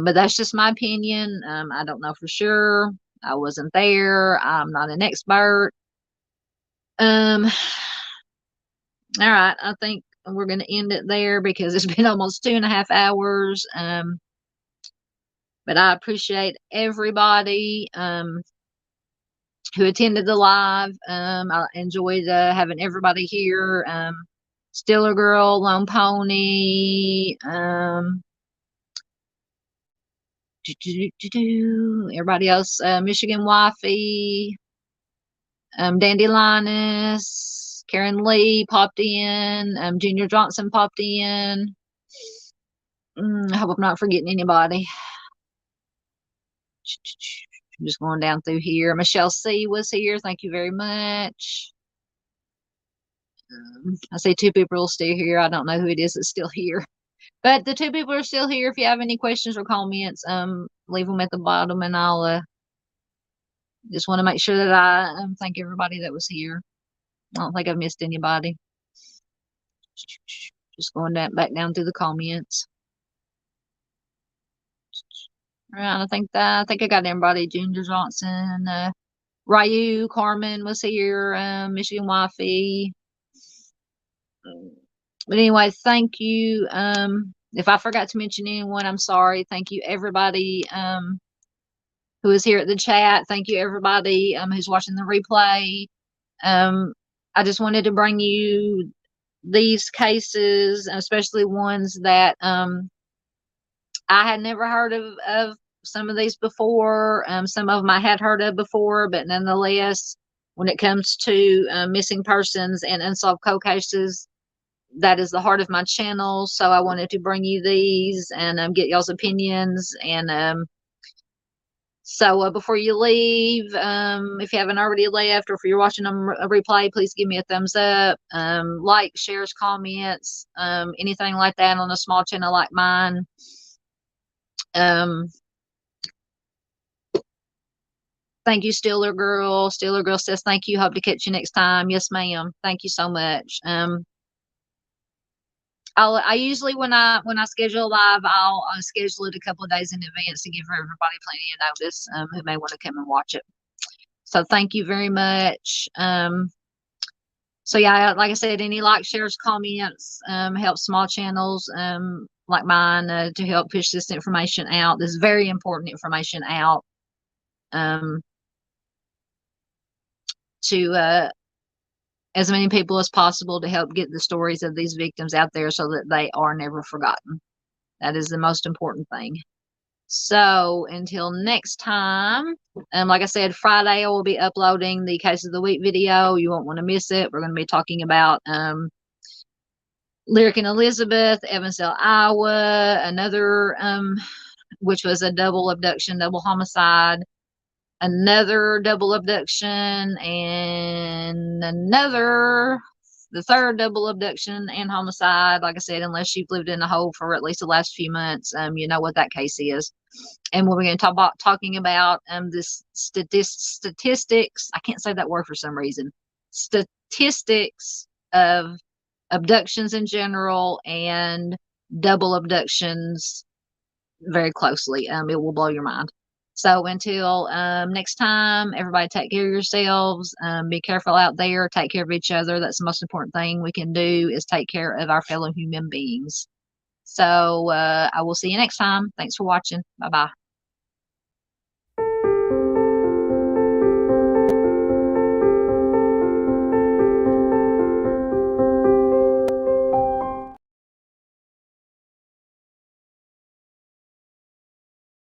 But that's just my opinion. I don't know for sure. I wasn't there. I'm not an expert. All right. I think we're going to end it there because it's been almost 2.5 hours. But I appreciate everybody who attended the live. I enjoyed having everybody here. Stiller Girl, Lone Pony, everybody else, Michigan Wifey, Dandy Linus, Karen Lee popped in, Junior Johnson popped in. I hope I'm not forgetting anybody. I'm just going down through here. Michelle C was here. Thank you very much. I see 2 people are still here. I don't know who it is that's still here, but the 2 people are still here. If you have any questions or comments, leave them at the bottom, and I'll just want to make sure that I thank everybody that was here. I don't think I've missed anybody. Just going back down through the comments. All right, I think I got everybody. Junior Johnson, Ryu, Carmen was here, Michigan Wifey. But anyway, thank you. If I forgot to mention anyone, I'm sorry. Thank you, everybody who is here at the chat. Thank you, everybody who's watching the replay. I just wanted to bring you these cases, especially ones that I had never heard of some of these before. Some of them I had heard of before, but nonetheless, when it comes to missing persons and unsolved cold cases, that is the heart of my channel. So I wanted to bring you these and get y'all's opinions. And so before you leave, if you haven't already left, or if you're watching a replay, please give me a thumbs up, like, shares, comments, anything like that on a small channel like mine. Thank you, Stiller Girl. Stiller Girl says thank you. Hope to catch you next time. Yes, ma'am. Thank you so much. I usually, when I schedule a live, I'll schedule it a couple of days in advance to give everybody plenty of notice who may want to come and watch it. So thank you very much. So yeah, like I said, any like, shares, comments help small channels like mine to help push this information out. This very important information out to as many people as possible, to help get the stories of these victims out there so that they are never forgotten. That is the most important thing. So until next time, like I said, Friday I will be uploading the Case of the Week video. You won't want to miss it. We're going to be talking about Lyric and Elizabeth, Evansville, Iowa, another which was a double abduction, double homicide, another double abduction, and the third double abduction and homicide. Like I said, unless you've lived in a hole for at least the last few months, you know what that case is. And we're going to talking about this statistics. I can't say that word for some reason. Statistics of abductions in general and double abductions very closely. It will blow your mind. So until next time, everybody take care of yourselves. Be careful out there. Take care of each other. That's the most important thing we can do, is take care of our fellow human beings. So I will see you next time. Thanks for watching. Bye-bye.